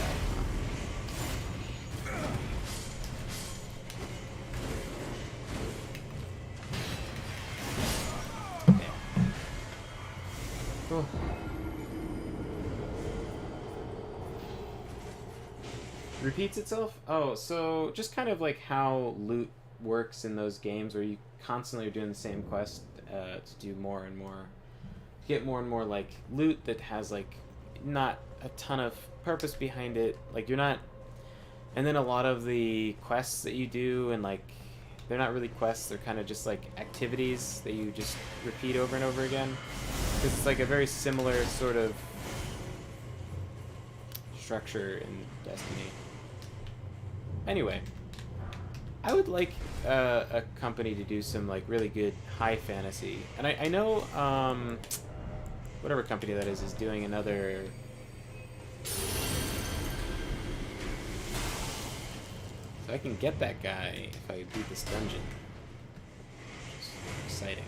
Oh. Repeats itself? Oh, so just kind of like how loot works in those games where you constantly are doing the same quest to do more and more. Get more and more like loot that has like not a ton of purpose behind it. Like you're not... And then a lot of the quests that you do, and like, they're not really quests, they're kind of just like activities that you just repeat over and over again. Because it's like a very similar sort of structure in Destiny. Anyway, I would like a company to do some like really good high fantasy, and I know whatever company that is doing another. So I can get that guy if I beat this dungeon. Which is exciting.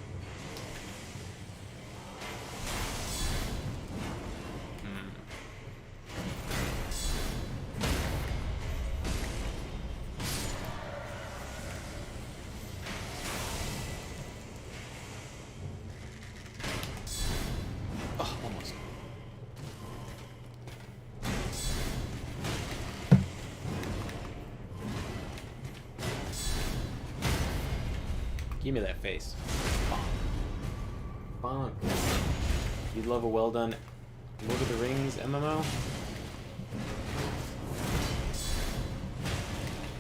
Give me that face. Bonk. You'd love a well done Lord of the Rings MMO?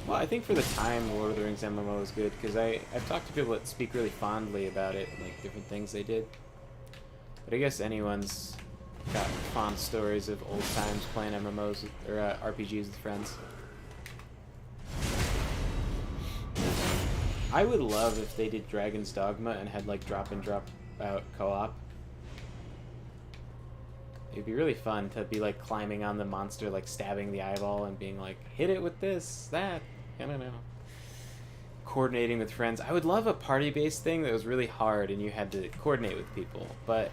Well, I think for the time, Lord of the Rings MMO is good, because I've talked to people that speak really fondly about it, like different things they did. But I guess anyone's got fond stories of old times playing MMOs or RPGs with friends. I would love if they did Dragon's Dogma and had like drop in, drop out co-op. It'd be really fun to be like climbing on the monster, like stabbing the eyeball and being like, hit it with this, that, I don't know. Coordinating with friends. I would love a party-based thing that was really hard and you had to coordinate with people, but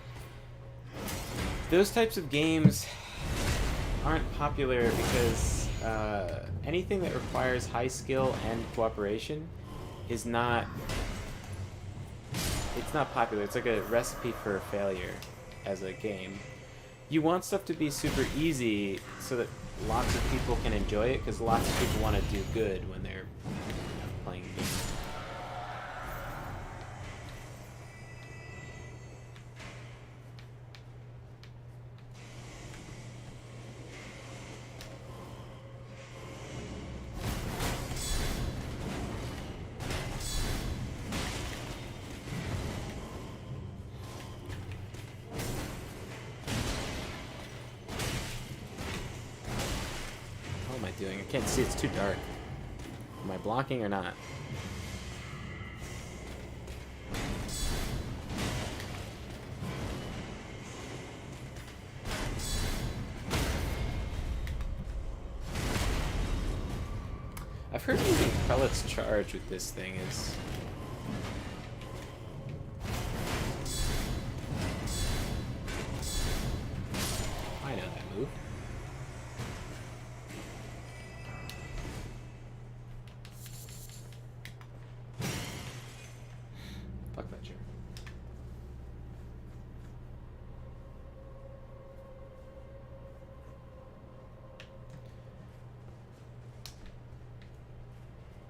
those types of games aren't popular because anything that requires high skill and cooperation is not, it's not popular. It's like a recipe for failure as a game. You want stuff to be super easy so that lots of people can enjoy it, because lots of people want to do good when they're playing a game. Doing? I can't see, it's too dark. Am I blocking or not? I've heard using Prelate's Charge with this thing is... I know that move.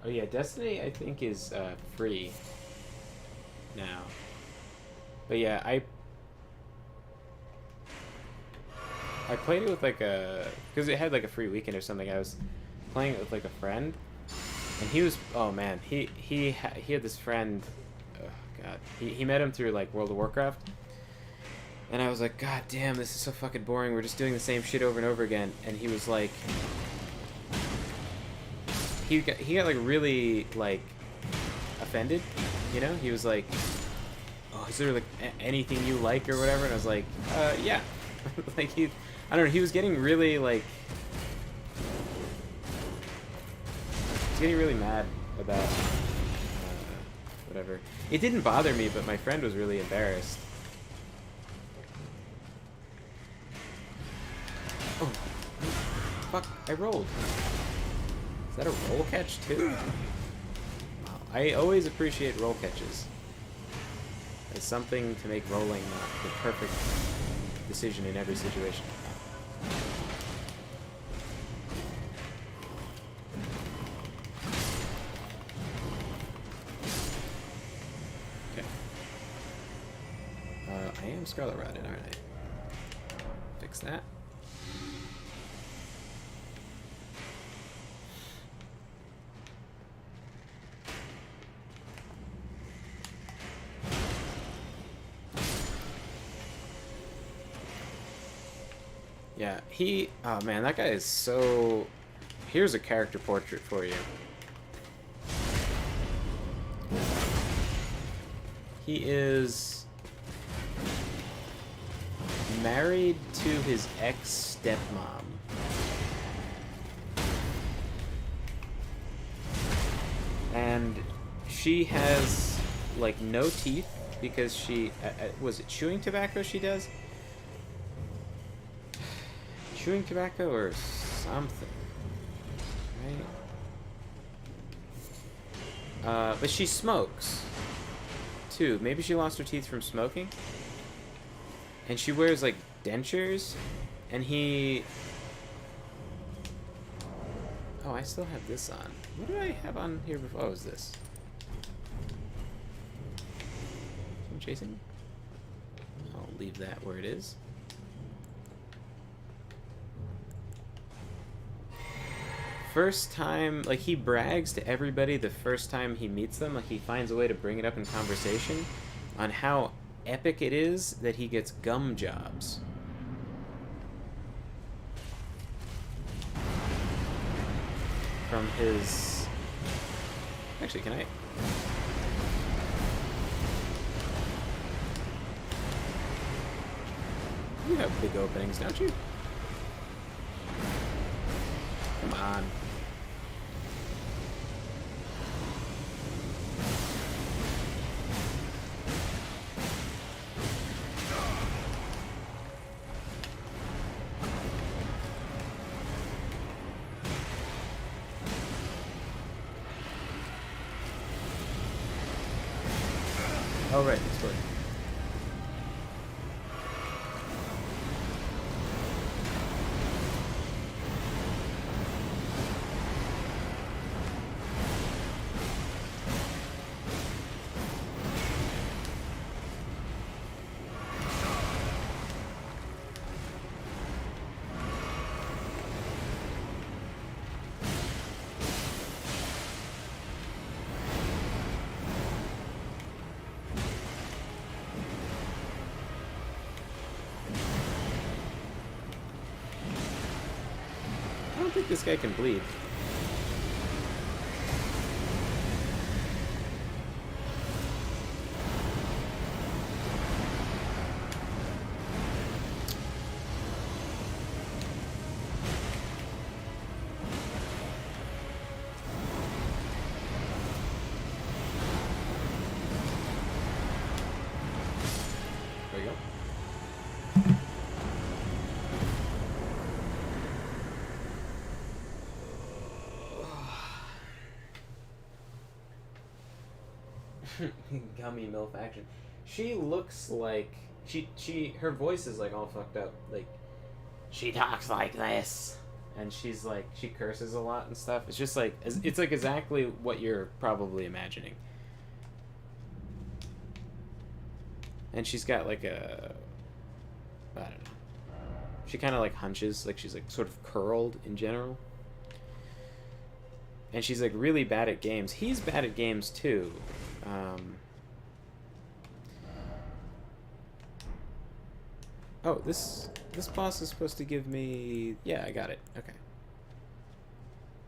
Oh yeah, Destiny I think is free now. But yeah, I played it with like a, because it had like a free weekend or something. I was playing it with like a friend, and he was, oh man, he had this friend, oh god, he met him through like World of Warcraft, and I was like, god damn, this is so fucking boring. We're just doing the same shit over and over again. And he was like, he got like really like offended, you know? He was like, oh, is there like anything you like or whatever? And I was like, yeah. Like I don't know, he was getting really like, he's getting really mad about whatever. It didn't bother me, but my friend was really embarrassed. Oh, fuck, I rolled. Is that a roll catch too? Wow. I always appreciate roll catches. It's something to make rolling the perfect decision in every situation. Okay. I am Scarlet Rotten, aren't I? Fix that. Yeah, oh man, that guy is so... Here's a character portrait for you. He is married to his ex-stepmom. And she has, like, no teeth because she... was it chewing tobacco she does? Chewing tobacco or something, right? But she smokes too. Maybe she lost her teeth from smoking. And she wears like dentures. And he... Oh, I still have this on. What did I have on here before? Oh, is this? Someone chasing me? I'll leave that where it is. First time, like, he brags to everybody the first time he meets them, like, he finds a way to bring it up in conversation on how epic it is that he gets gum jobs. from his... Actually, can I... You have big openings, don't you? Come on. Oh, right, it's working. I don't think this guy can bleed. There you go. Gummy MILF action. She looks like her voice is like all fucked up. Like she talks like this, and she's like she curses a lot and stuff. It's just like it's like exactly what you're probably imagining. And she's got like a I don't know. She kind of like hunches, like she's like sort of curled in general. And she's like really bad at games. He's bad at games too. Oh, this boss is supposed to give me... Yeah, I got it. Okay.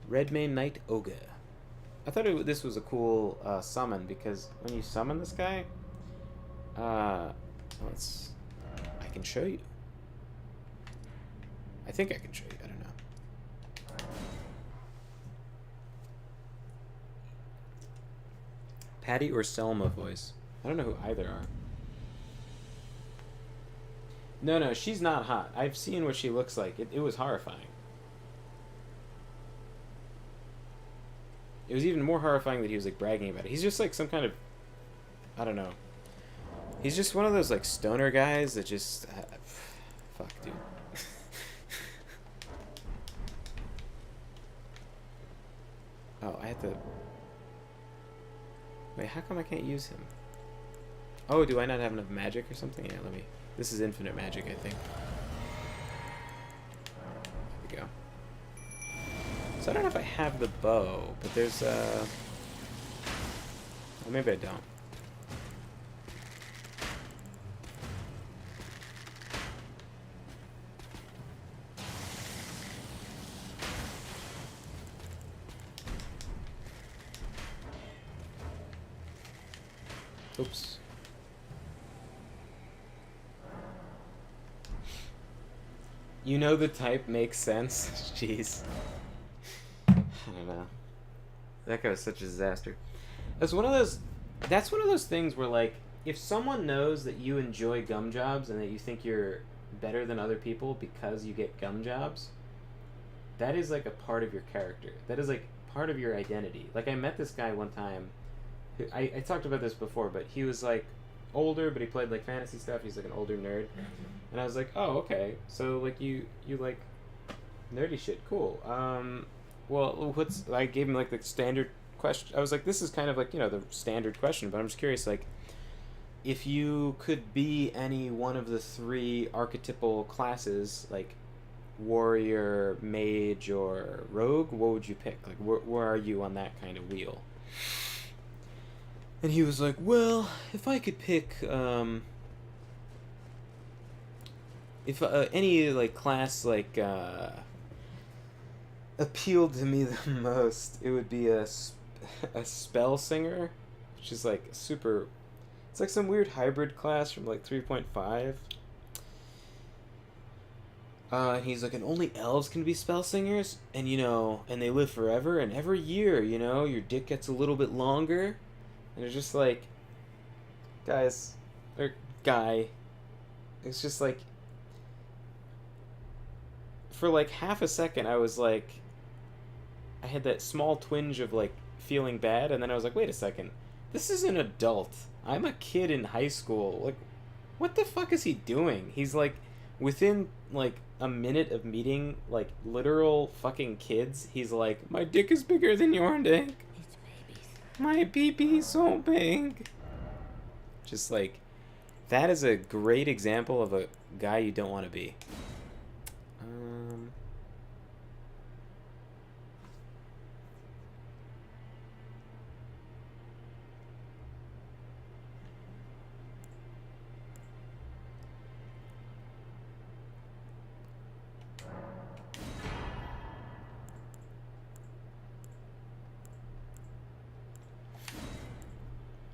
Redmane Knight Ogre. I thought this was a cool summon, because when you summon this guy... I can show you. I think I can show you. I don't know. Patty or Selma voice. I don't know who either are. No, she's not hot. I've seen what she looks like. It was horrifying. It was even more horrifying that he was like bragging about it. He's just like some kind of... I don't know. He's just one of those like stoner guys that just... fuck, dude. Oh, I have to... Wait, how come I can't use him? Oh, do I not have enough magic or something? Yeah, let me... This is infinite magic, I think. There we go. So I don't know if I have the bow, but there's well, maybe I don't. Oops. You know the type makes sense? Jeez. I don't know. That guy was such a disaster. That's one of those things where, like, if someone knows that you enjoy gum jobs and that you think you're better than other people because you get gum jobs, that is, like, a part of your character. That is, like, part of your identity. Like, I met this guy one time. I talked about this before, but he was, like, older, but he played, like, fantasy stuff. He's, like, an older nerd. And I was like, oh, okay. So, like, you like nerdy shit. Cool. Well, I gave him, like, the standard question. I was like, this is kind of, like, you know, the standard question, but I'm just curious, like, if you could be any one of the 3 archetypal classes, like warrior, mage, or rogue, what would you pick? Like, where are you on that kind of wheel? And he was like, well, if I could pick, if any, like, class, like, appealed to me the most, it would be a spell singer, which is like super. It's like some weird hybrid class from like 3.5. He's like, and only elves can be spell singers, and and they live forever, and every year, your dick gets a little bit longer, and it's just like, guys, or guy, it's just like, for like half a second, I was like, I had that small twinge of like feeling bad, and then I was like, wait a second, this is an adult. I'm a kid in high school. Like, what the fuck is he doing? He's like, within like a minute of meeting like literal fucking kids, he's like, my dick is bigger than your dick. It's babies. My pee-pee's so big. Just like, that is a great example of a guy you don't want to be.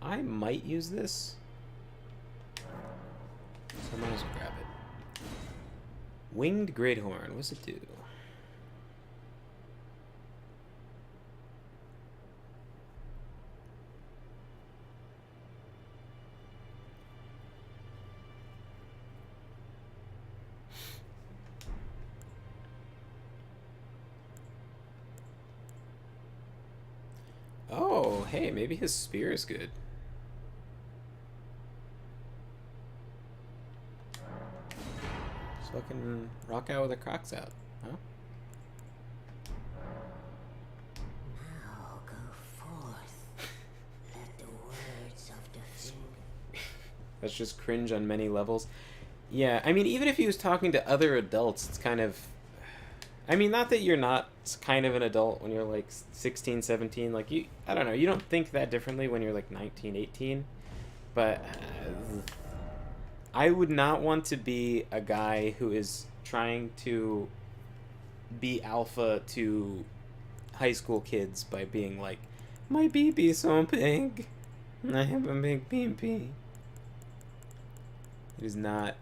I might use this, so I might as well grab it. Winged Greathorn, what's it do? Oh, hey, maybe his spear is good. Just fucking rock out with the Crocs out, huh? Now go forth. Let the words of defeat. That's just cringe on many levels. Yeah, I mean, even if he was talking to other adults, it's kind of... I mean, not that you're not kind of an adult when you're like 16, 17. Like, I don't know, you don't think that differently when you're like 19, 18. But I would not want to be a guy who is trying to be alpha to high school kids by being like, my BB's so big. I have a big BB. It is not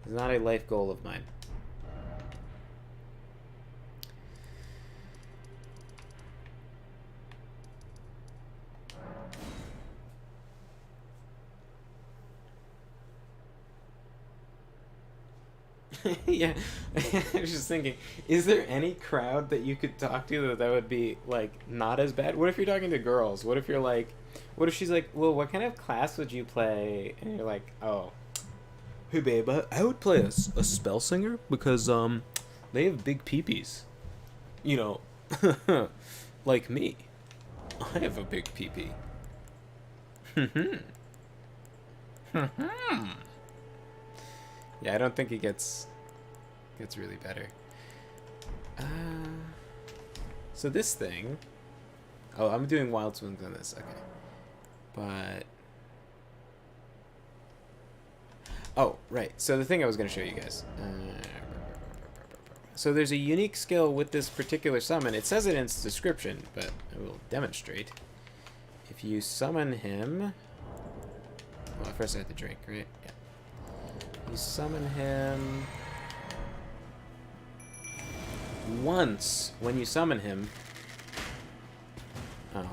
a life goal of mine. Yeah, I was just thinking, is there any crowd that you could talk to that would be like not as bad? What if you're talking to girls? What if you're like, what if she's like, well, what kind of class would you play? And you're like, oh, hey babe, I would play a spell singer because they have big peepees, like me. I have a big peepee. Yeah, I don't think it gets really better. So this thing... Oh, I'm doing wild swings on this. Okay. But... Oh, right. So the thing I was going to show you guys. So there's a unique skill with this particular summon. It says it in its description, but I will demonstrate. If you summon him... Well, first I have to drink, right? Yeah. You summon him... Once, when you summon him... Oh.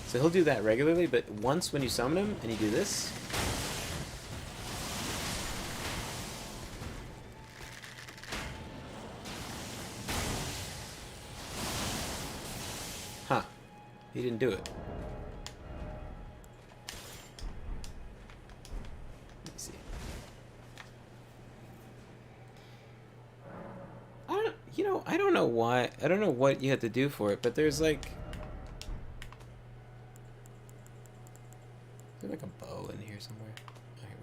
So he'll do that regularly, but once when you summon him, and you do this... Huh. He didn't do it. I don't know why. I don't know what you had to do for it, but there's like... Is there like a bow in here somewhere? Oh, here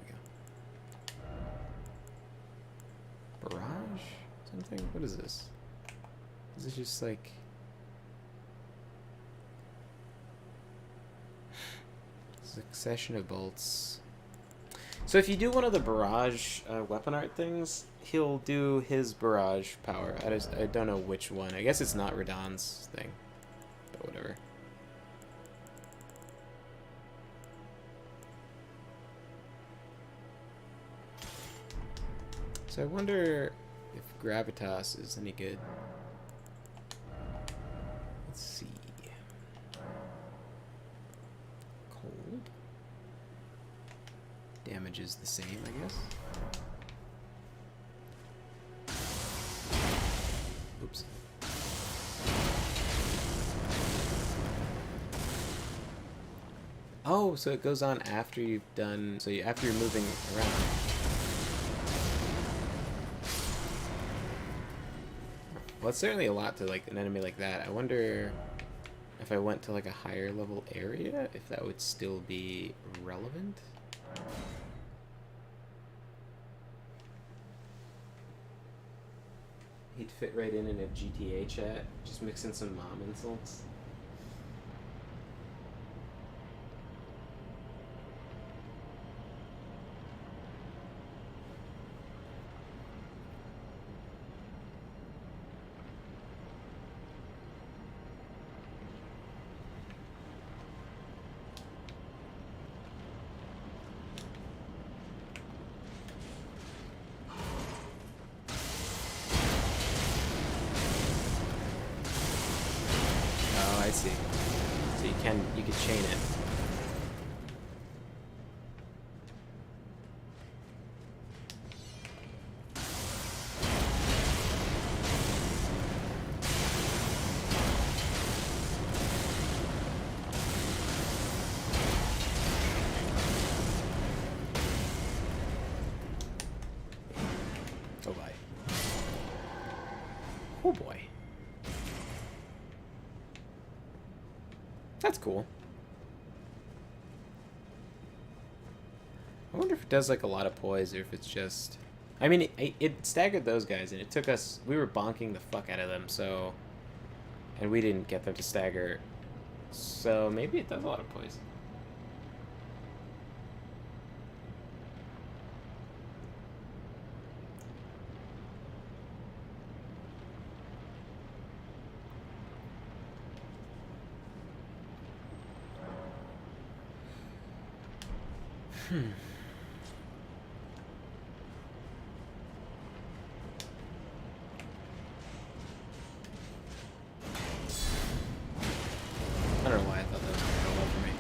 we go. Barrage? Something? What is this? Is this just like... Succession of bolts. So if you do one of the barrage weapon art things, he'll do his barrage power. I don't know which one. I guess it's not Radahn's thing, but whatever. So I wonder if Gravitas is any good. Let's see. Cold. Damage is the same, I guess. Oops. Oh, so it goes on after you've done... So after you're moving around. Well, it's certainly a lot to, like, an enemy like that. I wonder if I went to, like, a higher level area, if that would still be relevant. He'd fit right in a GTA chat, just mix in some mom insults. I see. So you can chain it. Oh boy. Oh boy. That's cool. I wonder if it does like a lot of poise or if it's just... I mean, it staggered those guys and it took us... We were bonking the fuck out of them, so... And we didn't get them to stagger. So maybe it does a lot of poise. I don't know why I thought that was going to go well for me.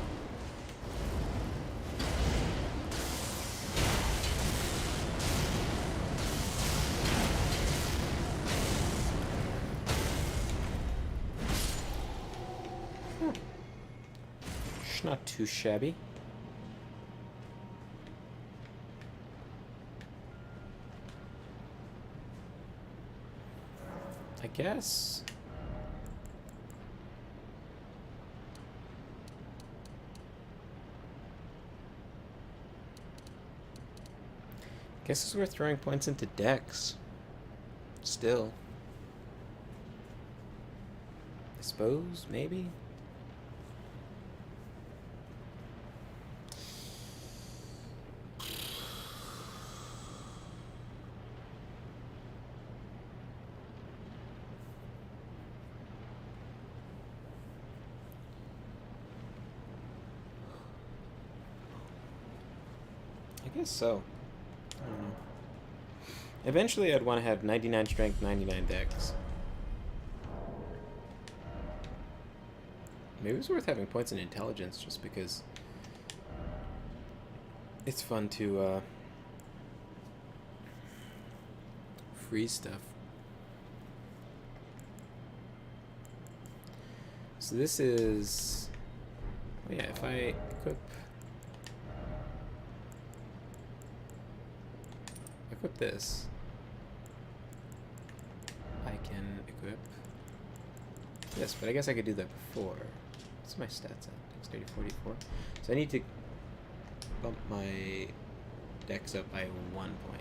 It's not too shabby. I guess. Guess it's worth throwing points into decks. Still. I suppose, maybe? I guess so. I don't know. Eventually I'd want to have 99 strength, 99 dex. Maybe it's worth having points in intelligence just because it's fun to freeze stuff. So this is... Oh yeah, if I equip this, I can equip this, but I guess I could do that before. What's my stats at? Dexterity 44. So I need to bump my dex up by 1 point.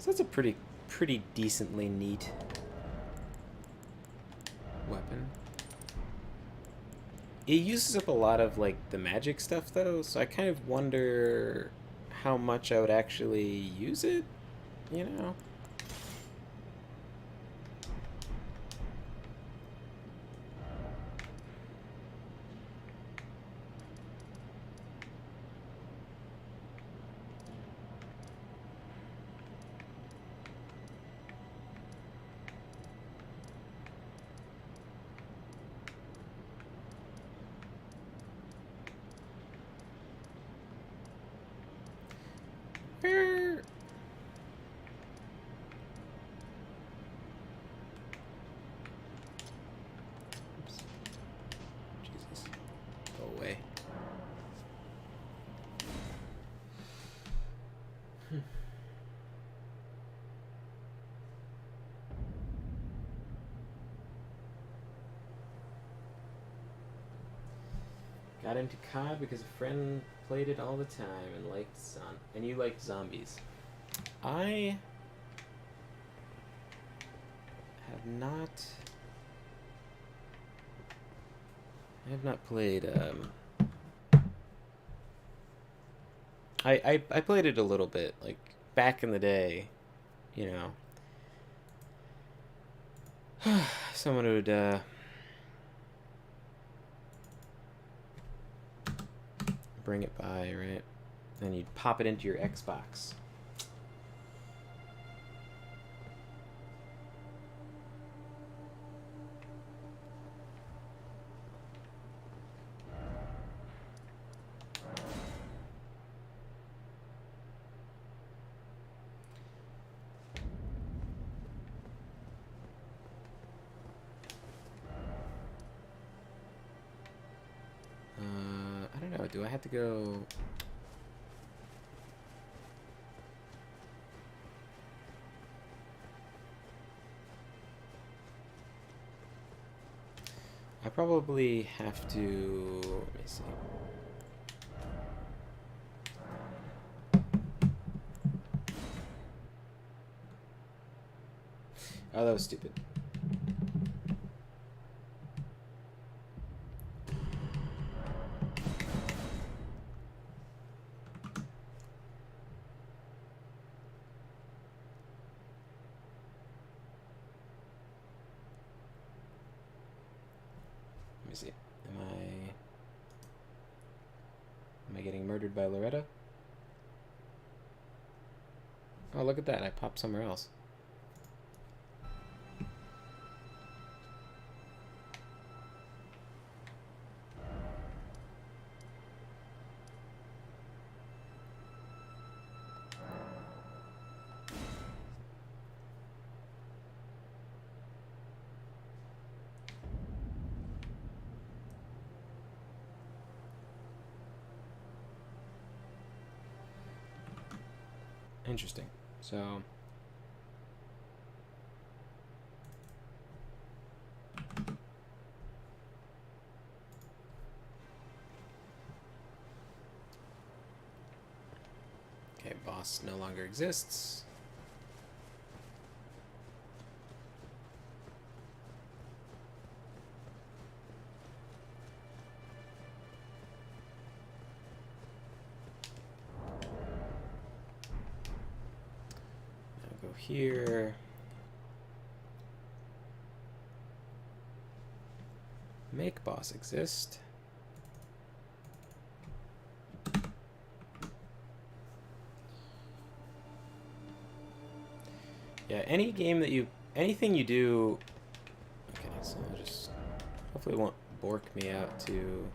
So that's a pretty decently neat weapon. It uses up a lot of like the magic stuff though, so I kind of wonder how much I would actually use it, you know? Where? Oops. Jesus. Go away. Got into COD because a friend played it all the time and you liked zombies. I have not played I played it a little bit, like back in the day, you know. Someone would bring it by, right? Then you'd pop it into your Xbox. I don't know, do I have to go... I probably have to... Let me see. Oh, that was stupid. Let me see. Am I getting murdered by Loretta? Oh, look at that. I popped somewhere else. Interesting. So... Okay, boss no longer exists. Now go here. Make boss exist. Yeah, any game that anything you do... Okay, so I'll just... Hopefully it won't bork me out to...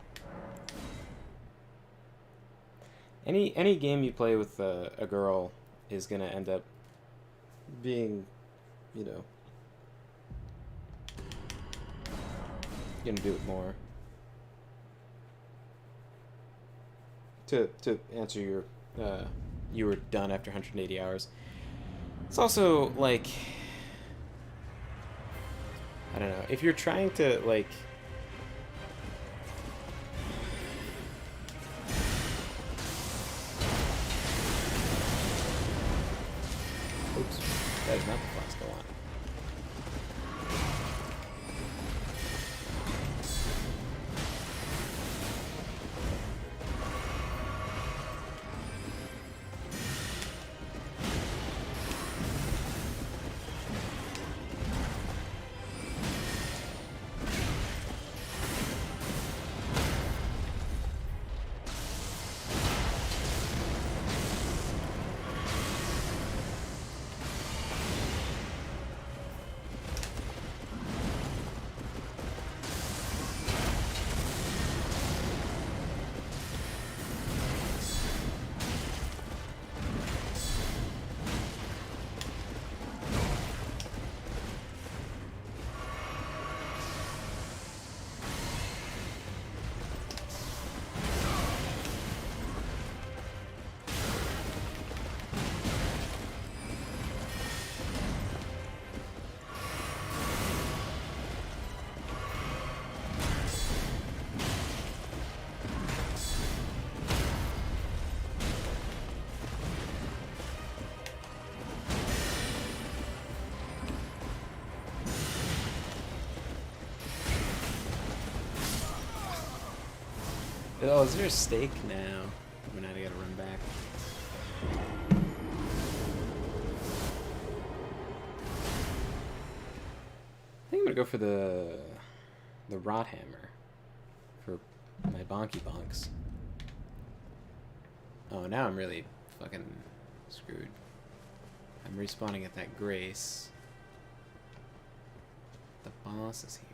Any game you play with a girl is gonna end up being, you know... Gonna do it more. To answer your... you were done after 180 hours. It's also, like, I don't know, if you're trying to, like, oops. That is not the flask I want. Oh, is there a stake? No. I mean, I gotta run back. I think I'm gonna go for the rot hammer for my bonky bonks. Oh, now I'm really fucking screwed. I'm respawning at that grace. The boss is here.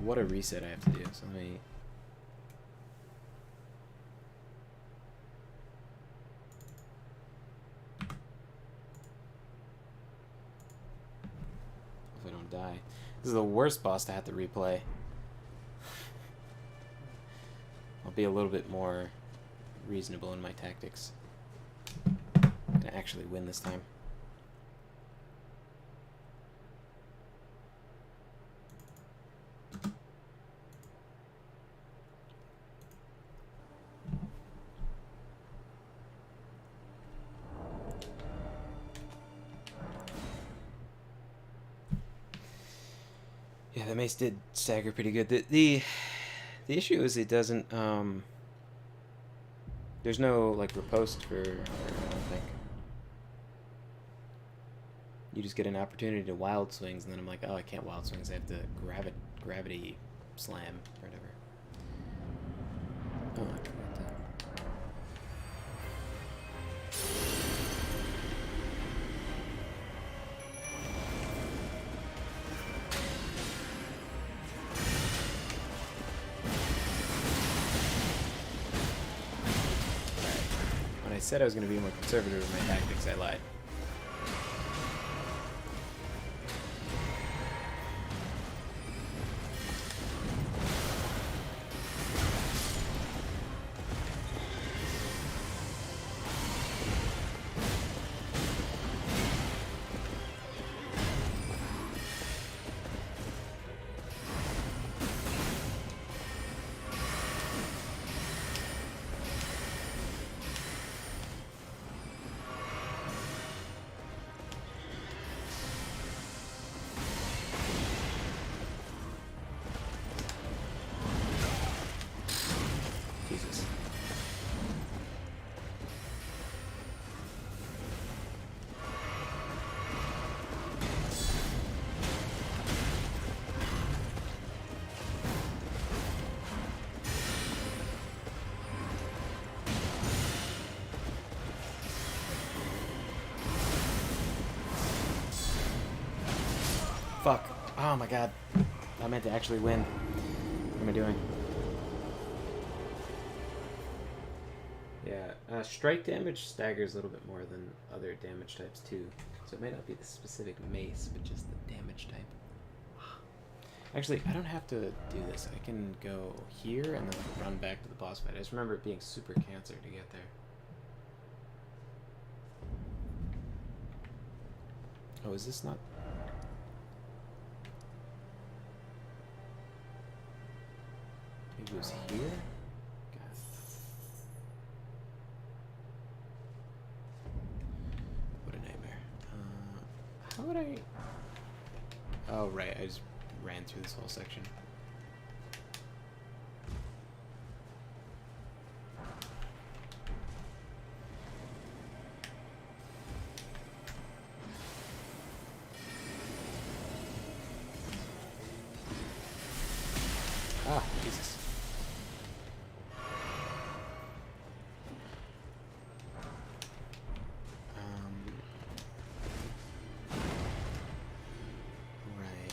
What a reset I have to do. So let me. If I don't die. This is the worst boss to have to replay. I'll be a little bit more reasonable in my tactics. And actually win this time. Yeah, the mace did stagger pretty good. The issue is it doesn't there's no like riposte for I don't think. You just get an opportunity to wild swings, and then I'm like, oh, I can't wild swings. I have to gravity slam or whatever. Oh, I forgot that. When I said I was going to be more conservative with my tactics, I lied. Jesus. Fuck. Oh my god. I meant to actually win. What am I doing? Yeah, strike damage staggers a little bit more than other damage types too. So it may not be the specific mace, but just the damage type. Actually, I don't have to do this. I can go here and then run back to the boss fight. I just remember it being super cancer to get there. Oh, is this not... Maybe it was here? God. thought I... Oh, right. I just ran through this whole section. Ah, Jesus. Right.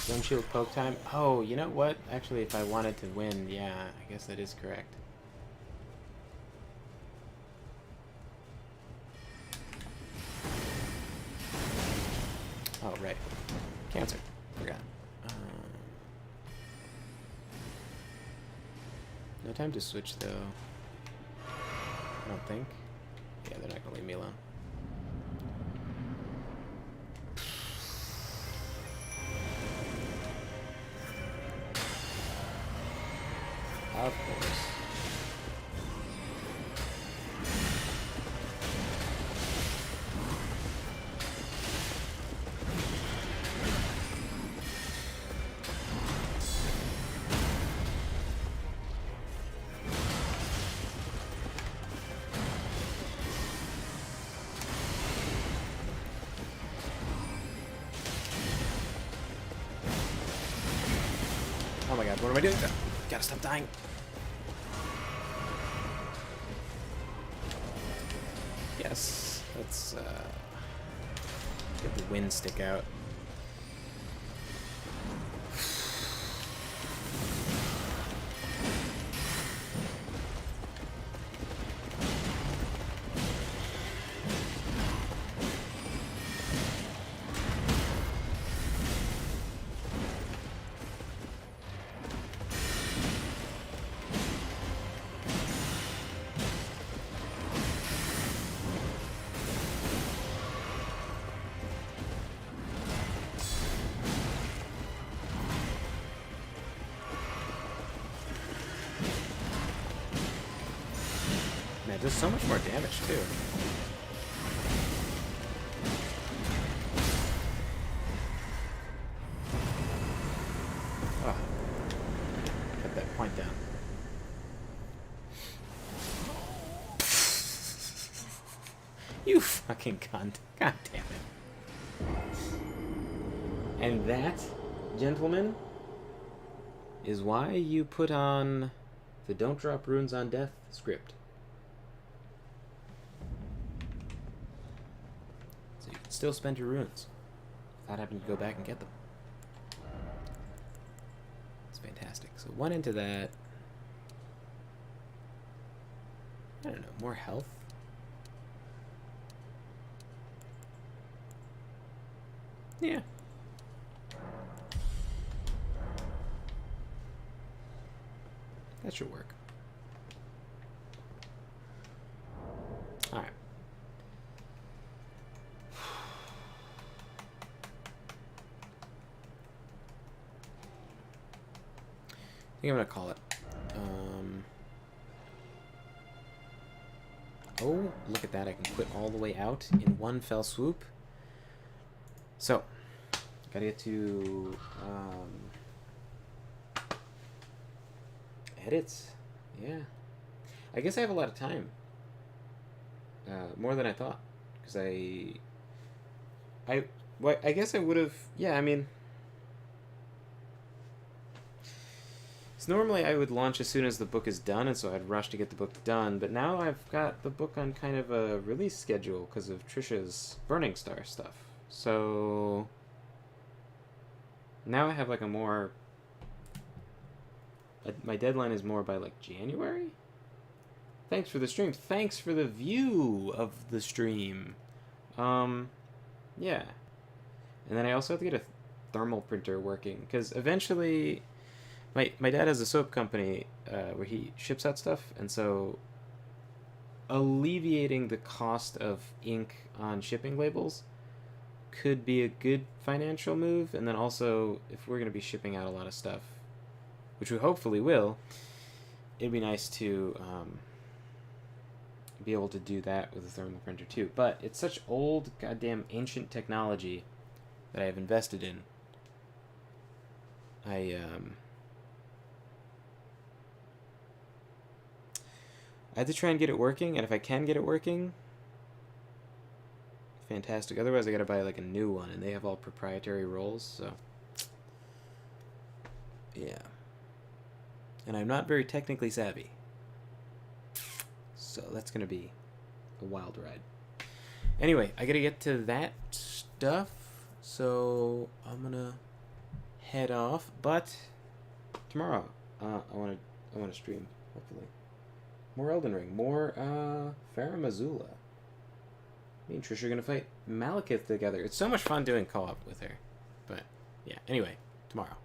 One shield poke time. Oh, you know what? Actually, if I wanted to win, yeah, I guess that is correct. Oh, right. Cancer. Forgot. No time to switch, though. I don't think. Yeah, they're not gonna leave me alone. Of course. Oh my god, what am I doing? Gotta stop dying. Yes, let's get the wind stick out. Man, does so much more damage too. Oh. Cut that point down. You fucking cunt. God damn it. And that, gentlemen, is why you put on the Don't Drop Runes on Death script. So you can still spend your runes without having to go back and get them. It's fantastic. So one into that. I don't know, more health? Yeah. That should work. Alright. I think I'm gonna call it. Oh, look at that. I can quit all the way out in one fell swoop. So, gotta get to edits. Yeah, I guess I have a lot of time, more than I thought, because I guess I would have. Yeah, I mean, so normally I would launch as soon as the book is done, and so I'd rush to get the book done. But now I've got the book on kind of a release schedule because of Trisha's Burning Star stuff. So now I have like a more... my deadline is more by like January? Thanks for the stream. Thanks for the view of the stream. Yeah. And then I also have to get a thermal printer working, because eventually my dad has a soap company where he ships out stuff, and so alleviating the cost of ink on shipping labels could be a good financial move. And then also, if we're going to be shipping out a lot of stuff, which we hopefully will, it'd be nice to be able to do that with a thermal printer too. But it's such old, goddamn ancient technology that I have invested in. I have to try and get it working, and if I can get it working, fantastic. Otherwise, I gotta buy like a new one, and they have all proprietary rolls, so yeah. And I'm not very technically savvy, so that's gonna be a wild ride. Anyway, I gotta get to that stuff, so I'm gonna head off. But tomorrow, I wanna stream, hopefully. More Elden Ring. More, Farah Mazula. Me and Trish are gonna fight Malekith together. It's so much fun doing co-op with her. But, yeah. Anyway, tomorrow.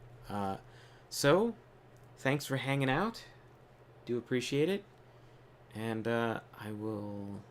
So, thanks for hanging out. Do appreciate it. And, I will